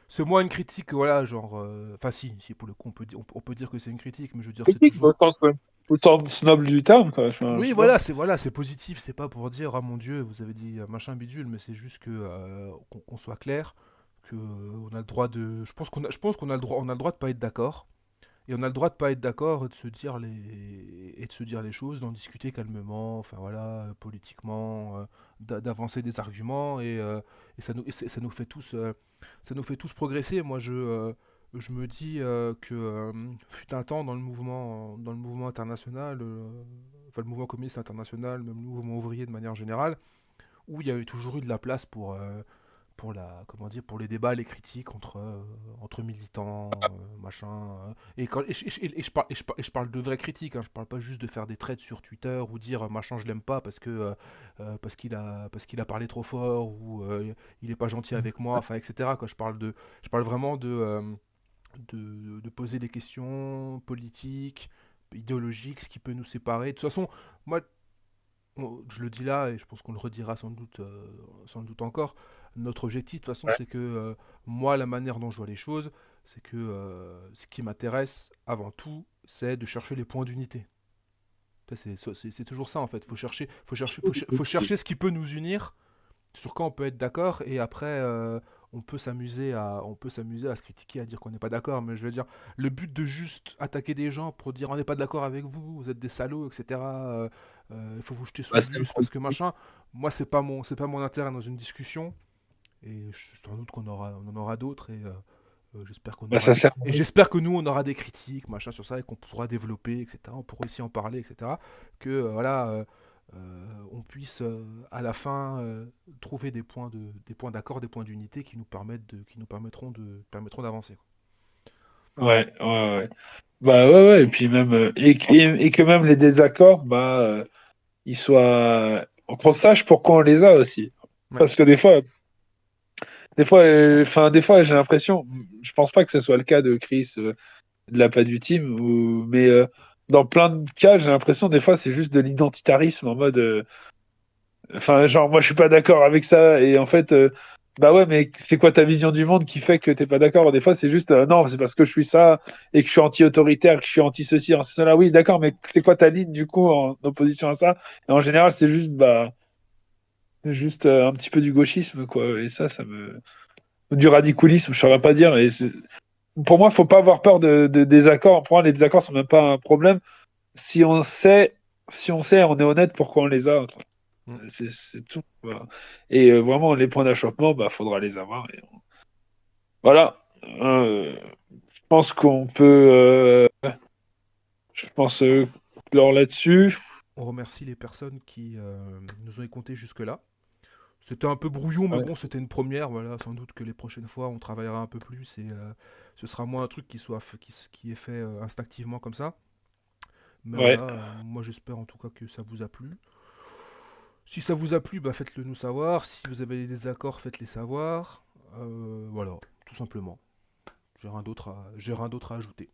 c'est moins une critique, voilà, genre. Enfin, si, pour le coup, on peut dire que c'est une critique, mais je veux dire, c'est Technique, toujours. au sens noble du terme, quoi. Enfin, je Oui, sais pas. voilà, c'est positif, c'est pas pour dire, ah mon Dieu, vous avez dit machin bidule, mais c'est juste que qu'on soit clair, que on a le droit de. Je pense qu'on a on a le droit de pas être d'accord. Et on a le droit de pas être d'accord et de se dire les choses, d'en discuter calmement, enfin voilà, politiquement, d'avancer des arguments ça nous fait tous progresser. Moi je me dis que fut un temps dans le mouvement international, enfin le mouvement communiste international, même le mouvement ouvrier de manière générale, où il y avait toujours eu de la place comment dire, pour les débats, les critiques entre militants, machin. Et je parle de vraies critiques, hein, je parle pas juste de faire des trades sur Twitter ou dire machin je l'aime pas parce qu'il a parlé trop fort ou il est pas gentil avec moi, enfin etc. Quoi. Je parle vraiment de poser des questions politiques, idéologiques, ce qui peut nous séparer. De toute façon, moi je le dis là et je pense qu'on le redira sans doute encore. Notre objectif, de toute façon, Ouais. c'est que moi, la manière dont je vois les choses, c'est que ce qui m'intéresse avant tout, c'est de chercher les points d'unité. C'est toujours ça en fait. Faut chercher ce qui peut nous unir, sur quoi on peut être d'accord, et après on peut s'amuser à se critiquer, à dire qu'on n'est pas d'accord. Mais je veux dire, le but de juste attaquer des gens pour dire on n'est pas d'accord avec vous, vous êtes des salauds, etc. Il faut vous jeter sous Bah, le c'est le bus parce que machin. Moi, c'est pas mon intérêt dans une discussion. Et sans doute on en aura d'autres j'espère qu'on bah, aura ça des... sert. Et j'espère que nous on aura des critiques, machin sur ça et qu'on pourra développer, etc. On pourra aussi en parler, etc. Que voilà, on puisse à la fin trouver des points d'accord, des points d'unité qui nous permettront d'avancer. Ouais. Bah ouais, et puis même et que même les désaccords, ils soient qu'on sache pourquoi on les a aussi. Ouais. Parce que des fois, j'ai l'impression, je pense pas que ce soit le cas de Chris, de la pas du team, mais dans plein de cas, j'ai l'impression des fois c'est juste de l'identitarisme en mode, enfin genre moi je suis pas d'accord avec ça et en fait. Bah ouais, mais c'est quoi ta vision du monde qui fait que t'es pas d'accord? Des fois, c'est juste non, c'est parce que je suis ça et que je suis anti-autoritaire, que je suis anti-ceci, anti-cela. Oui, d'accord, mais c'est quoi ta ligne du coup en opposition à ça? Et en général, c'est juste un petit peu du gauchisme, quoi. Et ça me du radiculisme, je saurais pas dire. Pour moi, faut pas avoir peur de désaccords. Pour moi, les désaccords sont même pas un problème. Si on sait, on est honnête pourquoi on les a, quoi. Mm. C'est tout. Voilà. Et vraiment, les points d'achoppement, faudra les avoir. Voilà. Je pense qu'on peut, je pense, clore là-dessus. On remercie les personnes qui nous ont écoutés jusque-là. C'était un peu brouillon, mais Ouais. bon, c'était une première. Voilà, sans doute que les prochaines fois, on travaillera un peu plus et ce sera moins un truc qui est fait instinctivement comme ça. Mais Ouais. voilà, moi j'espère en tout cas que ça vous a plu. Si ça vous a plu, faites-le nous savoir. Si vous avez des désaccords, faites-les savoir. Voilà, tout simplement. J'ai rien d'autre à ajouter.